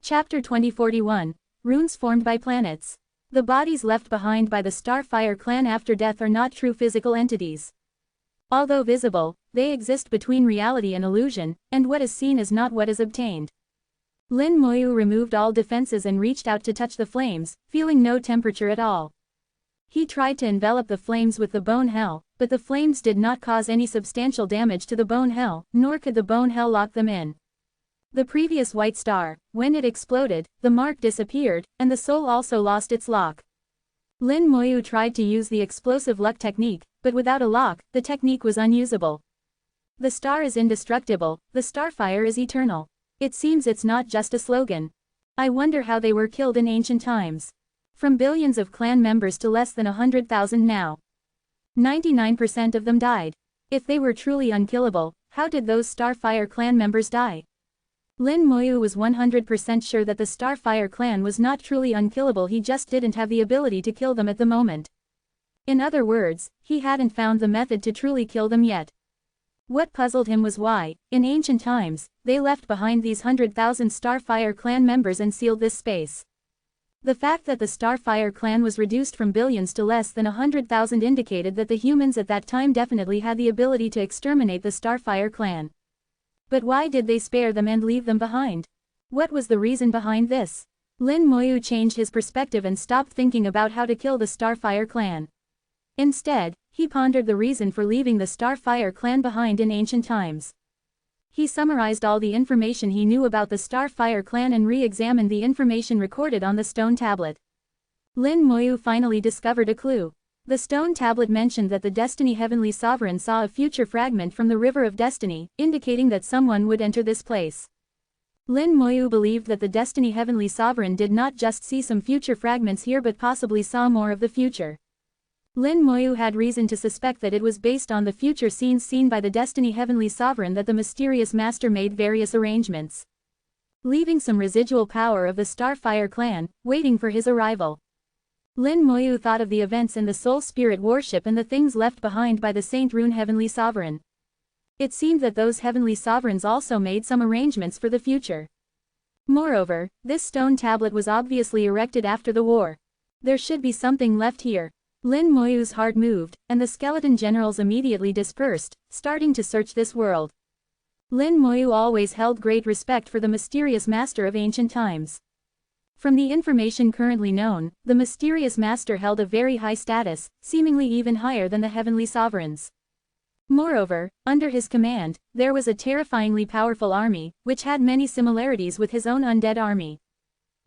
Chapter 2041. Runes formed by planets. The bodies left behind by the Starfire clan after death are not true physical entities. Although visible, they exist between reality and illusion, and what is seen is not what is obtained. Lin Moyu removed all defenses and reached out to touch the flames, feeling no temperature at all. He tried to envelop the flames with the bone hell, but the flames did not cause any substantial damage to the bone hell, nor could the bone hell lock them in. The previous white star, when it exploded, the mark disappeared, and the soul also lost its lock. Lin Moyu tried to use the explosive luck technique, but without a lock, the technique was unusable. The star is indestructible, the starfire is eternal. It seems it's not just a slogan. I wonder how they were killed in ancient times. From billions of clan members to less than 100,000 now. 99% of them died. If they were truly unkillable, how did those Starfire clan members die? Lin Moyu was 100% sure that the Starfire clan was not truly unkillable, he just didn't have the ability to kill them at the moment. In other words, he hadn't found the method to truly kill them yet. What puzzled him was why, in ancient times, they left behind these 100,000 Starfire clan members and sealed this space. The fact that the Starfire clan was reduced from billions to less than 100,000 indicated that the humans at that time definitely had the ability to exterminate the Starfire clan. But why did they spare them and leave them behind? What was the reason behind this? Lin Moyu changed his perspective and stopped thinking about how to kill the Starfire clan. Instead, he pondered the reason for leaving the Starfire clan behind in ancient times. He summarized all the information he knew about the Starfire clan and re-examined the information recorded on the stone tablet. Lin Moyu finally discovered a clue. The stone tablet mentioned that the Destiny Heavenly Sovereign saw a future fragment from the River of Destiny, indicating that someone would enter this place. Lin Moyu believed that the Destiny Heavenly Sovereign did not just see some future fragments here but possibly saw more of the future. Lin Moyu had reason to suspect that it was based on the future scenes seen by the Destiny Heavenly Sovereign that the mysterious master made various arrangements, leaving some residual power of the Starfire clan, waiting for his arrival. Lin Moyu thought of the events in the Soul Spirit Worship and the things left behind by the Saint Rune Heavenly Sovereign. It seemed that those Heavenly Sovereigns also made some arrangements for the future. Moreover, this stone tablet was obviously erected after the war. There should be something left here. Lin Moyu's heart moved, and the skeleton generals immediately dispersed, starting to search this world. Lin Moyu always held great respect for the mysterious master of ancient times. From the information currently known, the mysterious master held a very high status, seemingly even higher than the heavenly sovereigns. Moreover, under his command, there was a terrifyingly powerful army, which had many similarities with his own undead army.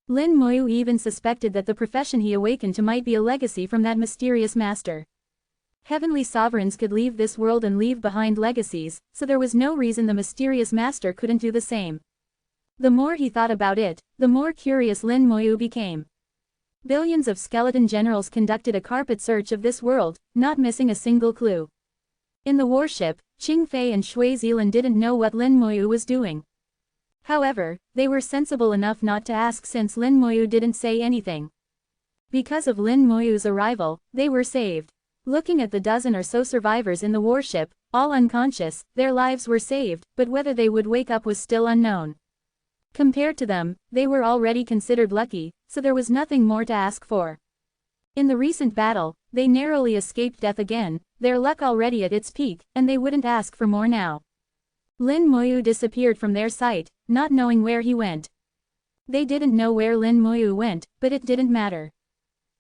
Lin Moyu even suspected that the profession he awakened to might be a legacy from that mysterious master. Heavenly sovereigns could leave this world and leave behind legacies, so there was no reason the mysterious master couldn't do the same. The more he thought about it, the more curious Lin Moyu became. Billions of skeleton generals conducted a carpet search of this world, not missing a single clue. In the warship, Qing Fei and Shui Zilan didn't know what Lin Moyu was doing. However, they were sensible enough not to ask since Lin Moyu didn't say anything. Because of Lin Moyu's arrival, they were saved. Looking at the dozen or so survivors in the warship, all unconscious, their lives were saved, but whether they would wake up was still unknown. Compared to them, they were already considered lucky, so there was nothing more to ask for. In the recent battle, they narrowly escaped death again, their luck already at its peak, and they wouldn't ask for more now. Lin Moyu disappeared from their sight, not knowing where he went. They didn't know where Lin Moyu went, but it didn't matter.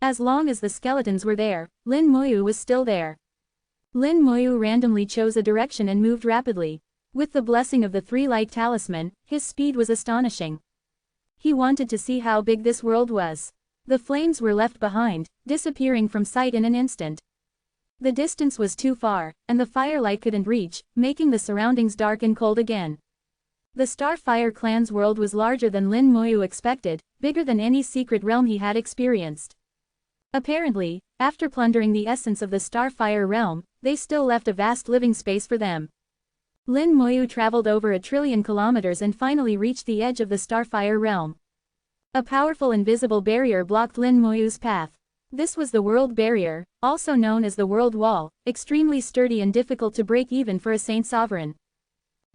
As long as the skeletons were there, Lin Moyu was still there. Lin Moyu randomly chose a direction and moved rapidly. With the blessing of the three-light talisman, his speed was astonishing. He wanted to see how big this world was. The flames were left behind, disappearing from sight in an instant. The distance was too far, and the firelight couldn't reach, making the surroundings dark and cold again. The Starfire clan's world was larger than Lin Moyu expected, bigger than any secret realm he had experienced. Apparently, after plundering the essence of the Starfire realm, they still left a vast living space for them. Lin Moyu traveled over 1 trillion kilometers and finally reached the edge of the Starfire realm. A powerful invisible barrier blocked Lin Moyu's path. This was the World Barrier, also known as the World Wall, extremely sturdy and difficult to break even for a Saint Sovereign.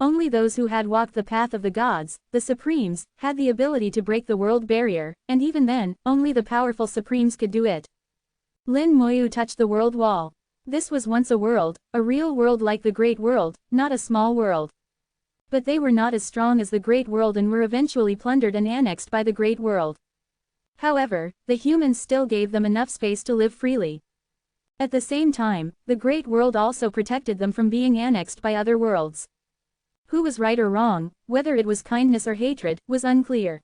Only those who had walked the path of the gods, the supremes, had the ability to break the world barrier, and even then, only the powerful supremes could do it. Lin Moyu touched the world wall. This was once a world, a real world like the Great World, not a small world. But they were not as strong as the Great World and were eventually plundered and annexed by the Great World. However, the humans still gave them enough space to live freely. At the same time, the Great World also protected them from being annexed by other worlds. Who was right or wrong, whether it was kindness or hatred, was unclear.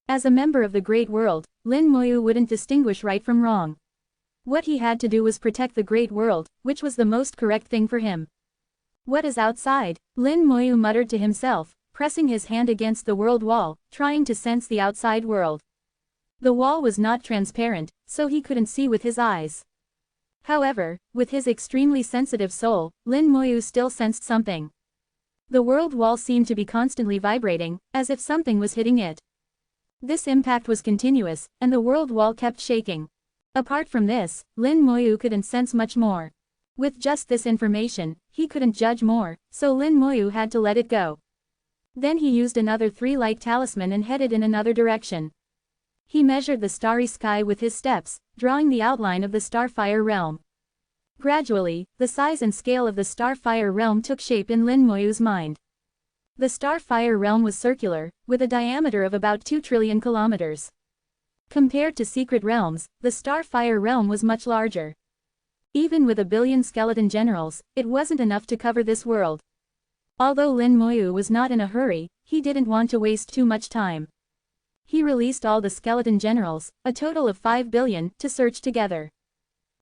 As a member of the Great World, Lin Moyu wouldn't distinguish right from wrong. What he had to do was protect the Great World, which was the most correct thing for him. What is outside? Lin Moyu muttered to himself, pressing his hand against the world wall, trying to sense the outside world. The wall was not transparent, so he couldn't see with his eyes. However, with his extremely sensitive soul, Lin Moyu still sensed something. The world wall seemed to be constantly vibrating, as if something was hitting it. This impact was continuous, and the world wall kept shaking. Apart from this, Lin Moyu couldn't sense much more. With just this information, he couldn't judge more, so Lin Moyu had to let it go. Then he used another 3-light talisman and headed in another direction. He measured the starry sky with his steps, drawing the outline of the Starfire realm. Gradually, the size and scale of the Starfire realm took shape in Lin Moyu's mind. The Starfire realm was circular, with a diameter of about 2 trillion kilometers. Compared to secret realms, the Starfire realm was much larger. Even with 1 billion skeleton generals, it wasn't enough to cover this world. Although Lin Moyu was not in a hurry, he didn't want to waste too much time. He released all the skeleton generals, a total of 5 billion, to search together.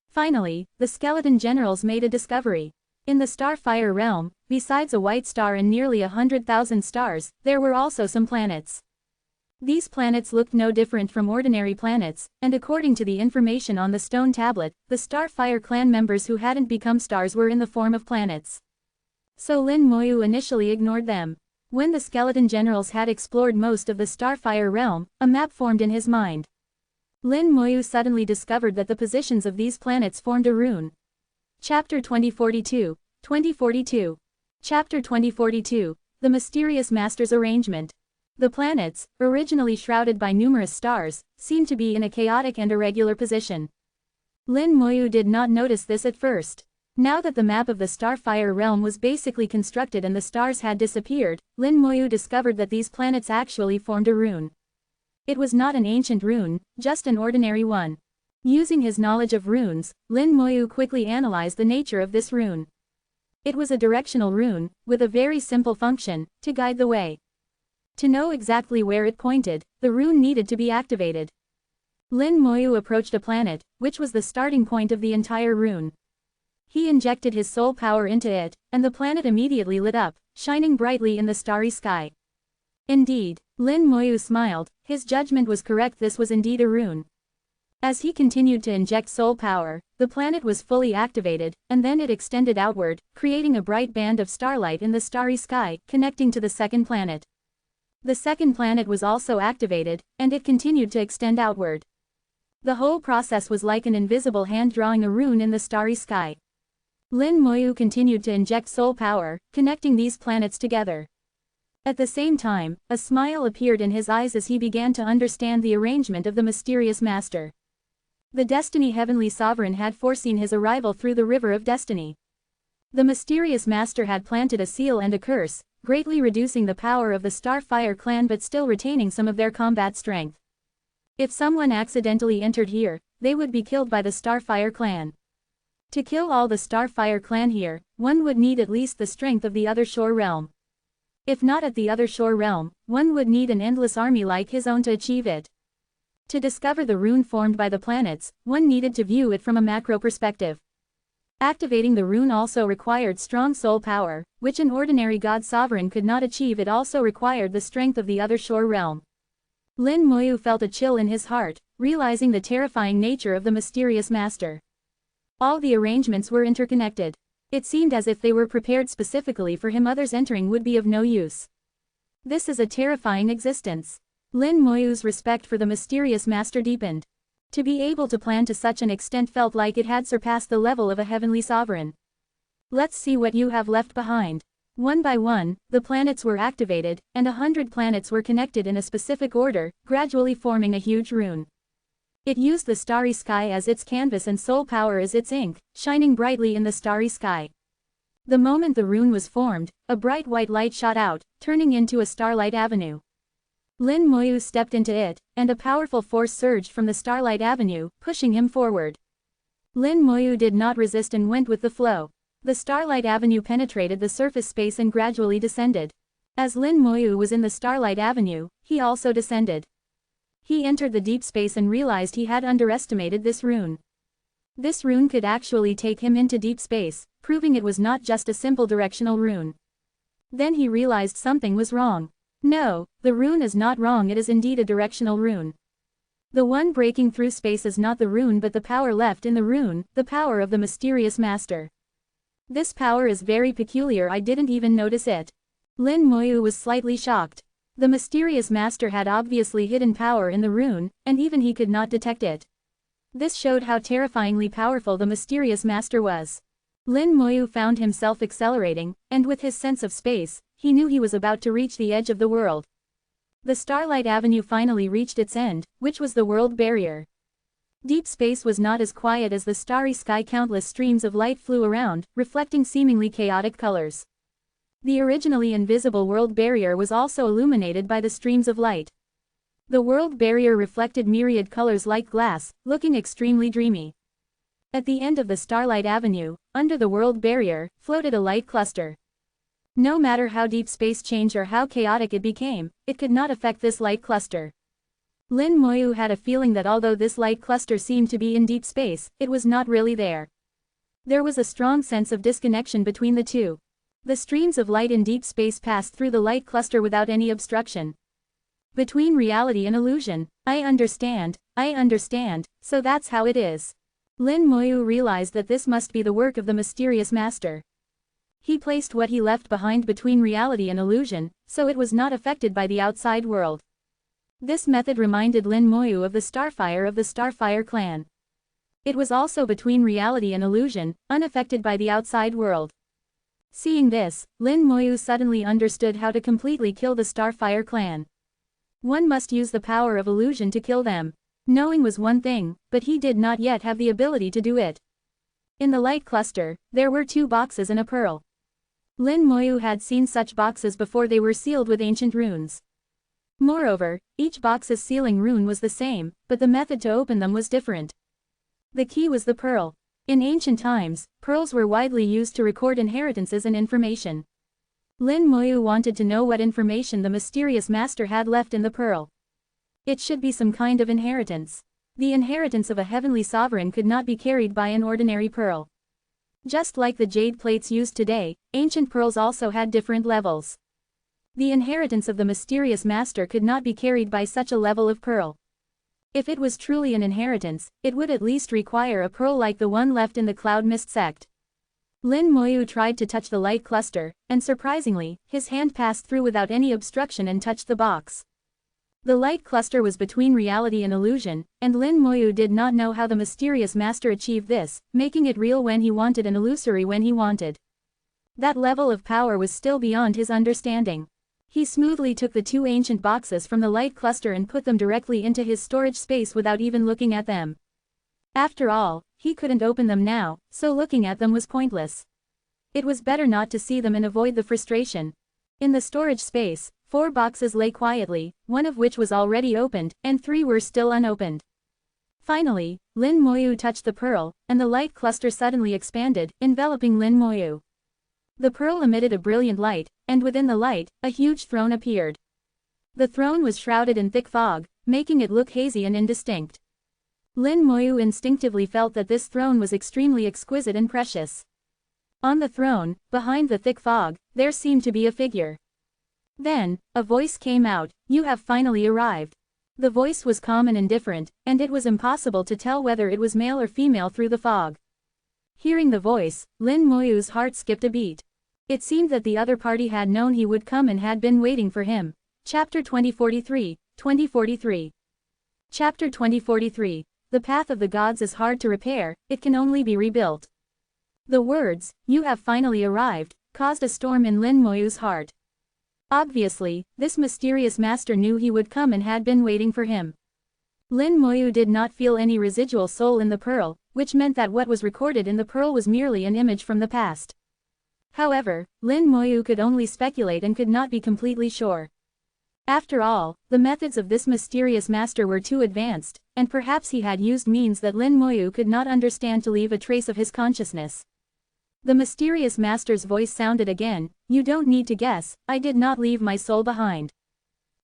Finally, the skeleton generals made a discovery. In the Starfire realm, besides a white star and nearly 100,000 stars, there were also some planets. These planets looked no different from ordinary planets, and according to the information on the stone tablet, the Starfire clan members who hadn't become stars were in the form of planets. So Lin Moyu initially ignored them. When the skeleton generals had explored most of the Starfire realm, a map formed in his mind. Lin Moyu suddenly discovered that the positions of these planets formed a rune. Chapter 2042. 2042. Chapter 2042. The Mysterious Master's Arrangement. The planets, originally shrouded by numerous stars, seemed to be in a chaotic and irregular position. Lin Moyu did not notice this at first. Now that the map of the Starfire realm was basically constructed and the stars had disappeared, Lin Moyu discovered that these planets actually formed a rune. It was not an ancient rune, just an ordinary one. Using his knowledge of runes, Lin Moyu quickly analyzed the nature of this rune. It was a directional rune, with a very simple function, to guide the way. To know exactly where it pointed, the rune needed to be activated. Lin Moyu approached a planet, which was the starting point of the entire rune. He injected his soul power into it, and the planet immediately lit up, shining brightly in the starry sky. Indeed, Lin Moyu smiled, his judgment was correct, this was indeed a rune. As he continued to inject soul power, the planet was fully activated, and then it extended outward, creating a bright band of starlight in the starry sky, connecting to the second planet. The second planet was also activated, and it continued to extend outward. The whole process was like an invisible hand drawing a rune in the starry sky. Lin Moyu continued to inject soul power, connecting these planets together. At the same time, a smile appeared in his eyes as he began to understand the arrangement of the mysterious master. The Destiny Heavenly Sovereign had foreseen his arrival through the River of Destiny. The mysterious master had planted a seal and a curse, greatly reducing the power of the Starfire clan but still retaining some of their combat strength. If someone accidentally entered here, they would be killed by the Starfire clan. To kill all the Starfire clan here, one would need at least the strength of the Other Shore realm. If not at the Other Shore realm, one would need an endless army like his own to achieve it. To discover the rune formed by the planets, one needed to view it from a macro perspective. Activating the rune also required strong soul power, which an ordinary god sovereign could not achieve. It also required the strength of the Other Shore realm. Lin Moyu felt a chill in his heart, realizing the terrifying nature of the mysterious master. All the arrangements were interconnected. It seemed as if they were prepared specifically for him. Others entering would be of no use. This is a terrifying existence. Lin Moyu's respect for the mysterious master deepened. To be able to plan to such an extent felt like it had surpassed the level of a heavenly sovereign. Let's see what you have left behind. One by one, the planets were activated, and 100 planets were connected in a specific order, gradually forming a huge rune. It used the starry sky as its canvas and soul power as its ink, shining brightly in the starry sky. The moment the rune was formed, a bright white light shot out, turning into a starlight avenue. Lin Moyu stepped into it, and a powerful force surged from the starlight avenue, pushing him forward. Lin Moyu did not resist and went with the flow. The starlight avenue penetrated the surface space and gradually descended. As Lin Moyu was in the starlight avenue, he also descended. He entered the deep space and realized he had underestimated this rune. This rune could actually take him into deep space, proving it was not just a simple directional rune. Then he realized something was wrong. No, the rune is not wrong, it is indeed a directional rune. The one breaking through space is not the rune but the power left in the rune, the power of the mysterious master. This power is very peculiar, I didn't even notice it. Lin Moyu was slightly shocked. The mysterious master had obviously hidden power in the rune, and even he could not detect it. This showed how terrifyingly powerful the mysterious master was. Lin Moyu found himself accelerating, and with his sense of space, he knew he was about to reach the edge of the world. The Starlight Avenue finally reached its end, which was the world barrier. Deep space was not as quiet as the starry sky. Countless streams of light flew around, reflecting seemingly chaotic colors. The originally invisible world barrier was also illuminated by the streams of light. The world barrier reflected myriad colors like glass, looking extremely dreamy. At the end of the Starlight Avenue, under the world barrier, floated a light cluster. No matter how deep space changed or how chaotic it became, it could not affect this light cluster. Lin Moyu had a feeling that although this light cluster seemed to be in deep space, it was not really there. There was a strong sense of disconnection between the two. The streams of light in deep space passed through the light cluster without any obstruction. Between reality and illusion, I understand, so that's how it is. Lin Moyu realized that this must be the work of the mysterious master. He placed what he left behind between reality and illusion, so it was not affected by the outside world. This method reminded Lin Moyu of the Starfire clan. It was also between reality and illusion, unaffected by the outside world. Seeing this, Lin Moyu suddenly understood how to completely kill the Starfire clan. One must use the power of illusion to kill them. Knowing was one thing, but he did not yet have the ability to do it. In the light cluster, there were 2 boxes and a pearl. Lin Moyu had seen such boxes before. They were sealed with ancient runes. Moreover, each box's sealing rune was the same, but the method to open them was different. The key was the pearl. In ancient times, pearls were widely used to record inheritances and information. Lin Moyu wanted to know what information the mysterious master had left in the pearl. It should be some kind of inheritance. The inheritance of a heavenly sovereign could not be carried by an ordinary pearl. Just like the jade plates used today, ancient pearls also had different levels. The inheritance of the mysterious master could not be carried by such a level of pearl. If it was truly an inheritance, it would at least require a pearl like the one left in the Cloud Mist sect. Lin Moyu tried to touch the light cluster, and surprisingly, his hand passed through without any obstruction and touched the box. The light cluster was between reality and illusion, and Lin Moyu did not know how the mysterious master achieved this, making it real when he wanted and illusory when he wanted. That level of power was still beyond his understanding. He smoothly took the 2 ancient boxes from the light cluster and put them directly into his storage space without even looking at them. After all, he couldn't open them now, so looking at them was pointless. It was better not to see them and avoid the frustration. In the storage space, 4 boxes lay quietly, one of which was already opened, and 3 were still unopened. Finally, Lin Moyu touched the pearl, and the light cluster suddenly expanded, enveloping Lin Moyu. The pearl emitted a brilliant light, and within the light, a huge throne appeared. The throne was shrouded in thick fog, making it look hazy and indistinct. Lin Moyu instinctively felt that this throne was extremely exquisite and precious. On the throne, behind the thick fog, there seemed to be a figure. Then, a voice came out, "You have finally arrived." The voice was calm and indifferent, and it was impossible to tell whether it was male or female through the fog. Hearing the voice, Lin Moyu's heart skipped a beat. It seemed that the other party had known he would come and had been waiting for him. Chapter 2043. Chapter 2043. The path of the gods is hard to repair, it can only be rebuilt. The words, "You have finally arrived," caused a storm in Lin Moyu's heart. Obviously, this mysterious master knew he would come and had been waiting for him. Lin Moyu did not feel any residual soul in the pearl, which meant that what was recorded in the pearl was merely an image from the past. However, Lin Moyu could only speculate and could not be completely sure. After all, the methods of this mysterious master were too advanced, and perhaps he had used means that Lin Moyu could not understand to leave a trace of his consciousness. The mysterious master's voice sounded again, "You don't need to guess, I did not leave my soul behind."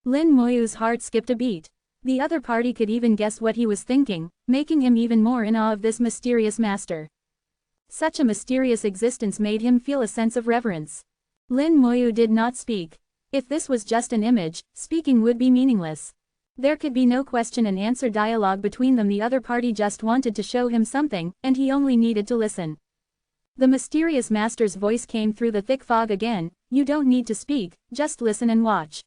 Lin Moyu's heart skipped a beat. The other party could even guess what he was thinking, making him even more in awe of this mysterious master. Such a mysterious existence made him feel a sense of reverence. Lin Moyu did not speak. If this was just an image, speaking would be meaningless. There could be no question and answer dialogue between them. The other party just wanted to show him something, and he only needed to listen. The mysterious master's voice came through the thick fog again, "You don't need to speak, just listen and watch."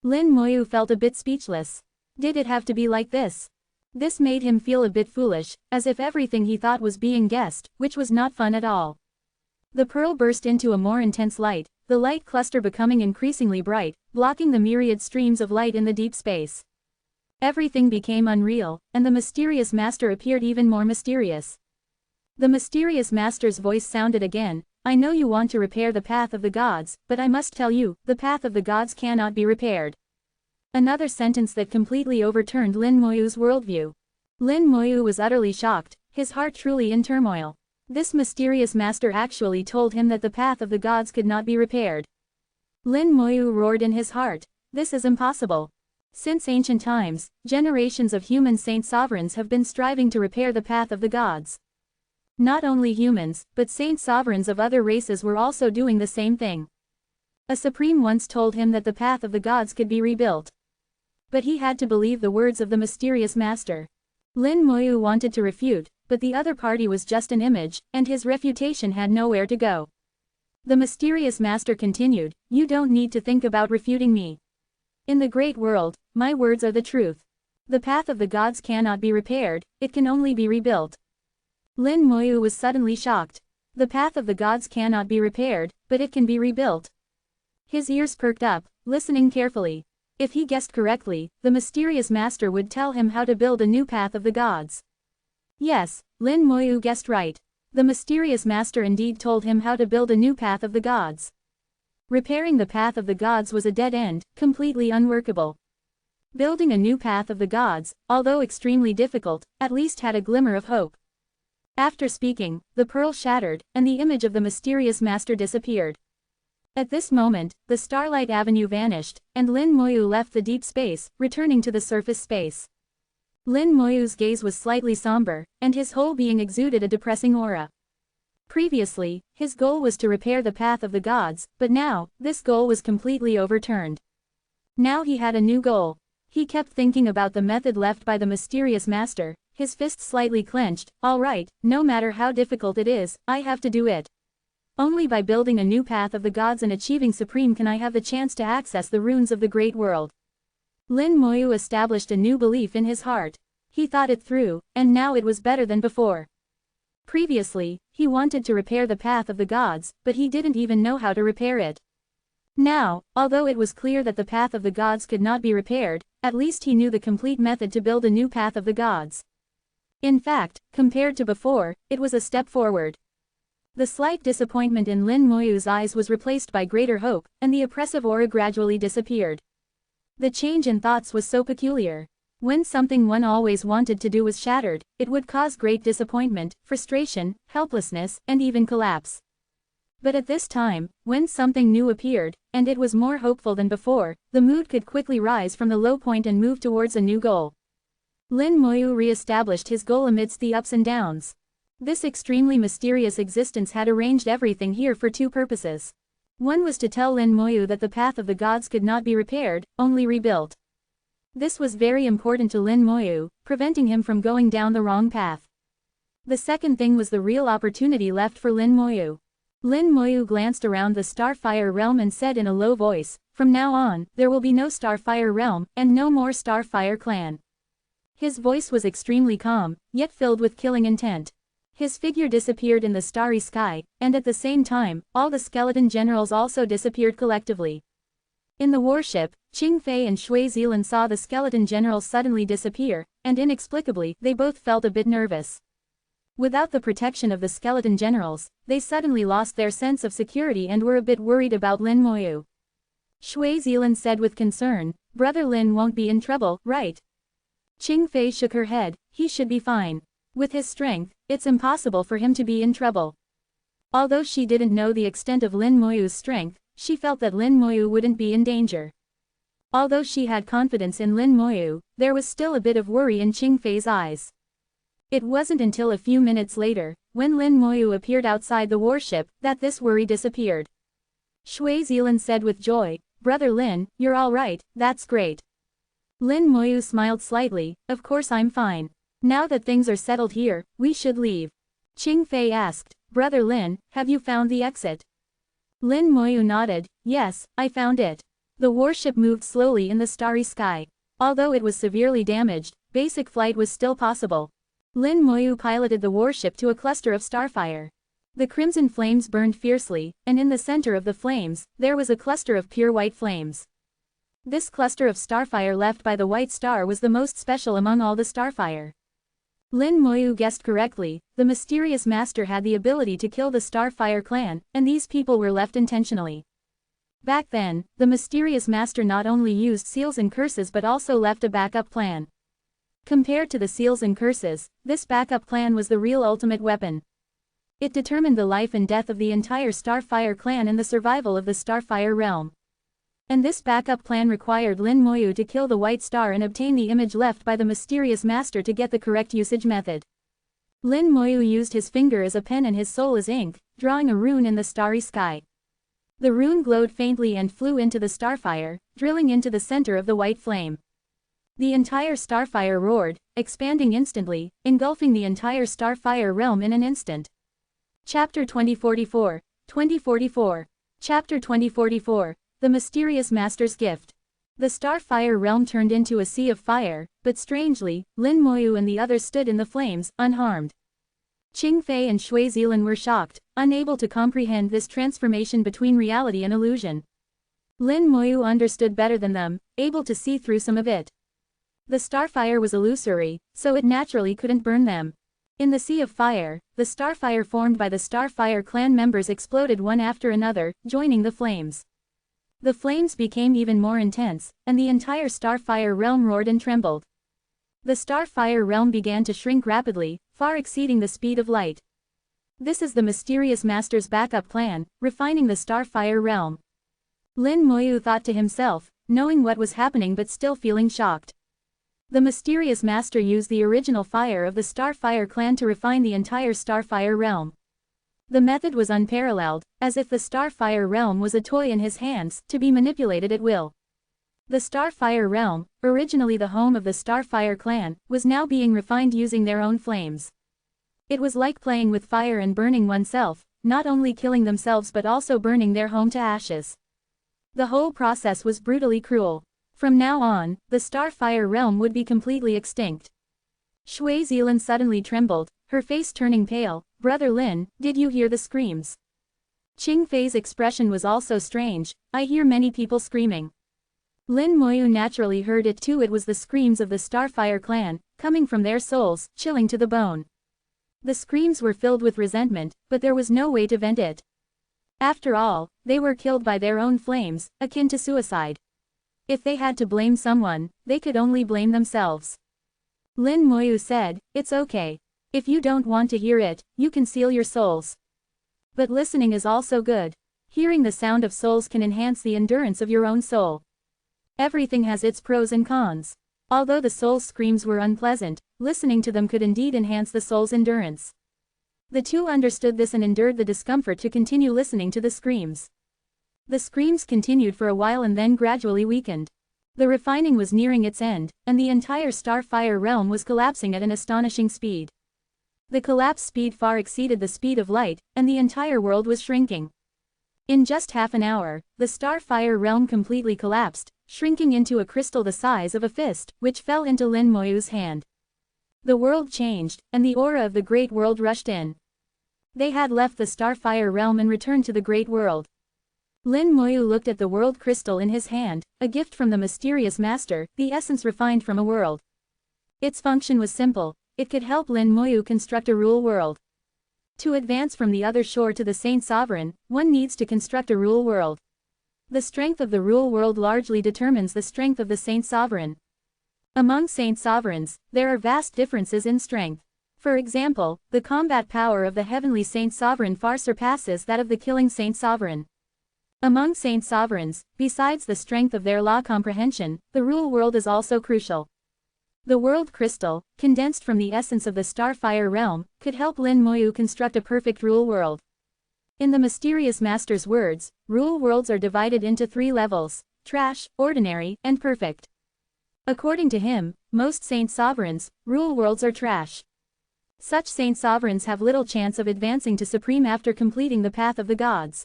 Lin Moyu felt a bit speechless. Did it have to be like this? This made him feel a bit foolish, as if everything he thought was being guessed, which was not fun at all. The pearl burst into a more intense light, the light cluster becoming increasingly bright, blocking the myriad streams of light in the deep space. Everything became unreal, and the mysterious master appeared even more mysterious. The mysterious master's voice sounded again, "I know you want to repair the path of the gods, but I must tell you, the path of the gods cannot be repaired." Another sentence that completely overturned Lin Moyu's worldview. Lin Moyu was utterly shocked, his heart truly in turmoil. This mysterious master actually told him that the path of the gods could not be repaired. Lin Moyu roared in his heart, "This is impossible." Since ancient times, generations of human saint sovereigns have been striving to repair the path of the gods. Not only humans, but saint sovereigns of other races were also doing the same thing. A supreme once told him that the path of the gods could be rebuilt. But he had to believe the words of the mysterious master. Lin Moyu wanted to refute, but the other party was just an image, and his refutation had nowhere to go. The mysterious master continued, "You don't need to think about refuting me. In the great world, my words are the truth. The path of the gods cannot be repaired, it can only be rebuilt." Lin Moyu was suddenly shocked. The path of the gods cannot be repaired, but it can be rebuilt. His ears perked up, listening carefully. If he guessed correctly, the mysterious master would tell him how to build a new path of the gods. Yes, Lin Moyu guessed right. The mysterious master indeed told him how to build a new path of the gods. Repairing the path of the gods was a dead end, completely unworkable. Building a new path of the gods, although extremely difficult, at least had a glimmer of hope. After speaking, the pearl shattered, and the image of the mysterious master disappeared. At this moment, the Starlight Avenue vanished, and Lin Moyu left the deep space, returning to the surface space. Lin Moyu's gaze was slightly somber, and his whole being exuded a depressing aura. Previously, his goal was to repair the path of the gods, but now, this goal was completely overturned. Now he had a new goal. He kept thinking about the method left by the mysterious master, his fists slightly clenched. "All right, no matter how difficult it is, I have to do it. Only by building a new path of the gods and achieving supreme can I have the chance to access the runes of the great world." Lin Moyu established a new belief in his heart. He thought it through, and now it was better than before. Previously, he wanted to repair the path of the gods, but he didn't even know how to repair it. Now, although it was clear that the path of the gods could not be repaired, at least he knew the complete method to build a new path of the gods. In fact, compared to before, it was a step forward. The slight disappointment in Lin Moyu's eyes was replaced by greater hope, and the oppressive aura gradually disappeared. The change in thoughts was so peculiar. When something one always wanted to do was shattered, it would cause great disappointment, frustration, helplessness, and even collapse. But at this time, when something new appeared, and it was more hopeful than before, the mood could quickly rise from the low point and move towards a new goal. Lin Moyu re-established his goal amidst the ups and downs. This extremely mysterious existence had arranged everything here for two purposes. One was to tell Lin Moyu that the path of the gods could not be repaired, only rebuilt. This was very important to Lin Moyu, preventing him from going down the wrong path. The second thing was the real opportunity left for Lin Moyu. Lin Moyu glanced around the Starfire realm and said in a low voice, "From now on, there will be no Starfire realm, and no more Starfire clan." His voice was extremely calm, yet filled with killing intent. His figure disappeared in the starry sky, and at the same time, all the skeleton generals also disappeared collectively. In the warship, Qing Fei and Shui Zilan saw the skeleton generals suddenly disappear, and inexplicably, they both felt a bit nervous. Without the protection of the skeleton generals, they suddenly lost their sense of security and were a bit worried about Lin Moyu. Shui Zilan said with concern, "Brother Lin won't be in trouble, right?" Qing Fei shook her head, "He should be fine. With his strength, it's impossible for him to be in trouble." Although she didn't know the extent of Lin Moyu's strength, she felt that Lin Moyu wouldn't be in danger. Although she had confidence in Lin Moyu, there was still a bit of worry in Qing Fei's eyes. It wasn't until a few minutes later, when Lin Moyu appeared outside the warship, that this worry disappeared. Shui Zilan said with joy, "Brother Lin, you're all right, that's great." Lin Moyu smiled slightly, "Of course I'm fine. Now that things are settled here, we should leave." Qing Fei asked, "Brother Lin, have you found the exit?" Lin Moyu nodded, "Yes, I found it." The warship moved slowly in the starry sky. Although it was severely damaged, basic flight was still possible. Lin Moyu piloted the warship to a cluster of starfire. The crimson flames burned fiercely, and in the center of the flames, there was a cluster of pure white flames. This cluster of starfire left by the white star was the most special among all the starfire. Lin Moyu guessed correctly, the mysterious master had the ability to kill the Starfire clan, and these people were left intentionally. Back then, the mysterious master not only used seals and curses but also left a backup plan. Compared to the seals and curses, this backup plan was the real ultimate weapon. It determined the life and death of the entire Starfire clan and the survival of the Starfire realm. And this backup plan required Lin Moyu to kill the white star and obtain the image left by the mysterious master to get the correct usage method. Lin Moyu used his finger as a pen and his soul as ink, drawing a rune in the starry sky. The rune glowed faintly and flew into the starfire, drilling into the center of the white flame. The entire starfire roared, expanding instantly, engulfing the entire starfire realm in an instant. Chapter 2044, 2044. Chapter 2044. The Mysterious Master's Gift. The Starfire realm turned into a sea of fire, but strangely, Lin Moyu and the others stood in the flames, unharmed. Qing Fei and Shui Zilan were shocked, unable to comprehend this transformation between reality and illusion. Lin Moyu understood better than them, able to see through some of it. The starfire was illusory, so it naturally couldn't burn them. In the sea of fire, the starfire formed by the Starfire clan members exploded one after another, joining the flames. The flames became even more intense, and the entire Starfire realm roared and trembled. The Starfire realm began to shrink rapidly, far exceeding the speed of light. This is the mysterious master's backup plan, refining the Starfire realm. Lin Moyu thought to himself, knowing what was happening but still feeling shocked. The mysterious master used the original fire of the Starfire clan to refine the entire Starfire realm. The method was unparalleled, as if the Starfire realm was a toy in his hands, to be manipulated at will. The Starfire realm, originally the home of the Starfire clan, was now being refined using their own flames. It was like playing with fire and burning oneself, not only killing themselves but also burning their home to ashes. The whole process was brutally cruel. From now on, the Starfire realm would be completely extinct. Shui Zilan suddenly trembled, her face turning pale. "Brother Lin, did you hear the screams?" Qing Fei's expression was also strange. "I hear many people screaming." Lin Moyu naturally heard it too. It was the screams of the Starfire clan, coming from their souls, chilling to the bone. The screams were filled with resentment, but there was no way to vent it. After all, they were killed by their own flames, akin to suicide. If they had to blame someone, they could only blame themselves. Lin Moyu said, "It's okay. If you don't want to hear it, you can seal your souls. But listening is also good. Hearing the sound of souls can enhance the endurance of your own soul. Everything has its pros and cons. Although the soul's screams were unpleasant, listening to them could indeed enhance the soul's endurance." The two understood this and endured the discomfort to continue listening to the screams. The screams continued for a while and then gradually weakened. The refining was nearing its end, and the entire Starfire realm was collapsing at an astonishing speed. The collapse speed far exceeded the speed of light, and the entire world was shrinking. In just half an hour, the Starfire realm completely collapsed, shrinking into a crystal the size of a fist, which fell into Lin Moyu's hand. The world changed, and the aura of the great world rushed in. They had left the Starfire realm and returned to the great world. Lin Moyu looked at the world crystal in his hand, a gift from the mysterious master, the essence refined from a world. Its function was simple, it could help Lin Moyu construct a rule world. To advance from the other shore to the Saint Sovereign, one needs to construct a rule world. The strength of the rule world largely determines the strength of the Saint Sovereign. Among Saint Sovereigns, there are vast differences in strength. For example, the combat power of the Heavenly Saint Sovereign far surpasses that of the Killing Saint Sovereign. Among Saint Sovereigns, besides the strength of their law comprehension, the rule world is also crucial. The world crystal, condensed from the essence of the Starfire realm, could help Lin Moyu construct a perfect rule world. In the mysterious master's words, rule worlds are divided into 3 levels: trash, ordinary, and perfect. According to him, most Saint Sovereigns, rule worlds are trash. Such Saint Sovereigns have little chance of advancing to supreme after completing the path of the gods.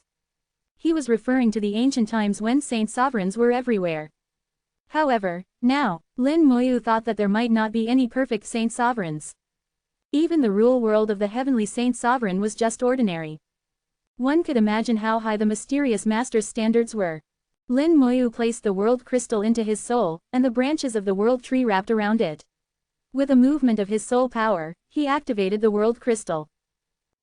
He was referring to the ancient times when Saint Sovereigns were everywhere. However, now, Lin Moyu thought that there might not be any perfect Saint Sovereigns. Even the rule world of the Heavenly Saint Sovereign was just ordinary. One could imagine how high the mysterious master's standards were. Lin Moyu placed the world crystal into his soul, and the branches of the world tree wrapped around it. With a movement of his soul power, he activated the world crystal.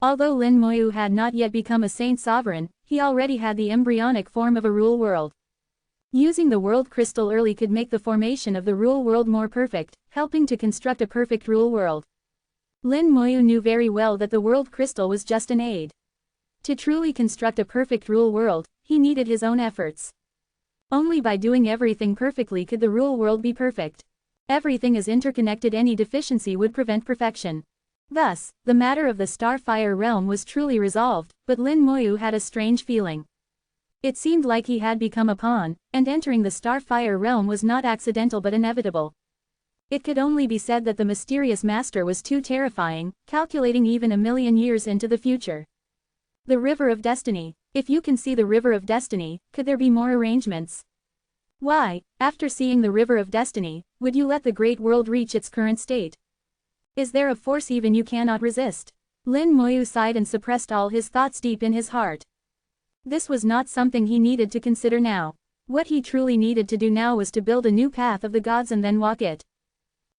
Although Lin Moyu had not yet become a Saint Sovereign, he already had the embryonic form of a rule world. Using the world crystal early could make the formation of the rule world more perfect, helping to construct a perfect rule world. Lin Moyu knew very well that the world crystal was just an aid. To truly construct a perfect rule world, he needed his own efforts. Only by doing everything perfectly could the rule world be perfect. Everything is interconnected, any deficiency would prevent perfection. Thus, the matter of the Starfire realm was truly resolved, but Lin Moyu had a strange feeling. It seemed like he had become a pawn, and entering the Starfire realm was not accidental but inevitable. It could only be said that the mysterious master was too terrifying, calculating even 1,000,000 years into the future. The River of Destiny. If you can see the River of Destiny, could there be more arrangements? Why, after seeing the River of Destiny, would you let the great world reach its current state? Is there a force even you cannot resist? Lin Moyu sighed and suppressed all his thoughts deep in his heart. This was not something he needed to consider now. What he truly needed to do now was to build a new path of the gods and then walk it.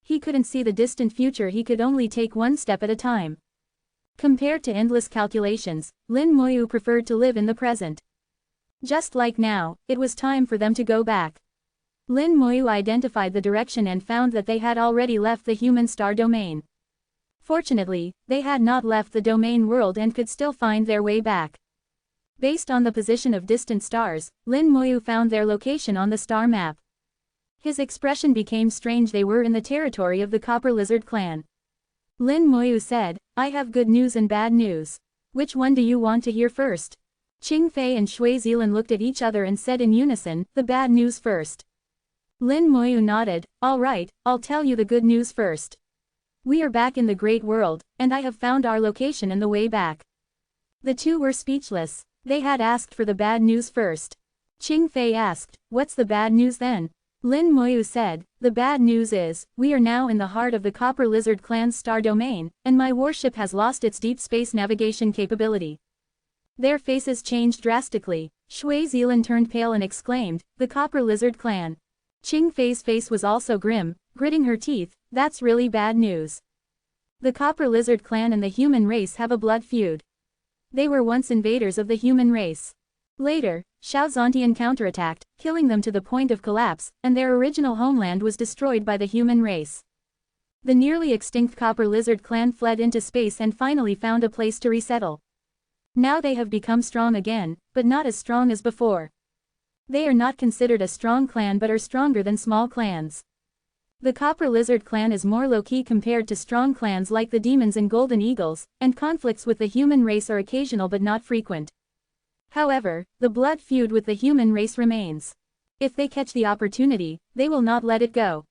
He couldn't see the distant future, he could only take one step at a time. Compared to endless calculations, Lin Moyu preferred to live in the present. Just like now, it was time for them to go back. Lin Moyu identified the direction and found that they had already left the human star domain. Fortunately, they had not left the domain world and could still find their way back. Based on the position of distant stars, Lin Moyu found their location on the star map. His expression became strange. They were in the territory of the Copper Lizard clan. Lin Moyu said, "I have good news and bad news. Which one do you want to hear first?" Qing Fei and Shui Zilan looked at each other and said in unison, "The bad news first." Lin Moyu nodded, "All right, I'll tell you the good news first. We are back in the Great World, and I have found our location and the way back." The two were speechless. They had asked for the bad news first. Qing Fei asked, "What's the bad news then?" Lin Moyu said, "The bad news is, we are now in the heart of the Copper Lizard clan's star domain, and my warship has lost its deep space navigation capability." Their faces changed drastically. Shui Zilan turned pale and exclaimed, "The Copper Lizard clan." Qing Fei's face was also grim, gritting her teeth, "That's really bad news. The Copper Lizard clan and the human race have a blood feud. They were once invaders of the human race. Later, Xiao Zontian counterattacked, killing them to the point of collapse, and their original homeland was destroyed by the human race. The nearly extinct Copper Lizard clan fled into space and finally found a place to resettle. Now they have become strong again, but not as strong as before. They are not considered a strong clan but are stronger than small clans. The Copper Lizard clan is more low-key compared to strong clans like the Demons and Golden Eagles, and conflicts with the human race are occasional but not frequent. However, the blood feud with the human race remains. If they catch the opportunity, they will not let it go.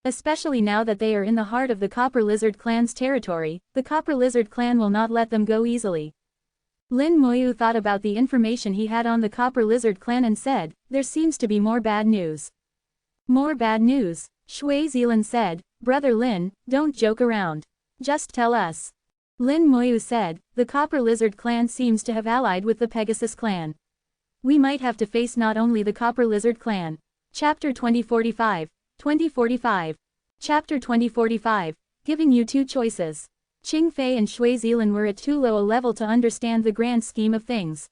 Especially now that they are in the heart of the Copper Lizard clan's territory, the Copper Lizard clan will not let them go easily. Lin Moyu thought about the information he had on the Copper Lizard clan and said, "There seems to be more bad news." "More bad news?" Shui Zilan said, Brother Lin, don't joke around. Just tell us. Lin Moyu said, the Copper Lizard clan seems to have allied with the Pegasus clan. We might have to face not only the Copper Lizard clan. Chapter 2045. 2045. Chapter 2045. Giving you two choices. Qing Fei and Shui Zilan were at too low a level to understand the grand scheme of things.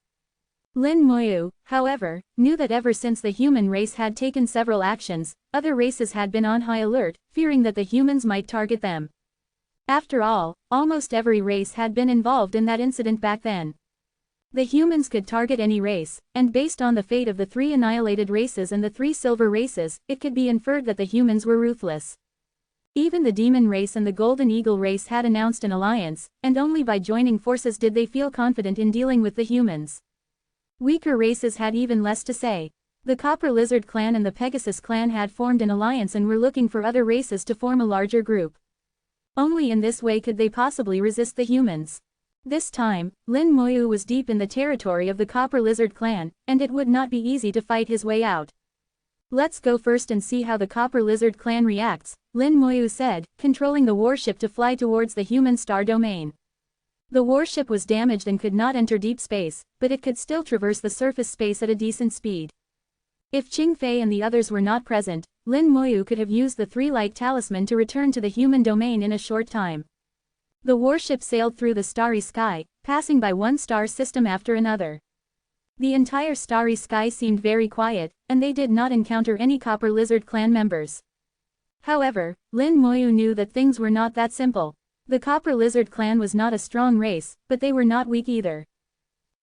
Lin Moyu, however, knew that ever since the human race had taken several actions, other races had been on high alert, fearing that the humans might target them. After all, almost every race had been involved in that incident back then. The humans could target any race, and based on the fate of the 3 annihilated races and the 3 silver races, it could be inferred that the humans were ruthless. Even the demon race and the golden eagle race had announced an alliance, and only by joining forces did they feel confident in dealing with the humans. Weaker races had even less to say. The Copper Lizard clan and the Pegasus clan had formed an alliance and were looking for other races to form a larger group. Only in this way could they possibly resist the humans. This time, Lin Moyu was deep in the territory of the Copper Lizard clan, and it would not be easy to fight his way out. Let's go first and see how the Copper Lizard clan reacts, Lin Moyu said, controlling the warship to fly towards the human star domain. The warship was damaged and could not enter deep space, but it could still traverse the surface space at a decent speed. If Qing Fei and the others were not present, Lin Moyu could have used the 3-light talisman to return to the human domain in a short time. The warship sailed through the starry sky, passing by one star system after another. The entire starry sky seemed very quiet, and they did not encounter any Copper Lizard clan members. However, Lin Moyu knew that things were not that simple. The Copper Lizard clan was not a strong race, but they were not weak either.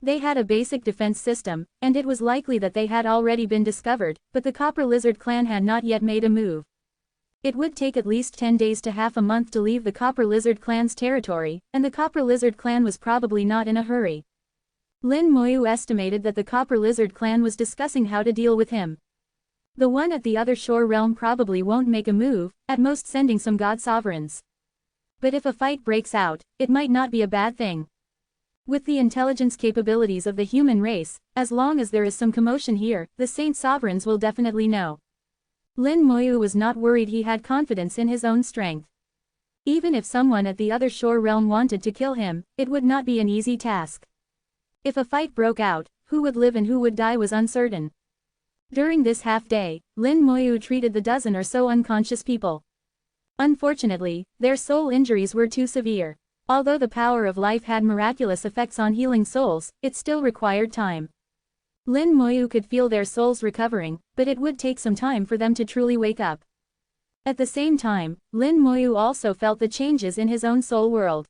They had a basic defense system, and it was likely that they had already been discovered, but the Copper Lizard clan had not yet made a move. It would take at least 10 days to half a month to leave the Copper Lizard clan's territory, and the Copper Lizard clan was probably not in a hurry. Lin Moyu estimated that the Copper Lizard clan was discussing how to deal with him. The one at the other shore realm probably won't make a move, at most sending some god sovereigns. But if a fight breaks out, it might not be a bad thing. With the intelligence capabilities of the human race, as long as there is some commotion here, the Saint Sovereigns will definitely know. Lin Moyu was not worried. He had confidence in his own strength. Even if someone at the other shore realm wanted to kill him, it would not be an easy task. If a fight broke out, who would live and who would die was uncertain. During this half-day, Lin Moyu treated the dozen or so unconscious people. Unfortunately, their soul injuries were too severe. Although the power of life had miraculous effects on healing souls, it still required time. Lin Moyu could feel their souls recovering, but it would take some time for them to truly wake up. At the same time, Lin Moyu also felt the changes in his own soul world.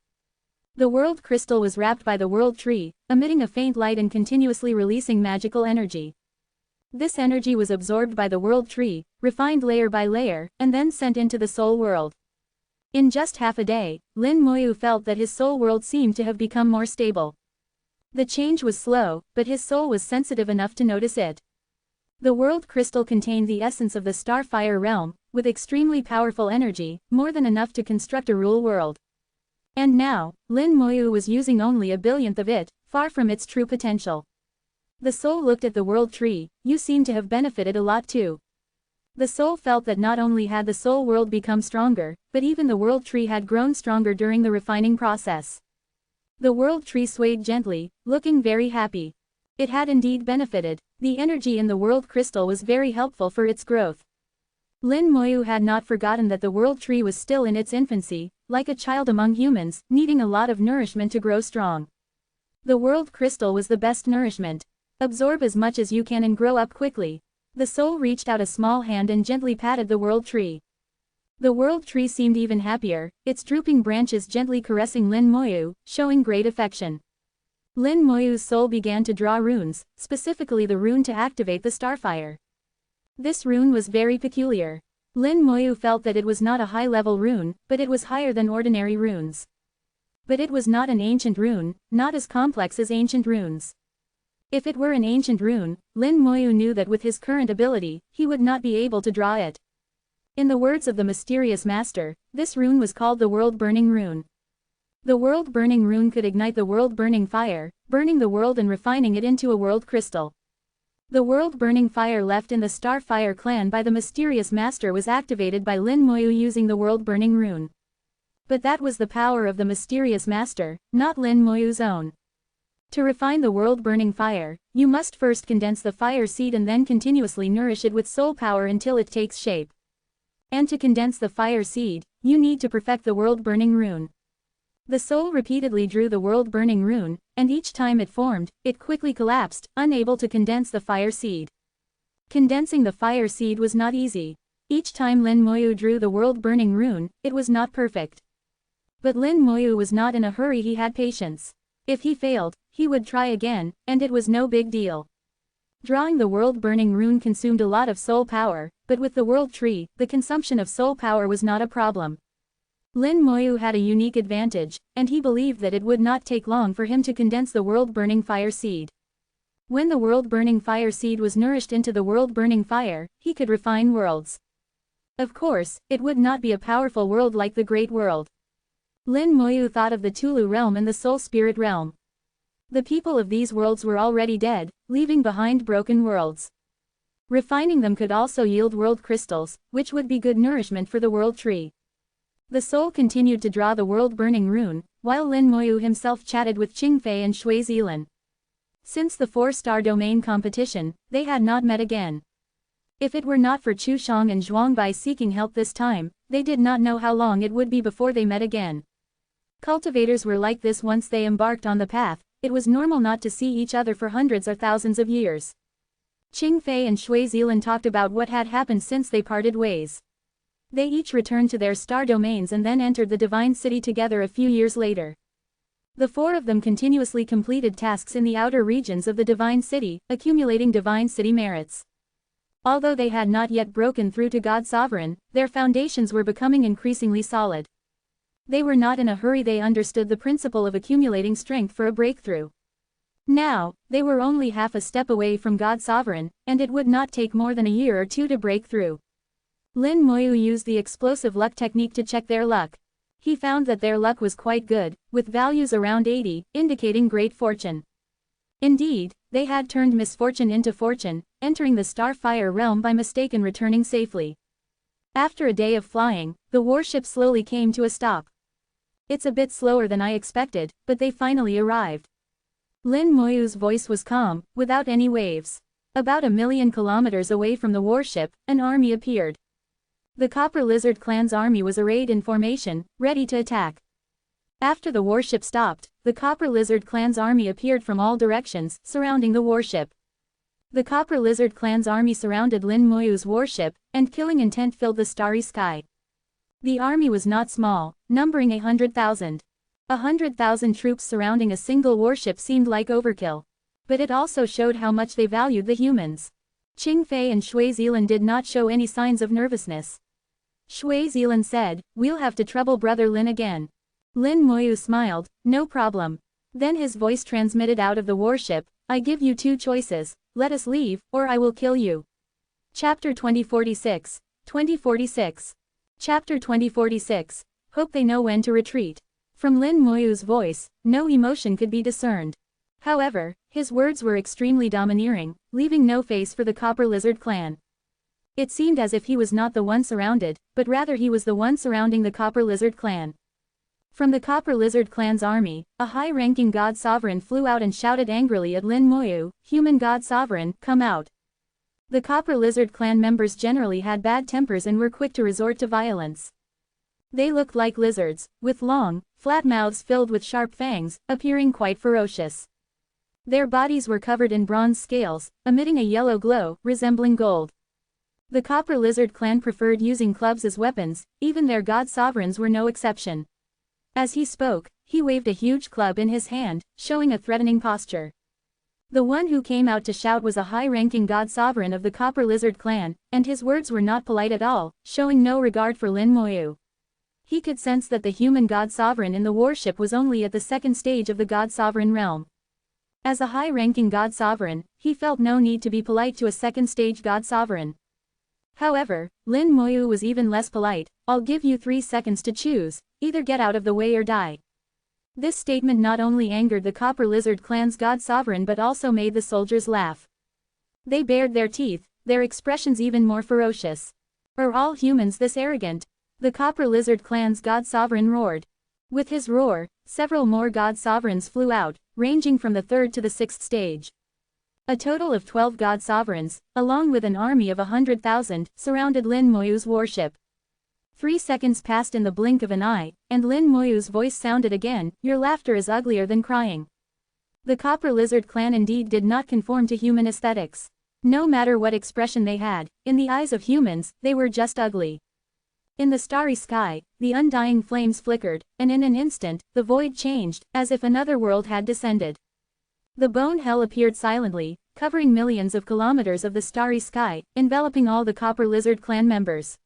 The world crystal was wrapped by the world tree, emitting a faint light and continuously releasing magical energy. This energy was absorbed by the world tree, refined layer by layer, and then sent into the soul world. In just half a day, Lin Moyu felt that his soul world seemed to have become more stable. The change was slow, but his soul was sensitive enough to notice it. The world crystal contained the essence of the Starfire realm, with extremely powerful energy, more than enough to construct a rule world. And now, Lin Moyu was using only a billionth of it, far from its true potential. The soul looked at the world tree. You seem to have benefited a lot too. The soul felt that not only had the soul world become stronger, but even the world tree had grown stronger during the refining process. The world tree swayed gently, looking very happy. It had indeed benefited. The energy in the world crystal was very helpful for its growth. Lin Moyu had not forgotten that the world tree was still in its infancy, like a child among humans, needing a lot of nourishment to grow strong. The world crystal was the best nourishment. Absorb as much as you can and grow up quickly. The soul reached out a small hand and gently patted the world tree. The world tree seemed even happier, its drooping branches gently caressing Lin Moyu, showing great affection. Lin Moyu's soul began to draw runes, specifically the rune to activate the Starfire. This rune was very peculiar. Lin Moyu felt that it was not a high-level rune, but it was higher than ordinary runes. But it was not an ancient rune, not as complex as ancient runes. If it were an ancient rune, Lin Moyu knew that with his current ability, he would not be able to draw it. In the words of the mysterious master, this rune was called the world-burning rune. The world-burning rune could ignite the world-burning fire, burning the world and refining it into a world crystal. The world-burning fire left in the Starfire clan by the mysterious master was activated by Lin Moyu using the world-burning rune. But that was the power of the mysterious master, not Lin Moyu's own. To refine the world-burning fire, you must first condense the fire seed and then continuously nourish it with soul power until it takes shape. And to condense the fire seed, you need to perfect the world-burning rune. The soul repeatedly drew the world-burning rune, and each time it formed, it quickly collapsed, unable to condense the fire seed. Condensing the fire seed was not easy. Each time Lin Moyu drew the world-burning rune, it was not perfect. But Lin Moyu was not in a hurry, he had patience. If he failed, he would try again, and it was no big deal. Drawing the world-burning rune consumed a lot of soul power, but with the world tree, the consumption of soul power was not a problem. Lin Moyu had a unique advantage, and he believed that it would not take long for him to condense the world-burning fire seed. When the world-burning fire seed was nourished into the world-burning fire, he could refine worlds. Of course, it would not be a powerful world like the Great World. Lin Moyu thought of the Tulu realm and the Soul Spirit realm. The people of these worlds were already dead, leaving behind broken worlds. Refining them could also yield world crystals, which would be good nourishment for the world tree. The soul continued to draw the world-burning rune, while Lin Moyu himself chatted with Qingfei and Shui Zilan. Since the 4-star domain competition, they had not met again. If it were not for Chu Shang and Zhuangbai seeking help this time, they did not know how long it would be before they met again. Cultivators were like this once they embarked on the path. It was normal not to see each other for hundreds or thousands of years. Qingfei and Shui Zilan talked about what had happened since they parted ways. They each returned to their star domains and then entered the Divine City together a few years later. The four of them continuously completed tasks in the outer regions of the Divine City, accumulating Divine City merits. Although they had not yet broken through to God Sovereign, their foundations were becoming increasingly solid. They were not in a hurry, they understood the principle of accumulating strength for a breakthrough. Now, they were only half a step away from God Sovereign, and it would not take more than a year or two to break through. Lin Moyu used the explosive luck technique to check their luck. He found that their luck was quite good, with values around 80, indicating great fortune. Indeed, they had turned misfortune into fortune, entering the Starfire realm by mistake and returning safely. After a day of flying, the warship slowly came to a stop. It's a bit slower than I expected, but they finally arrived. Lin Moyu's voice was calm, without any waves. About 1,000,000 kilometers away from the warship, an army appeared. The Copper Lizard clan's army was arrayed in formation, ready to attack. After the warship stopped, the Copper Lizard clan's army appeared from all directions, surrounding the warship. The Copper Lizard clan's army surrounded Lin Moyu's warship, and killing intent filled the starry sky. The army was not small, numbering 100,000. 100,000 troops surrounding a single warship seemed like overkill. But it also showed how much they valued the humans. Qingfei and Shui Zilan did not show any signs of nervousness. Shui Zilan said, "We'll have to trouble Brother Lin again." Lin Moyu smiled, "No problem." Then his voice transmitted out of the warship, "I give you two choices, let us leave, or I will kill you." Chapter 2046. 2046. Chapter 2046. Hope they know when to retreat. From Lin Moyu's voice, no emotion could be discerned. However, his words were extremely domineering, leaving no face for the Copper Lizard clan. It seemed as if he was not the one surrounded, but rather he was the one surrounding the Copper Lizard clan. From the Copper Lizard clan's army, a high-ranking God Sovereign flew out and shouted angrily at Lin Moyu, "Human God Sovereign, come out." The Copper Lizard clan members generally had bad tempers and were quick to resort to violence. They looked like lizards, with long, flat mouths filled with sharp fangs, appearing quite ferocious. Their bodies were covered in bronze scales, emitting a yellow glow, resembling gold. The Copper Lizard clan preferred using clubs as weapons, even their God Sovereigns were no exception. As he spoke, he waved a huge club in his hand, showing a threatening posture. The one who came out to shout was a high-ranking God Sovereign of the Copper Lizard clan, and his words were not polite at all, showing no regard for Lin Moyu. He could sense that the human God Sovereign in the warship was only at the second stage of the God Sovereign realm. As a high-ranking God Sovereign, he felt no need to be polite to a second-stage God Sovereign. However, Lin Moyu was even less polite. "I'll give you 3 seconds to choose, either get out of the way or die." This statement not only angered the Copper Lizard clan's God Sovereign but also made the soldiers laugh. They bared their teeth, their expressions even more ferocious. Are all humans this arrogant? The Copper Lizard Clan's God Sovereign roared. With his roar, several more God Sovereigns flew out, ranging from the 3rd to the 6th stage. A total of 12 God Sovereigns, along with an army of 100,000, surrounded Lin Moyu's warship. 3 seconds passed in the blink of an eye, and Lin Moyu's voice sounded again, "Your laughter is uglier than crying." The Copper Lizard Clan indeed did not conform to human aesthetics. No matter what expression they had, in the eyes of humans, they were just ugly. In the starry sky, the undying flames flickered, and in an instant, the void changed, as if another world had descended. The bone hell appeared silently, covering millions of kilometers of the starry sky, enveloping all the Copper Lizard Clan members.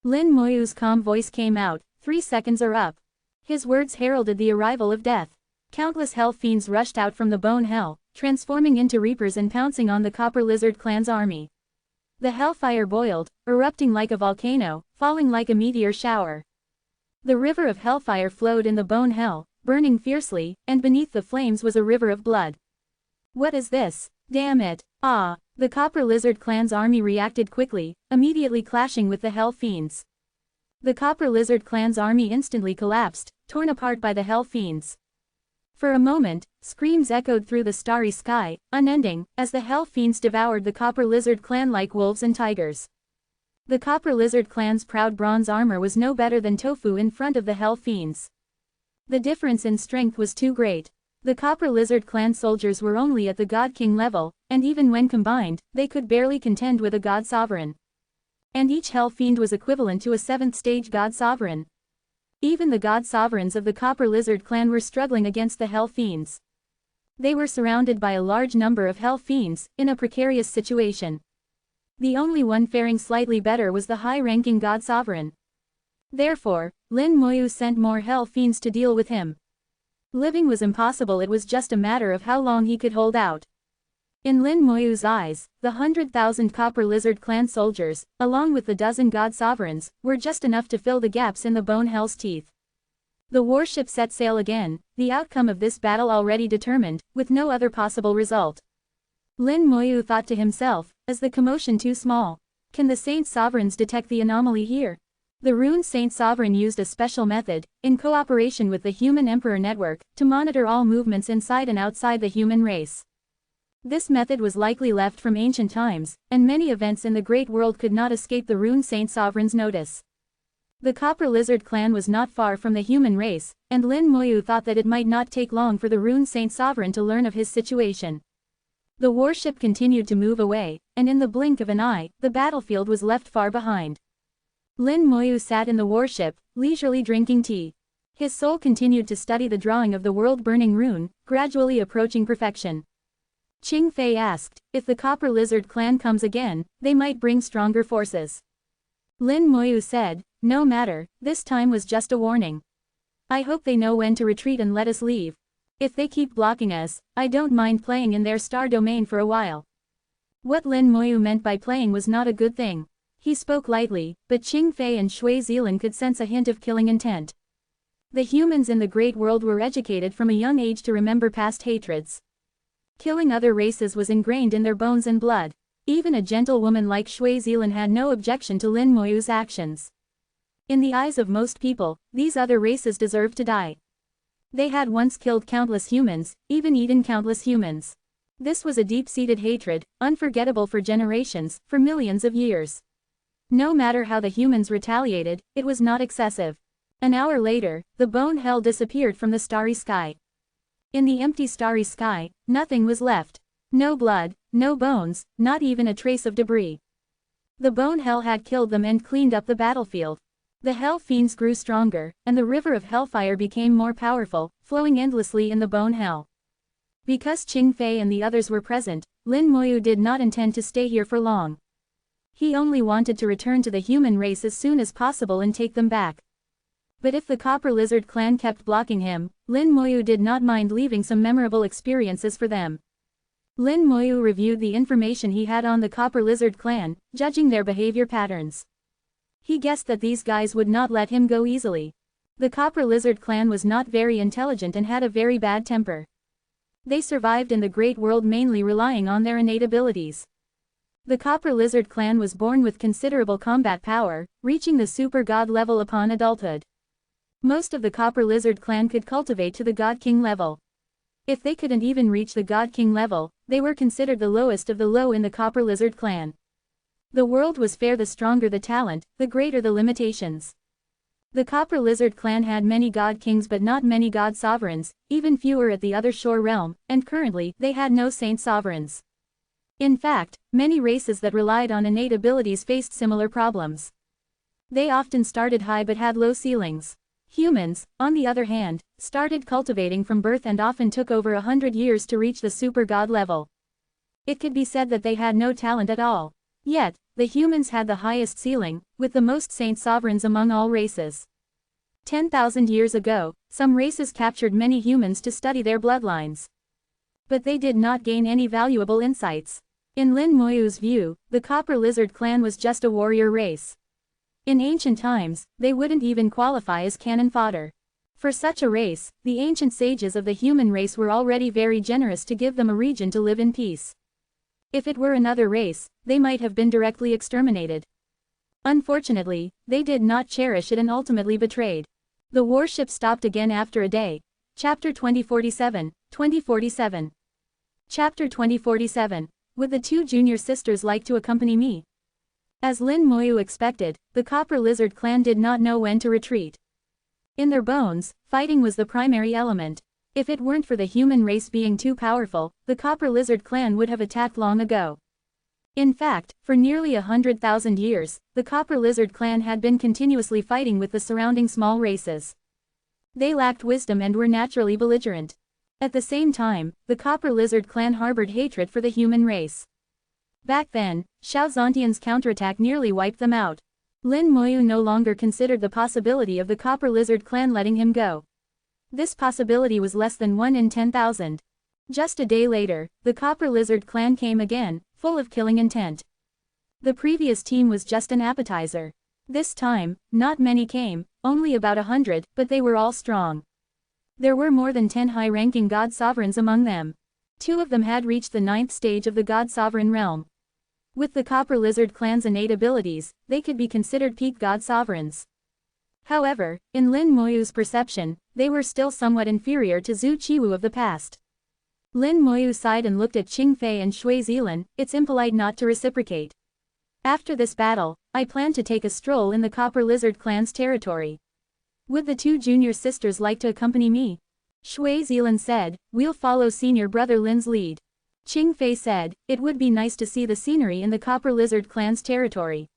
Lin Moyu's calm voice came out, 3 seconds are up. His words heralded the arrival of death. Countless hell fiends rushed out from the bone hell, transforming into reapers and pouncing on the Copper Lizard Clan's army. The hellfire boiled, erupting like a volcano, falling like a meteor shower. The river of hellfire flowed in the bone hell, burning fiercely, and beneath the flames was a river of blood. What is this? Damn it! Ah! The Copper Lizard Clan's army reacted quickly, immediately clashing with the hell fiends. The Copper Lizard Clan's army instantly collapsed, torn apart by the hell fiends. For a moment, screams echoed through the starry sky, unending, as the hell fiends devoured the Copper Lizard Clan like wolves and tigers. The Copper Lizard Clan's proud bronze armor was no better than tofu in front of the hell fiends. The difference in strength was too great. The Copper Lizard Clan soldiers were only at the God King level, and even when combined, they could barely contend with a God Sovereign. And each hell fiend was equivalent to a 7th stage God Sovereign. Even the God Sovereigns of the Copper Lizard Clan were struggling against the hell fiends. They were surrounded by a large number of hell fiends, in a precarious situation. The only one faring slightly better was the high-ranking God Sovereign. Therefore, Lin Moyu sent more hell fiends to deal with him. Living was impossible, it was just a matter of how long he could hold out. In Lin Moyu's eyes, the 100,000 Copper Lizard Clan soldiers, along with the dozen God Sovereigns, were just enough to fill the gaps in the bone hell's teeth. The warship set sail again, the outcome of this battle already determined, with no other possible result. Lin Moyu thought to himself, is the commotion too small? Can the Saint Sovereigns detect the anomaly here? The Rune Saint Sovereign used a special method, in cooperation with the Human Emperor Network, to monitor all movements inside and outside the human race. This method was likely left from ancient times, and many events in the great world could not escape the Rune Saint Sovereign's notice. The Copper Lizard Clan was not far from the human race, and Lin Moyu thought that it might not take long for the Rune Saint Sovereign to learn of his situation. The warship continued to move away, and in the blink of an eye, the battlefield was left far behind. Lin Moyu sat in the warship, leisurely drinking tea. His soul continued to study the drawing of the world-burning rune, gradually approaching perfection. Qing Fei asked, if the Copper Lizard Clan comes again, they might bring stronger forces. Lin Moyu said, no matter, this time was just a warning. I hope they know when to retreat and let us leave. If they keep blocking us, I don't mind playing in their star domain for a while. What Lin Moyu meant by playing was not a good thing. He spoke lightly, but Qing Fei and Shui Zilan could sense a hint of killing intent. The humans in the great world were educated from a young age to remember past hatreds. Killing other races was ingrained in their bones and blood. Even a gentle woman like Shui Zilan had no objection to Lin Moyu's actions. In the eyes of most people, these other races deserved to die. They had once killed countless humans, even eaten countless humans. This was a deep-seated hatred, unforgettable for generations, for millions of years. No matter how the humans retaliated, it was not excessive. An hour later, the bone hell disappeared from the starry sky. In the empty starry sky, nothing was left. No blood, no bones, not even a trace of debris. The bone hell had killed them and cleaned up the battlefield. The hell fiends grew stronger, and the river of hellfire became more powerful, flowing endlessly in the bone hell. Because Qing Fei and the others were present, Lin Moyu did not intend to stay here for long. He only wanted to return to the human race as soon as possible and take them back. But if the Copper Lizard Clan kept blocking him, Lin Moyu did not mind leaving some memorable experiences for them. Lin Moyu reviewed the information he had on the Copper Lizard Clan, judging their behavior patterns. He guessed that these guys would not let him go easily. The Copper Lizard Clan was not very intelligent and had a very bad temper. They survived in the great world mainly relying on their innate abilities. The Copper Lizard clan was born with considerable combat power, reaching the super god level upon adulthood. Most of the Copper Lizard clan could cultivate to the God King level. If they couldn't even reach the God King level, they were considered the lowest of the low in the Copper Lizard clan. The world was fair, the stronger the talent, the greater the limitations. The Copper Lizard clan had many God Kings but not many God Sovereigns, even fewer at the other shore realm, and currently, they had no Saint Sovereigns. In fact, many races that relied on innate abilities faced similar problems. They often started high but had low ceilings. Humans, on the other hand, started cultivating from birth and often took over 100 years to reach the super god level. It could be said that they had no talent at all. Yet, the humans had the highest ceiling, with the most Saint Sovereigns among all races. 10,000 years ago, some races captured many humans to study their bloodlines. But they did not gain any valuable insights. In Lin Moyu's view, the Copper Lizard clan was just a warrior race. In ancient times, they wouldn't even qualify as cannon fodder. For such a race, the ancient sages of the human race were already very generous to give them a region to live in peace. If it were another race, they might have been directly exterminated. Unfortunately, they did not cherish it and ultimately betrayed. The warship stopped again after a day. Chapter 2047, 2047. Chapter 2047. Would the two junior sisters like to accompany me? As Lin Moyu expected, the Copper Lizard clan did not know when to retreat. In their bones, fighting was the primary element. If it weren't for the human race being too powerful, the Copper Lizard clan would have attacked long ago. In fact, for nearly 100,000 years, the Copper Lizard clan had been continuously fighting with the surrounding small races. They lacked wisdom and were naturally belligerent. At the same time, the Copper Lizard clan harbored hatred for the human race. Back then, Xiao Zontian's counterattack nearly wiped them out. Lin Moyu no longer considered the possibility of the Copper Lizard clan letting him go. This possibility was less than 1 in 10,000. Just a day later, the Copper Lizard clan came again, full of killing intent. The previous team was just an appetizer. This time, not many came, only about 100, but they were all strong. There were more than 10 high-ranking God Sovereigns among them. 2 of them had reached the 9th stage of the God Sovereign realm. With the Copper Lizard clan's innate abilities, they could be considered peak God Sovereigns. However, in Lin Moyu's perception, they were still somewhat inferior to Zhu Qiwu of the past. Lin Moyu sighed and looked at Qing Fei and Shui Zilan. It's impolite not to reciprocate. After this battle, I plan to take a stroll in the Copper Lizard clan's territory. Would the two junior sisters like to accompany me? Shui Zilan said, we'll follow senior brother Lin's lead. Qing Fei said, it would be nice to see the scenery in the Copper Lizard clan's territory.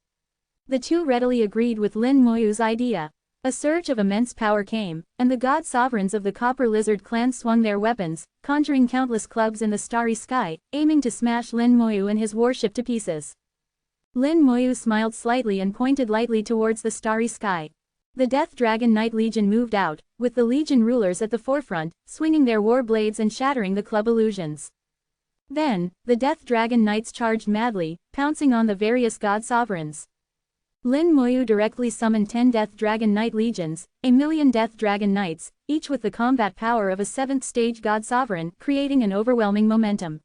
The two readily agreed with Lin Moyu's idea. A surge of immense power came, and the God Sovereigns of the Copper Lizard clan swung their weapons, conjuring countless clubs in the starry sky, aiming to smash Lin Moyu and his warship to pieces. Lin Moyu smiled slightly and pointed lightly towards the starry sky. The Death Dragon Knight Legion moved out, with the Legion rulers at the forefront, swinging their war blades and shattering the club illusions. Then, the Death Dragon Knights charged madly, pouncing on the various God Sovereigns. Lin Moyu directly summoned 10 Death Dragon Knight Legions, 1,000,000 Death Dragon Knights, each with the combat power of a 7th stage God Sovereign, creating an overwhelming momentum.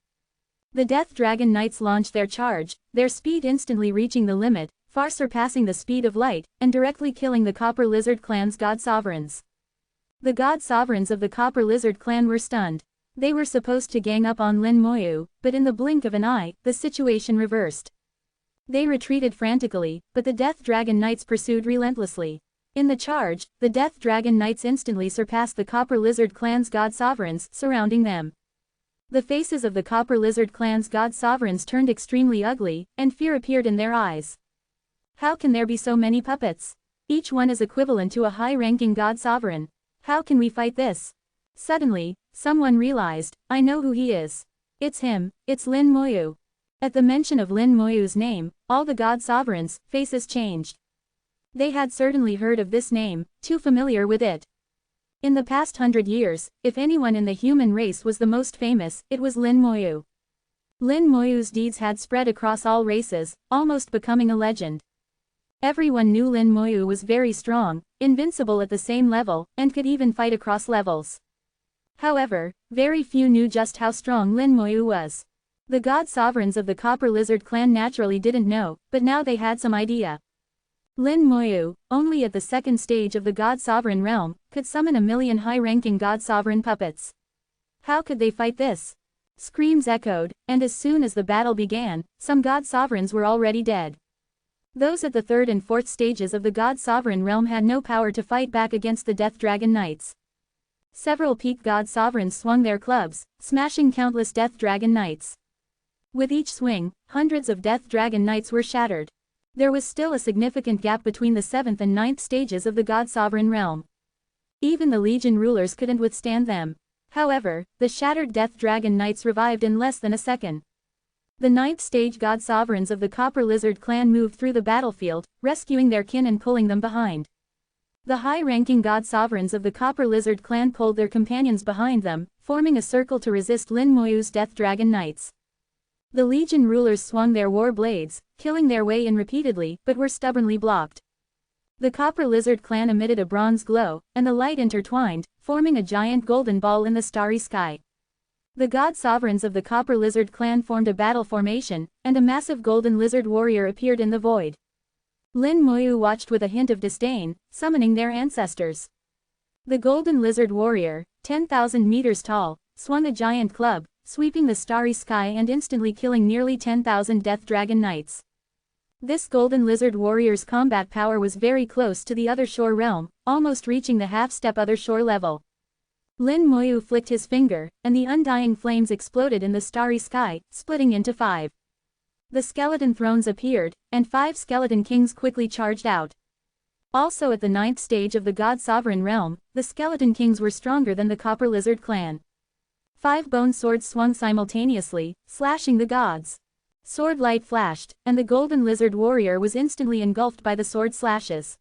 The Death Dragon Knights launched their charge, their speed instantly reaching the limit, far surpassing the speed of light, and directly killing the Copper Lizard clan's God Sovereigns. The God Sovereigns of the Copper Lizard clan were stunned. They were supposed to gang up on Lin Moyu, but in the blink of an eye, the situation reversed. They retreated frantically, but the Death Dragon Knights pursued relentlessly. In the charge, the Death Dragon Knights instantly surpassed the Copper Lizard clan's God Sovereigns, surrounding them. The faces of the Copper Lizard clan's God Sovereigns turned extremely ugly, and fear appeared in their eyes. How can there be so many puppets? Each one is equivalent to a high-ranking God Sovereign. How can we fight this? Suddenly, someone realized, I know who he is. It's him, it's Lin Moyu. At the mention of Lin Moyu's name, all the God Sovereigns' faces changed. They had certainly heard of this name, too familiar with it. In the past 100 years, if anyone in the human race was the most famous, it was Lin Moyu. Lin Moyu's deeds had spread across all races, almost becoming a legend. Everyone knew Lin Moyu was very strong, invincible at the same level, and could even fight across levels. However, very few knew just how strong Lin Moyu was. The god sovereigns of the Copper Lizard clan naturally didn't know, but now they had some idea. Lin Moyu, only at the second stage of the god sovereign realm, could summon a million high-ranking god sovereign puppets. How could they fight this? Screams echoed, and as soon as the battle began, some god sovereigns were already dead. Those at the third and fourth stages of the god sovereign realm had no power to fight back against the Death Dragon Knights. Several peak god sovereigns swung their clubs, smashing countless Death Dragon Knights. With each swing, hundreds of Death Dragon Knights were shattered. There was still a significant gap between the 7th and 9th stages of the god sovereign realm. Even the Legion rulers couldn't withstand them. However, the shattered Death Dragon Knights revived in less than a second. The 9th stage god sovereigns of the Copper Lizard clan moved through the battlefield, rescuing their kin and pulling them behind. The high-ranking god sovereigns of the Copper Lizard clan pulled their companions behind them, forming a circle to resist Lin Moyu's Death Dragon Knights. The Legion rulers swung their war blades, killing their way in repeatedly, but were stubbornly blocked. The Copper Lizard clan emitted a bronze glow, and the light intertwined, forming a giant golden ball in the starry sky. The god sovereigns of the Copper Lizard clan formed a battle formation, and a massive golden lizard warrior appeared in the void. Lin Moyu watched with a hint of disdain, summoning their ancestors. The golden lizard warrior, 10,000 meters tall, swung a giant club, sweeping the starry sky and instantly killing nearly 10,000 Death Dragon Knights. This golden lizard warrior's combat power was very close to the other shore realm, almost reaching the half-step other shore level. Lin Moyu flicked his finger, and the undying flames exploded in the starry sky, splitting into 5. The skeleton thrones appeared, and 5 skeleton kings quickly charged out. Also at the 9th stage of the god sovereign realm, the skeleton kings were stronger than the Copper Lizard clan. 5 bone swords swung simultaneously, slashing the gods. Sword light flashed, and the golden lizard warrior was instantly engulfed by the sword slashes.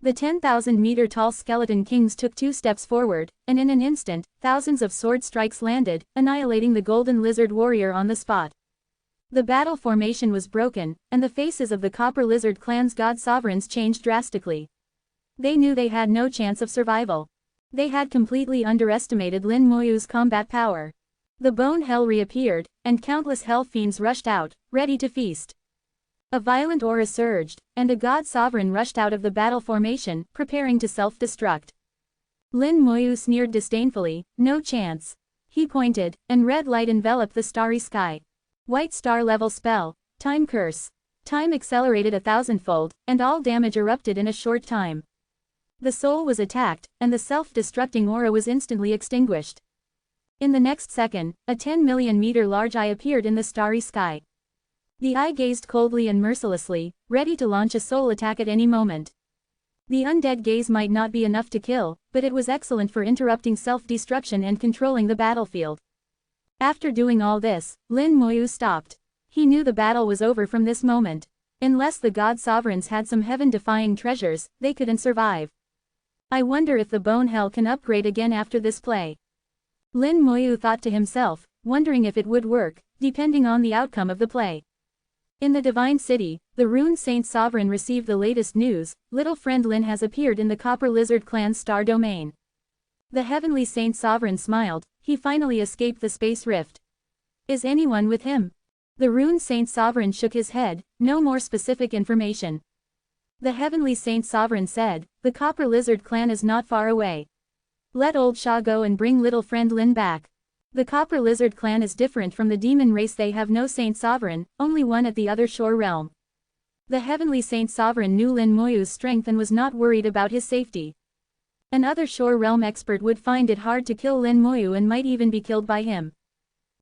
The 10,000-meter-tall skeleton kings took 2 steps forward, and in an instant, thousands of sword strikes landed, annihilating the golden lizard warrior on the spot. The battle formation was broken, and the faces of the Copper Lizard clan's god sovereigns changed drastically. They knew they had no chance of survival. They had completely underestimated Lin Moyu's combat power. The bone hell reappeared, and countless hell fiends rushed out, ready to feast. A violent aura surged, and a god sovereign rushed out of the battle formation, preparing to self-destruct. Lin Moyu sneered disdainfully, "No chance." He pointed, and red light enveloped the starry sky. White star-level spell, Time Curse. Time accelerated 1,000-fold, and all damage erupted in a short time. The soul was attacked, and the self-destructing aura was instantly extinguished. In the next second, a 10 million meter large eye appeared in the starry sky. The eye gazed coldly and mercilessly, ready to launch a soul attack at any moment. The undead gaze might not be enough to kill, but it was excellent for interrupting self-destruction and controlling the battlefield. After doing all this, Lin Moyu stopped. He knew the battle was over from this moment. Unless the god sovereigns had some heaven-defying treasures, they couldn't survive. I wonder if the bone hell can upgrade again after this play. Lin Moyu thought to himself, wondering if it would work, depending on the outcome of the play. In the Divine City, the Rune Saint Sovereign received the latest news. Little friend Lin has appeared in the Copper Lizard clan's star domain. The Heavenly Saint Sovereign smiled. He finally escaped the space rift. Is anyone with him? The Rune Saint Sovereign shook his head. No more specific information. The Heavenly Saint Sovereign said, "The Copper Lizard clan is not far away. Let old Sha go and bring little friend Lin back." The Copper Lizard clan is different from the demon race. They have no Saint Sovereign, only one at the other shore realm. The Heavenly Saint Sovereign knew Lin Moyu's strength and was not worried about his safety. An other shore realm expert would find it hard to kill Lin Moyu and might even be killed by him.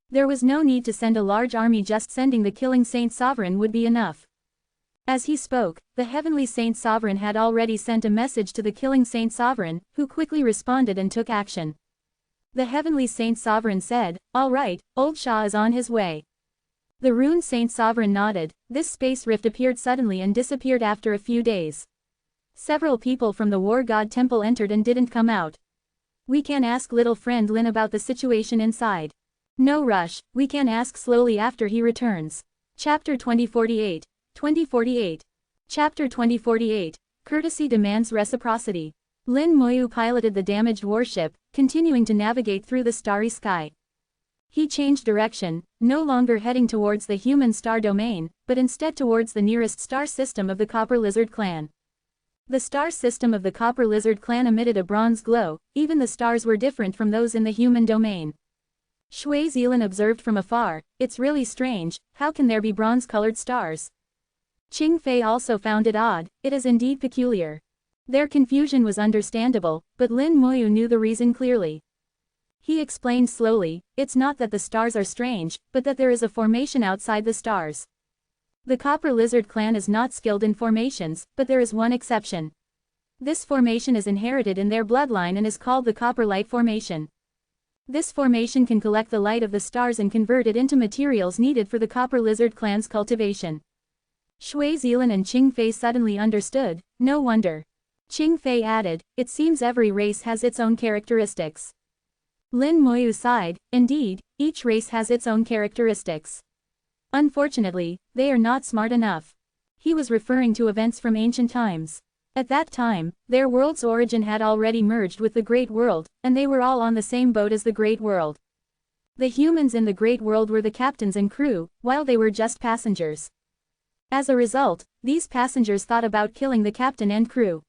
There was no need to send a large army, just sending the killing Saint Sovereign would be enough. As he spoke, the Heavenly Saint Sovereign had already sent a message to the killing Saint Sovereign, who quickly responded and took action. The Heavenly Saint Sovereign said, "All right, old Sha is on his way." The Rune Saint Sovereign nodded. This space rift appeared suddenly and disappeared after a few days. Several people from the War God Temple entered and didn't come out. "We can ask little friend Lin about the situation inside." "No rush, we can ask slowly after he returns." Chapter 2048. 2048. Chapter 2048. Courtesy demands reciprocity. Lin Moyu piloted the damaged warship, continuing to navigate through the starry sky. He changed direction, no longer heading towards the human star domain, but instead towards the nearest star system of the Copper Lizard clan. The star system of the Copper Lizard clan emitted a bronze glow, even the stars were different from those in the human domain. Shui Zilan observed from afar, "It's really strange, how can there be bronze-colored stars?" Qing Fei also found it odd, it is indeed peculiar. Their confusion was understandable, but Lin Moyu knew the reason clearly. He explained slowly, "It's not that the stars are strange, but that there is a formation outside the stars. The Copper Lizard clan is not skilled in formations, but there is one exception. This formation is inherited in their bloodline and is called the Copper Light Formation. This formation can collect the light of the stars and convert it into materials needed for the Copper Lizard clan's cultivation." Shui Zilan and Qing Fei suddenly understood, no wonder. Qing Fei added, "It seems every race has its own characteristics." Lin Moyu sighed, "Indeed, each race has its own characteristics. Unfortunately, they are not smart enough." He was referring to events from ancient times. At that time, their world's origin had already merged with the Great World, and they were all on the same boat as the Great World. The humans in the Great World were the captains and crew, while they were just passengers. As a result, these passengers thought about killing the captain and crew.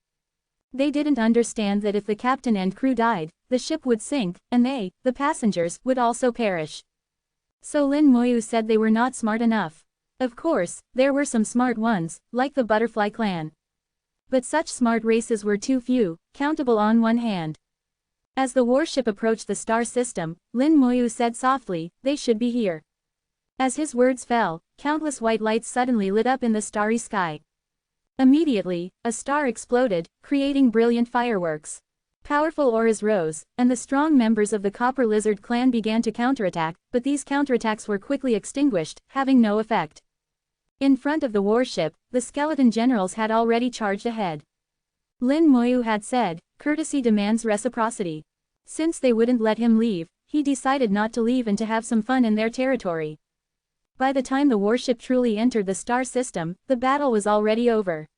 They didn't understand that if the captain and crew died, the ship would sink, and they, the passengers, would also perish. So Lin Moyu said they were not smart enough. Of course, there were some smart ones, like the Butterfly clan. But such smart races were too few, countable on one hand. As the warship approached the star system, Lin Moyu said softly, "They should be here." As his words fell, countless white lights suddenly lit up in the starry sky. Immediately, a star exploded, creating brilliant fireworks. Powerful auras rose, and the strong members of the Copper Lizard clan began to counterattack, but these counterattacks were quickly extinguished, having no effect. In front of the warship, the skeleton generals had already charged ahead. Lin Moyu had said, "Courtesy demands reciprocity." Since they wouldn't let him leave, he decided not to leave and to have some fun in their territory. By the time the warship truly entered the star system, the battle was already over.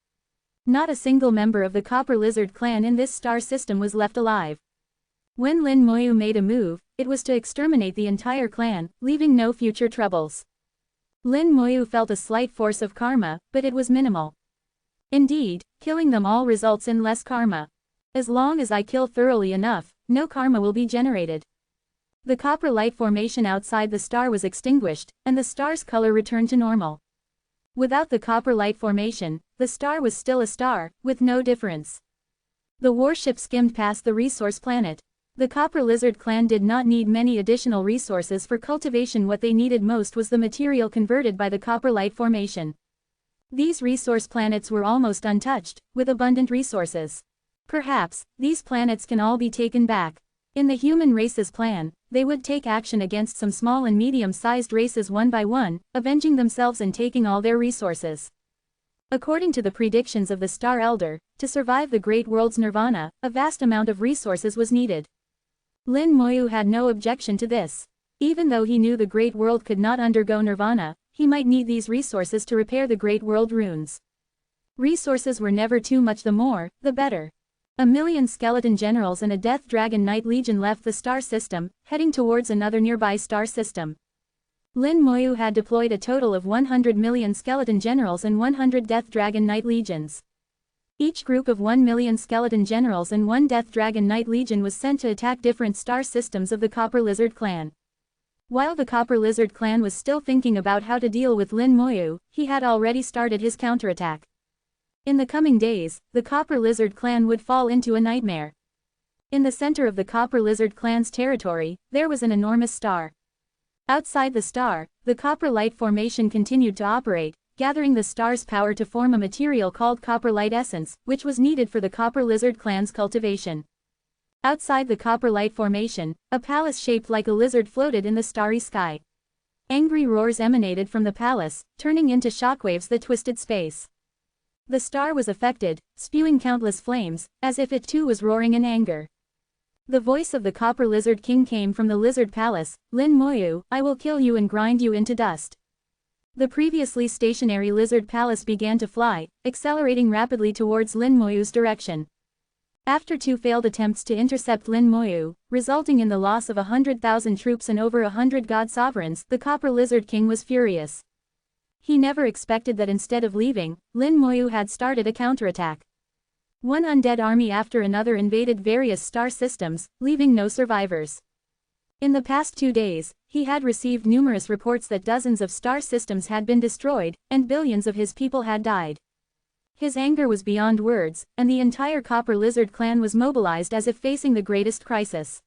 Not a single member of the Copper Lizard clan in this star system was left alive. When Lin Moyu made a move, it was to exterminate the entire clan, leaving no future troubles. Lin Moyu felt a slight force of karma, but it was minimal. Indeed, killing them all results in less karma. As long as I kill thoroughly enough, no karma will be generated. The copper light formation outside the star was extinguished, and the star's color returned to normal. Without the copper light formation, the star was still a star, with no difference. The warship skimmed past the resource planet. The Copper Lizard clan did not need many additional resources for cultivation. What they needed most was the material converted by the copper light formation. These resource planets were almost untouched, with abundant resources. Perhaps, these planets can all be taken back. In the human race's plan, they would take action against some small and medium-sized races one by one, avenging themselves and taking all their resources. According to the predictions of the Star Elder, to survive the Great World's nirvana, a vast amount of resources was needed. Lin Moyu had no objection to this. Even though he knew the Great World could not undergo nirvana, he might need these resources to repair the Great World runes. Resources were never too much, the more, the better. 1,000,000 skeleton generals and a Death Dragon Knight Legion left the star system, heading towards another nearby star system. Lin Moyu had deployed a total of 100 million skeleton generals and 100 Death Dragon Knight Legions. Each group of 1,000,000 skeleton generals and 1 Death Dragon Knight Legion was sent to attack different star systems of the Copper Lizard clan. While the Copper Lizard clan was still thinking about how to deal with Lin Moyu, he had already started his counterattack. In the coming days, the Copper Lizard clan would fall into a nightmare. In the center of the Copper Lizard clan's territory, there was an enormous star. Outside the star, the copper light formation continued to operate, gathering the star's power to form a material called copper light essence, which was needed for the Copper Lizard clan's cultivation. Outside the copper light formation, a palace shaped like a lizard floated in the starry sky. Angry roars emanated from the palace, turning into shockwaves that twisted space. The star was affected, spewing countless flames, as if it too was roaring in anger. The voice of the Copper Lizard King came from the Lizard Palace, "Lin Moyu, I will kill you and grind you into dust." The previously stationary Lizard Palace began to fly, accelerating rapidly towards Lin Moyu's direction. After 2 failed attempts to intercept Lin Moyu, resulting in the loss of 100,000 troops and over 100 god sovereigns, the Copper Lizard King was furious. He never expected that instead of leaving, Lin Moyu had started a counterattack. One undead army after another invaded various star systems, leaving no survivors. In the past 2 days, he had received numerous reports that dozens of star systems had been destroyed, and billions of his people had died. His anger was beyond words, and the entire Copper Lizard clan was mobilized as if facing the greatest crisis.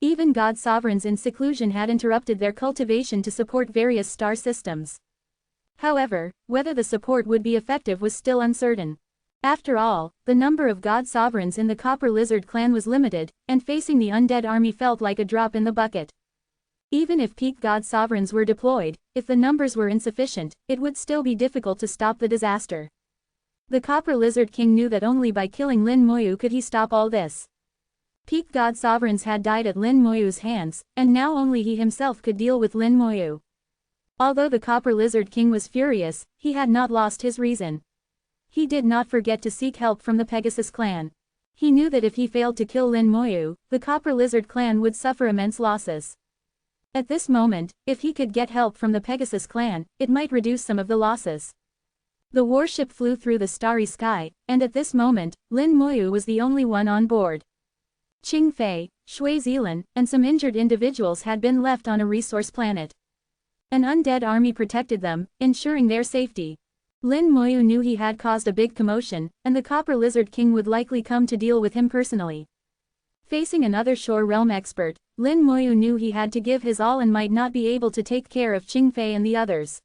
Even god sovereigns in seclusion had interrupted their cultivation to support various star systems. However, whether the support would be effective was still uncertain. After all, the number of god sovereigns in the Copper Lizard clan was limited, and facing the undead army felt like a drop in the bucket. Even if peak god sovereigns were deployed, if the numbers were insufficient, it would still be difficult to stop the disaster. The Copper Lizard King knew that only by killing Lin Moyu could he stop all this. Peak god sovereigns had died at Lin Moyu's hands, and now only he himself could deal with Lin Moyu. Although the Copper Lizard King was furious, he had not lost his reason. He did not forget to seek help from the Pegasus clan. He knew that if he failed to kill Lin Moyu, the Copper Lizard clan would suffer immense losses. At this moment, if he could get help from the Pegasus clan, it might reduce some of the losses. The warship flew through the starry sky, and at this moment, Lin Moyu was the only one on board. Qing Fei, Shui Zilan, and some injured individuals had been left on a resource planet. An undead army protected them, ensuring their safety. Lin Moyu knew he had caused a big commotion, and the Copper Lizard King would likely come to deal with him personally. Facing another Shore Realm expert, Lin Moyu knew he had to give his all and might not be able to take care of Qing Fei and the others.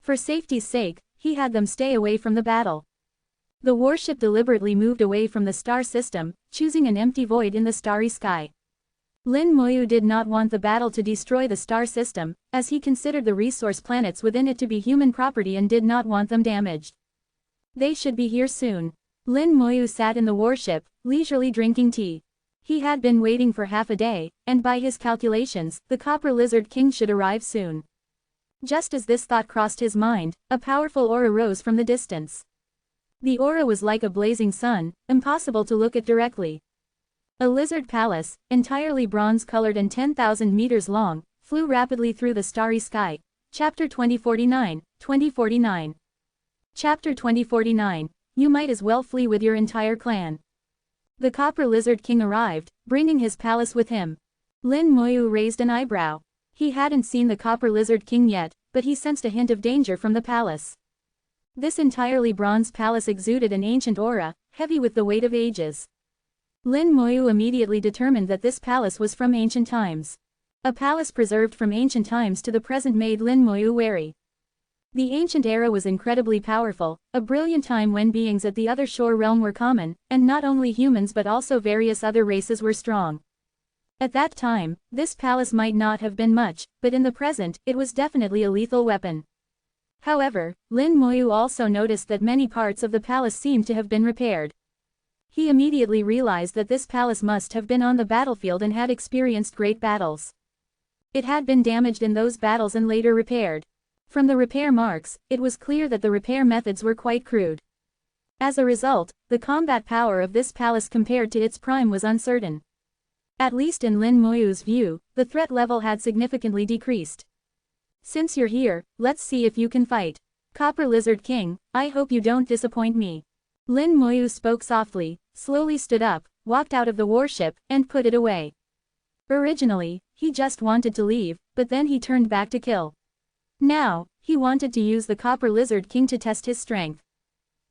For safety's sake, he had them stay away from the battle. The warship deliberately moved away from the star system, choosing an empty void in the starry sky. Lin Moyu did not want the battle to destroy the star system, as he considered the resource planets within it to be human property and did not want them damaged. They should be here soon. Lin Moyu sat in the warship, leisurely drinking tea. He had been waiting for half a day, and by his calculations, the Copper Lizard King should arrive soon. Just as this thought crossed his mind, a powerful aura rose from the distance. The aura was like a blazing sun, impossible to look at directly. A lizard palace, entirely bronze-colored and 10,000 meters long, flew rapidly through the starry sky. Chapter 2049, 2049. Chapter 2049, you might as well flee with your entire clan. The Copper Lizard King arrived, bringing his palace with him. Lin Moyu raised an eyebrow. He hadn't seen the Copper Lizard King yet, but he sensed a hint of danger from the palace. This entirely bronze palace exuded an ancient aura, heavy with the weight of ages. Lin Moyu immediately determined that this palace was from ancient times. A palace preserved from ancient times to the present made Lin Moyu wary. The ancient era was incredibly powerful, a brilliant time when beings at the other shore realm were common, and not only humans but also various other races were strong. At that time, this palace might not have been much, but in the present, it was definitely a lethal weapon. However, Lin Moyu also noticed that many parts of the palace seemed to have been repaired. He immediately realized that this palace must have been on the battlefield and had experienced great battles. It had been damaged in those battles and later repaired. From the repair marks, it was clear that the repair methods were quite crude. As a result, the combat power of this palace compared to its prime was uncertain. At least in Lin Moyu's view, the threat level had significantly decreased. Since you're here, let's see if you can fight. Copper Lizard King, I hope you don't disappoint me. Lin Moyu spoke softly, slowly stood up, walked out of the warship, and put it away. Originally, he just wanted to leave, but then he turned back to kill. Now, he wanted to use the Copper Lizard King to test his strength.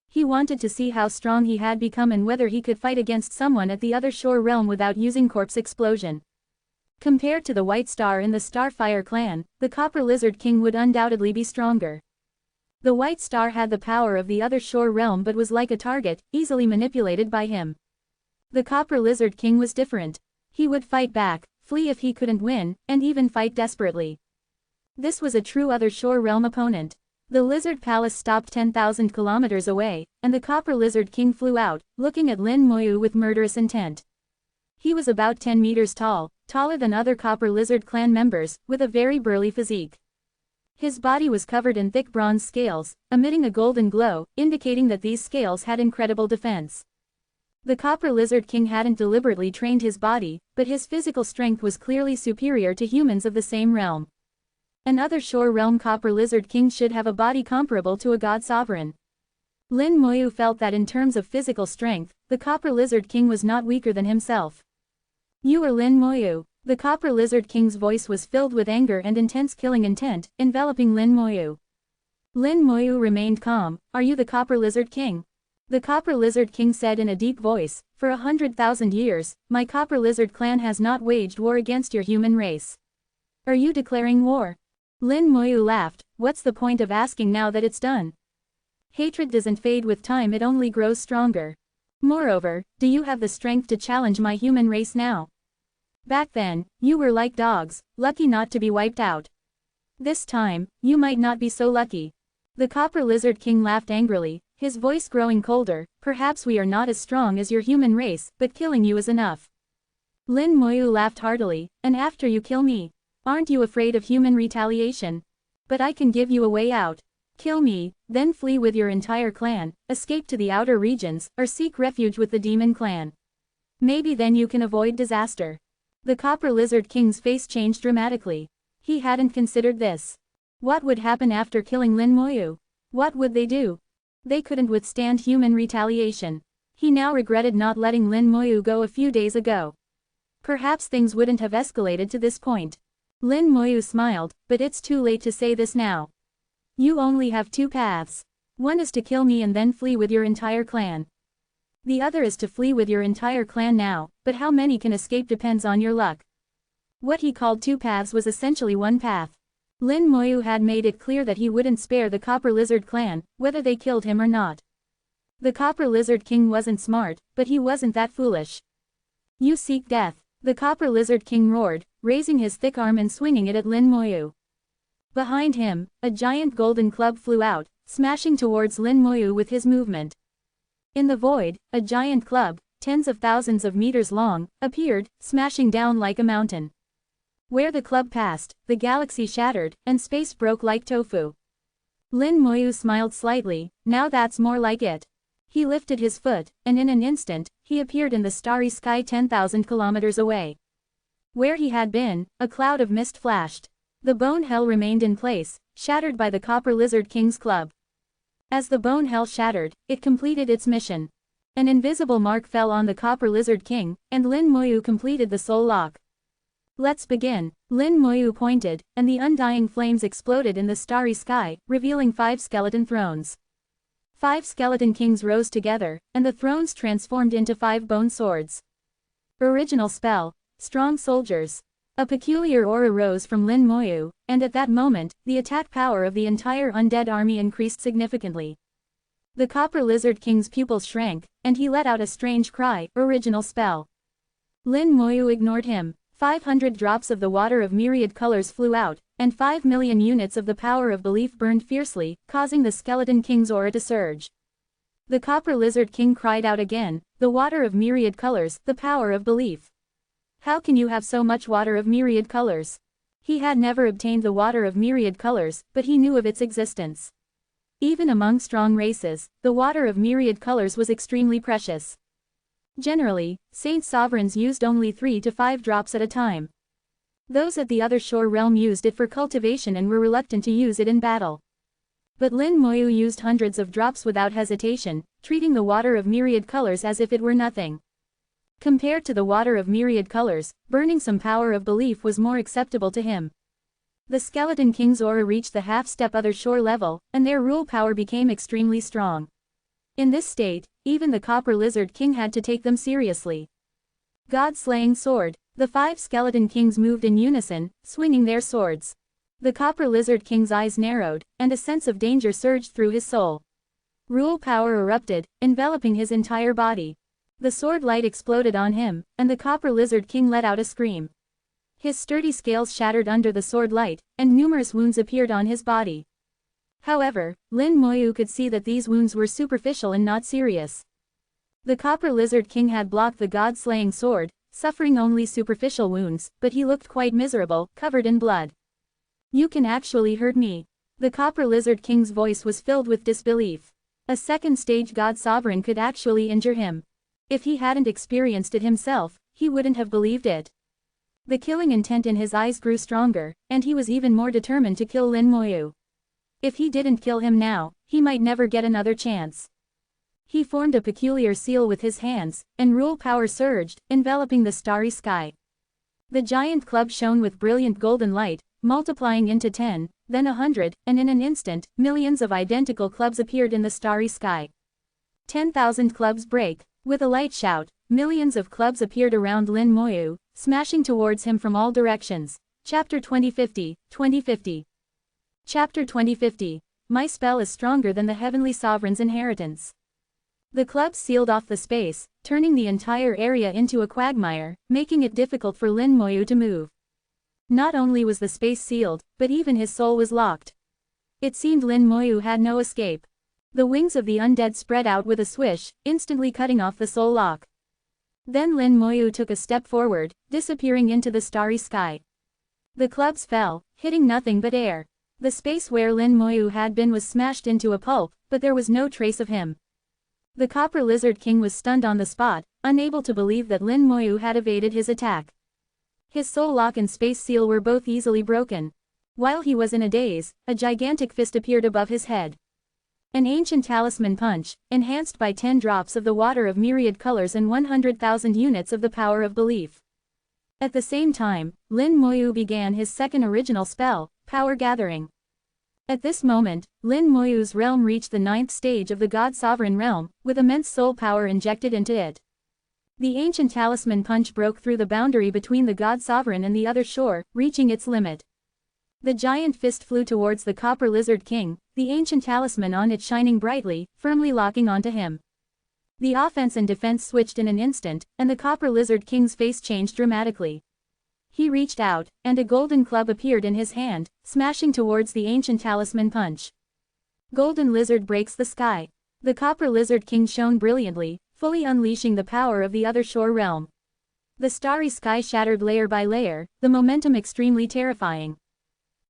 He wanted to see how strong he had become and whether he could fight against someone at the other shore realm without using corpse explosion. Compared to the White Star in the Starfire clan, the Copper Lizard King would undoubtedly be stronger. The White Star had the power of the other shore realm but was like a target, easily manipulated by him. The Copper Lizard King was different. He would fight back, flee if he couldn't win, and even fight desperately. This was a true other shore realm opponent. The Lizard Palace stopped 10,000 kilometers away, and the Copper Lizard King flew out, looking at Lin Moyu with murderous intent. He was about 10 meters tall, taller than other Copper Lizard clan members, with a very burly physique. His body was covered in thick bronze scales, emitting a golden glow, indicating that these scales had incredible defense. The Copper Lizard King hadn't deliberately trained his body, but his physical strength was clearly superior to humans of the same realm. Another Shore Realm Copper Lizard King should have a body comparable to a god sovereign. Lin Moyu felt that in terms of physical strength, the Copper Lizard King was not weaker than himself. You are Lin Moyu. The Copper Lizard King's voice was filled with anger and intense killing intent, enveloping Lin Moyu. Lin Moyu remained calm. Are you the Copper Lizard King? The Copper Lizard King said in a deep voice, for 100,000 years, my Copper Lizard clan has not waged war against your human race. Are you declaring war? Lin Moyu laughed. What's the point of asking now that it's done? Hatred doesn't fade with time, it only grows stronger. Moreover, do you have the strength to challenge my human race now? Back then, you were like dogs, lucky not to be wiped out. This time, you might not be so lucky. The Copper Lizard King laughed angrily, his voice growing colder. Perhaps we are not as strong as your human race, but killing you is enough. Lin Moyu laughed heartily. And after you kill me? Aren't you afraid of human retaliation? But I can give you a way out. Kill me, then flee with your entire clan, escape to the outer regions, or seek refuge with the demon clan. Maybe then you can avoid disaster. The Copper Lizard King's face changed dramatically. He hadn't considered this. What would happen after killing Lin Moyu? What would they do? They couldn't withstand human retaliation. He now regretted not letting Lin Moyu go a few days ago. Perhaps things wouldn't have escalated to this point. Lin Moyu smiled, but it's too late to say this now. You only have two paths. One is to kill me and then flee with your entire clan. The other is to flee with your entire clan now, but how many can escape depends on your luck. What he called two paths was essentially one path. Lin Moyu had made it clear that he wouldn't spare the Copper Lizard clan, whether they killed him or not. The Copper Lizard King wasn't smart, but he wasn't that foolish. You seek death. The Copper Lizard King roared, raising his thick arm and swinging it at Lin Moyu. Behind him, a giant golden club flew out, smashing towards Lin Moyu with his movement. In the void, a giant club, tens of thousands of meters long, appeared, smashing down like a mountain. Where the club passed, the galaxy shattered, and space broke like tofu. Lin Moyu smiled slightly. Now that's more like it. He lifted his foot, and in an instant, he appeared in the starry sky 10,000 kilometers away. Where he had been, a cloud of mist flashed. The bone hell remained in place, shattered by the Copper Lizard King's club. As the bone hell shattered, it completed its mission. An invisible mark fell on the Copper Lizard King, and Lin Moyu completed the soul lock. Let's begin. Lin Moyu pointed, and the undying flames exploded in the starry sky, revealing 5 skeleton thrones. 5 skeleton kings rose together, and the thrones transformed into 5 bone swords. Original spell, Strong Soldiers. A peculiar aura rose from Lin Moyu, and at that moment, the attack power of the entire undead army increased significantly. The Copper Lizard King's pupils shrank, and he let out a strange cry, original spell. Lin Moyu ignored him. 500 drops of the water of myriad colors flew out, and 5 million units of the power of belief burned fiercely, causing the Skeleton King's aura to surge. The Copper Lizard King cried out again, the water of myriad colors, the power of belief. How can you have so much water of myriad colors? He had never obtained the water of myriad colors, but he knew of its existence. Even among strong races, the water of myriad colors was extremely precious. Generally, Saint Sovereigns used only 3 to 5 drops at a time. Those at the other shore realm used it for cultivation and were reluctant to use it in battle. But Lin Moyu used hundreds of drops without hesitation, treating the water of myriad colors as if it were nothing. Compared to the water of myriad colors, burning some power of belief was more acceptable to him. The Skeleton King's aura reached the half-step other shore level, and their rule power became extremely strong. In this state, even the Copper Lizard King had to take them seriously. God-slaying sword. The 5 Skeleton Kings moved in unison, swinging their swords. The Copper Lizard King's eyes narrowed, and a sense of danger surged through his soul. Rule power erupted, enveloping his entire body. The sword light exploded on him, and the Copper Lizard King let out a scream. His sturdy scales shattered under the sword light, and numerous wounds appeared on his body. However, Lin Moyu could see that these wounds were superficial and not serious. The Copper Lizard King had blocked the god-slaying sword, suffering only superficial wounds, but he looked quite miserable, covered in blood. You can actually hurt me. The Copper Lizard King's voice was filled with disbelief. A second-stage god sovereign could actually injure him. If he hadn't experienced it himself, he wouldn't have believed it. The killing intent in his eyes grew stronger, and he was even more determined to kill Lin Moyu. If he didn't kill him now, he might never get another chance. He formed a peculiar seal with his hands, and rule power surged, enveloping the starry sky. The giant club shone with brilliant golden light, multiplying into 10, then 100, and in an instant, millions of identical clubs appeared in the starry sky. 10,000 clubs break. With a light shout, millions of clubs appeared around Lin Moyu, smashing towards him from all directions. Chapter 2050, 2050. Chapter 2050. My spell is stronger than the Heavenly Sovereign's inheritance. The clubs sealed off the space, turning the entire area into a quagmire, making it difficult for Lin Moyu to move. Not only was the space sealed, but even his soul was locked. It seemed Lin Moyu had no escape. The wings of the undead spread out with a swish, instantly cutting off the soul lock. Then Lin Moyu took a step forward, disappearing into the starry sky. The clubs fell, hitting nothing but air. The space where Lin Moyu had been was smashed into a pulp, but there was no trace of him. The Copper Lizard King was stunned on the spot, unable to believe that Lin Moyu had evaded his attack. His soul lock and space seal were both easily broken. While he was in a daze, a gigantic fist appeared above his head. An ancient talisman punch, enhanced by 10 drops of the water of myriad colors and 100,000 units of the power of belief. At the same time, Lin Moyu began his second original spell, Power Gathering. At this moment, Lin Moyu's realm reached the 9th stage of the God-Sovereign realm, with immense soul power injected into it. The ancient talisman punch broke through the boundary between the God-Sovereign and the other shore, reaching its limit. The giant fist flew towards the Copper Lizard King, the ancient talisman on it shining brightly, firmly locking onto him. The offense and defense switched in an instant, and the Copper Lizard King's face changed dramatically. He reached out, and a golden club appeared in his hand, smashing towards the ancient talisman punch. Golden Lizard breaks the sky. The Copper Lizard King shone brilliantly, fully unleashing the power of the other shore realm. The starry sky shattered layer by layer, the momentum extremely terrifying.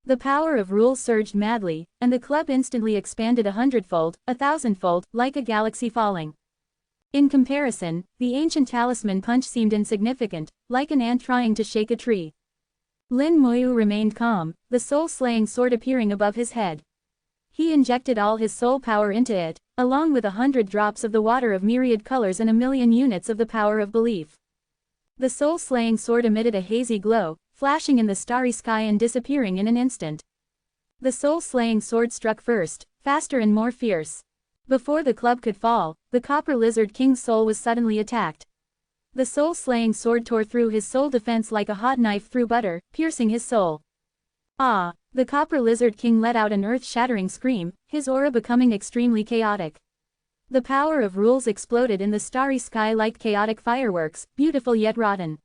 The power of rule surged madly, and the club instantly expanded 100-fold, 1,000-fold, like a galaxy falling. In comparison, the ancient talisman punch seemed insignificant, like an ant trying to shake a tree. Lin Moyu remained calm, the soul-slaying sword appearing above his head. He injected all his soul power into it, along with 100 drops of the water of myriad colors and 1,000,000 units of the power of belief. The soul-slaying sword emitted a hazy glow, flashing in the starry sky and disappearing in an instant. The soul-slaying sword struck first, faster and more fierce. Before the club could fall, the Copper Lizard King's soul was suddenly attacked. The soul-slaying sword tore through his soul defense like a hot knife through butter, piercing his soul. Ah! The Copper Lizard King let out an earth-shattering scream, his aura becoming extremely chaotic. The power of rules exploded in the starry sky like chaotic fireworks, beautiful yet rotten.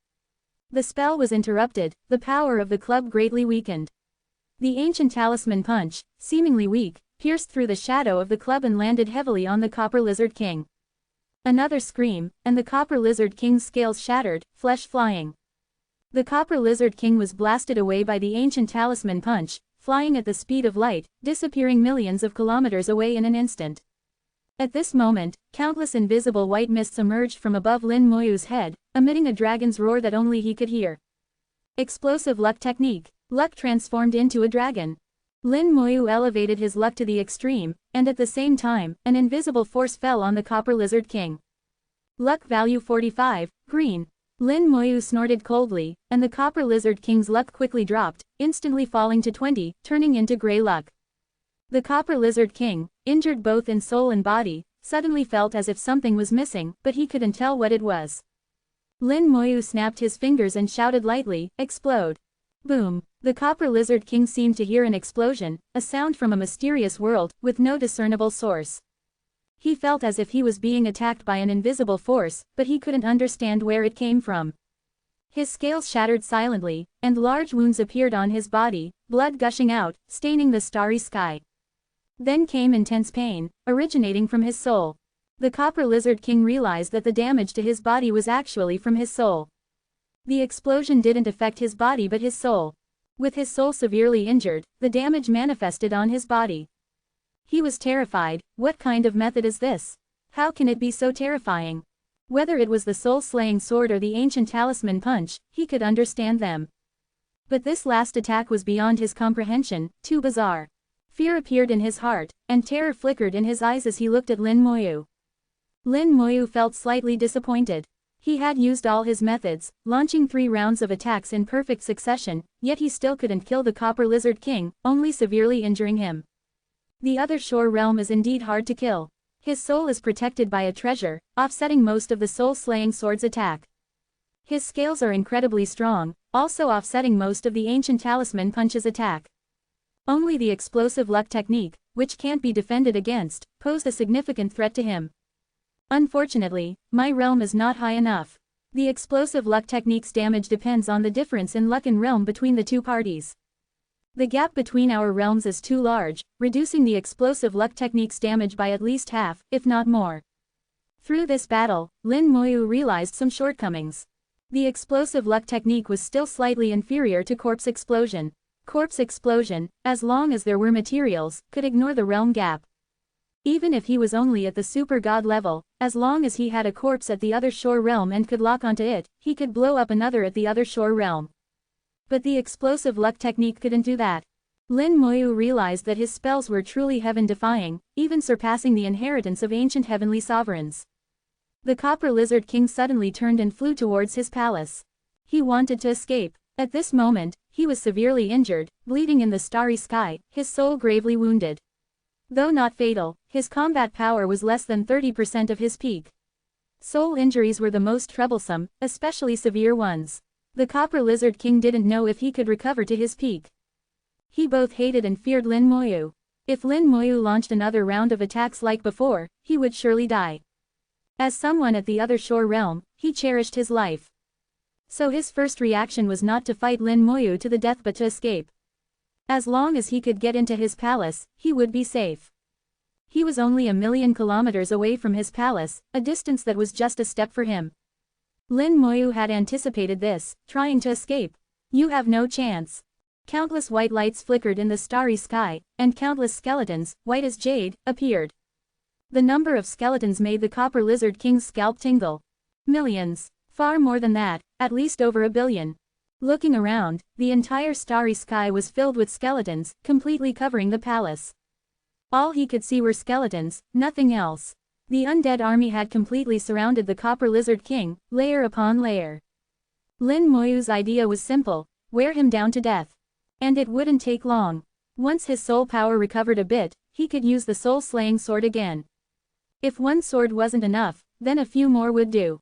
The spell was interrupted, the power of the club greatly weakened. The ancient talisman punch, seemingly weak, pierced through the shadow of the club and landed heavily on the Copper Lizard King. Another scream, and the Copper Lizard King's scales shattered, flesh flying. The Copper Lizard King was blasted away by the ancient talisman punch, flying at the speed of light, disappearing millions of kilometers away in an instant. At this moment, countless invisible white mists emerged from above Lin Moyu's head, emitting a dragon's roar that only he could hear. Explosive luck technique. Luck transformed into a dragon. Lin Moyu elevated his luck to the extreme, and at the same time, an invisible force fell on the Copper Lizard King. Luck value 45, green. Lin Moyu snorted coldly, and the Copper Lizard King's luck quickly dropped, instantly falling to 20, turning into gray luck. The Copper Lizard King, injured both in soul and body, suddenly felt as if something was missing, but he couldn't tell what it was. Lin Moyu snapped his fingers and shouted lightly, "Explode!" Boom! The Copper Lizard King seemed to hear an explosion, a sound from a mysterious world, with no discernible source. He felt as if he was being attacked by an invisible force, but he couldn't understand where it came from. His scales shattered silently, and large wounds appeared on his body, blood gushing out, staining the starry sky. Then came intense pain, originating from his soul. The Copper Lizard King realized that the damage to his body was actually from his soul. The explosion didn't affect his body but his soul. With his soul severely injured, the damage manifested on his body. He was terrified. What kind of method is this? How can it be so terrifying? Whether it was the soul-slaying sword or the ancient talisman punch, he could understand them. But this last attack was beyond his comprehension, too bizarre. Fear appeared in his heart, and terror flickered in his eyes as he looked at Lin Moyu. Lin Moyu felt slightly disappointed. He had used all his methods, launching 3 rounds of attacks in perfect succession, yet he still couldn't kill the Copper Lizard King, only severely injuring him. The other shore realm is indeed hard to kill. His soul is protected by a treasure, offsetting most of the soul-slaying sword's attack. His scales are incredibly strong, also offsetting most of the ancient talisman punch's attack. Only the explosive luck technique, which can't be defended against, posed a significant threat to him. Unfortunately, my realm is not high enough. The explosive luck technique's damage depends on the difference in luck and realm between the two parties. The gap between our realms is too large, reducing the explosive luck technique's damage by at least half, if not more. Through this battle, Lin Moyu realized some shortcomings. The explosive luck technique was still slightly inferior to corpse explosion. Corpse explosion, as long as there were materials, could ignore the realm gap. Even if he was only at the super god level, as long as he had a corpse at the other shore realm and could lock onto it, he could blow up another at the other shore realm. But the explosive luck technique couldn't do that. Lin Moyu realized that his spells were truly heaven-defying, even surpassing the inheritance of ancient heavenly sovereigns. The Copper Lizard King suddenly turned and flew towards his palace. He wanted to escape. At this moment, he was severely injured, bleeding in the starry sky, his soul gravely wounded. Though not fatal, his combat power was less than 30% of his peak. Soul injuries were the most troublesome, especially severe ones. The Copper Lizard King didn't know if he could recover to his peak. He both hated and feared Lin Moyu. If Lin Moyu launched another round of attacks like before, he would surely die. As someone at the other shore realm, he cherished his life. So his first reaction was not to fight Lin Moyu to the death but to escape. As long as he could get into his palace, he would be safe. He was only 1,000,000 kilometers away from his palace, a distance that was just a step for him. Lin Moyu had anticipated this, trying to escape. You have no chance. Countless white lights flickered in the starry sky, and countless skeletons, white as jade, appeared. The number of skeletons made the Copper Lizard King's scalp tingle. Millions. Far more than that, at least over 1,000,000,000. Looking around, the entire starry sky was filled with skeletons, completely covering the palace. All he could see were skeletons, nothing else. The undead army had completely surrounded the Copper Lizard King, layer upon layer. Lin Moyu's idea was simple: wear him down to death. And it wouldn't take long. Once his soul power recovered a bit, he could use the soul-slaying sword again. If one sword wasn't enough, then a few more would do.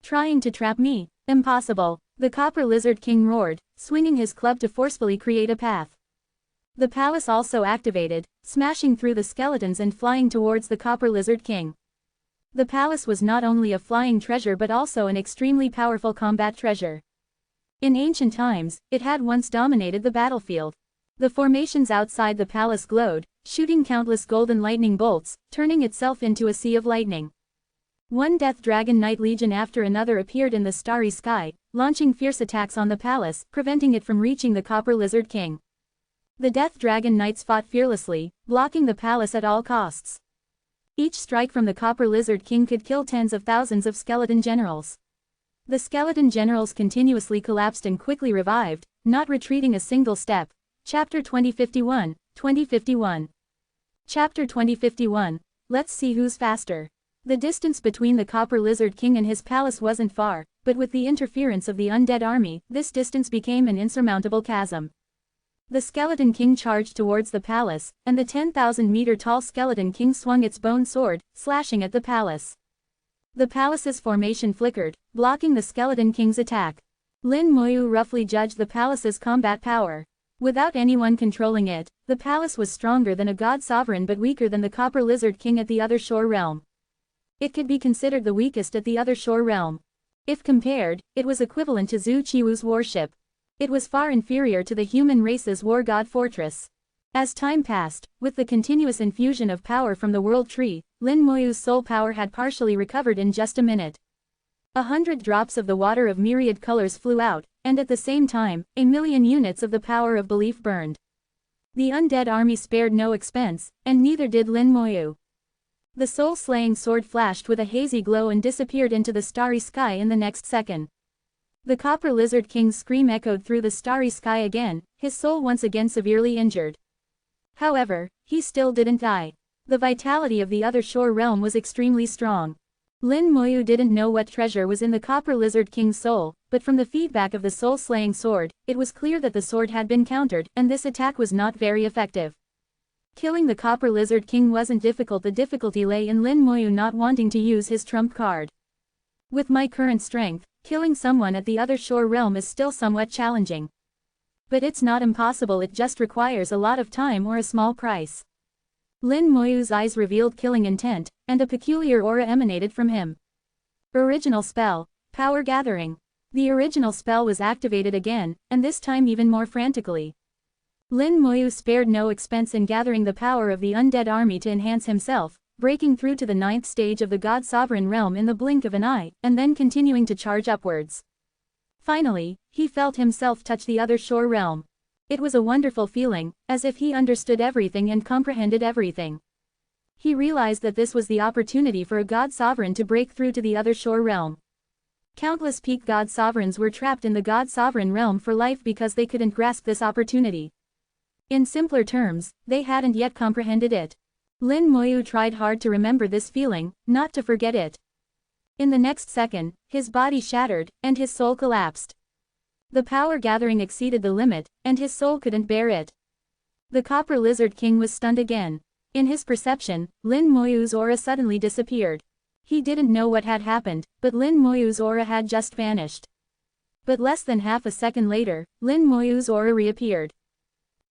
Trying to trap me? Impossible. The Copper Lizard King roared, swinging his club to forcefully create a path. The palace also activated, smashing through the skeletons and flying towards the Copper Lizard King. The palace was not only a flying treasure but also an extremely powerful combat treasure. In ancient times, it had once dominated the battlefield. The formations outside the palace glowed, shooting countless golden lightning bolts, turning itself into a sea of lightning. One Death Dragon Knight Legion after another appeared in the starry sky, launching fierce attacks on the palace, preventing it from reaching the Copper Lizard King. The Death Dragon Knights fought fearlessly, blocking the palace at all costs. Each strike from the Copper Lizard King could kill tens of thousands of skeleton generals. The skeleton generals continuously collapsed and quickly revived, not retreating a single step. Chapter 2051, 2051. Chapter 2051, let's see who's faster. The distance between the Copper Lizard King and his palace wasn't far, but with the interference of the undead army, this distance became an insurmountable chasm. The Skeleton King charged towards the palace, and the 10,000-meter-tall Skeleton King swung its bone sword, slashing at the palace. The palace's formation flickered, blocking the Skeleton King's attack. Lin Moyu roughly judged the palace's combat power. Without anyone controlling it, the palace was stronger than a god sovereign but weaker than the Copper Lizard King at the other shore realm. It could be considered the weakest at the other shore realm. If compared, it was equivalent to Zhu Qiwu's warship. It was far inferior to the human race's war god fortress. As time passed, with the continuous infusion of power from the World Tree, Lin Moyu's soul power had partially recovered in just a minute. 100 drops of the water of myriad colors flew out, and at the same time, 1,000,000 units of the power of belief burned. The undead army spared no expense, and neither did Lin Moyu. The soul-slaying sword flashed with a hazy glow and disappeared into the starry sky in the next second. The Copper Lizard King's scream echoed through the starry sky again, his soul once again severely injured. However, he still didn't die. The vitality of the other shore realm was extremely strong. Lin Moyu didn't know what treasure was in the Copper Lizard King's soul, but from the feedback of the soul-slaying sword, it was clear that the sword had been countered, and this attack was not very effective. Killing the Copper Lizard King wasn't difficult. The difficulty lay in Lin Moyu not wanting to use his trump card. With my current strength, killing someone at the other shore realm is still somewhat challenging. But it's not impossible, it just requires a lot of time or a small price. Lin Moyu's eyes revealed killing intent, and a peculiar aura emanated from him. Original spell, Power Gathering. The original spell was activated again, and this time even more frantically. Lin Moyu spared no expense in gathering the power of the undead army to enhance himself, breaking through to the 9th stage of the God Sovereign realm in the blink of an eye, and then continuing to charge upwards. Finally, he felt himself touch the other shore realm. It was a wonderful feeling, as if he understood everything and comprehended everything. He realized that this was the opportunity for a God Sovereign to break through to the other shore realm. Countless peak God Sovereigns were trapped in the God Sovereign realm for life because they couldn't grasp this opportunity. In simpler terms, they hadn't yet comprehended it. Lin Moyu tried hard to remember this feeling, not to forget it. In the next second, his body shattered, and his soul collapsed. The power gathering exceeded the limit, and his soul couldn't bear it. The Copper Lizard King was stunned again. In his perception, Lin Moyu's aura suddenly disappeared. He didn't know what had happened, but Lin Moyu's aura had just vanished. But less than half a second later, Lin Moyu's aura reappeared.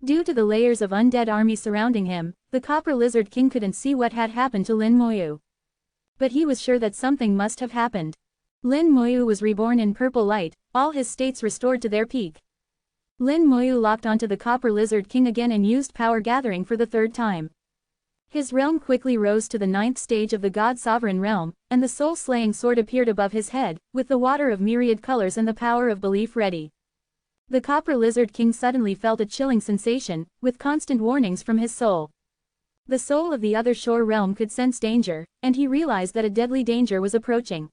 Due to the layers of undead army surrounding him, the Copper Lizard King couldn't see what had happened to Lin Moyu. But he was sure that something must have happened. Lin Moyu was reborn in purple light, all his states restored to their peak. Lin Moyu locked onto the Copper Lizard King again and used power gathering for the 3rd time. His realm quickly rose to the 9th stage of the God Sovereign realm, and the soul-slaying sword appeared above his head, with the water of myriad colors and the power of belief ready. The Copper Lizard King suddenly felt a chilling sensation, with constant warnings from his soul. The soul of the other shore realm could sense danger, and he realized that a deadly danger was approaching.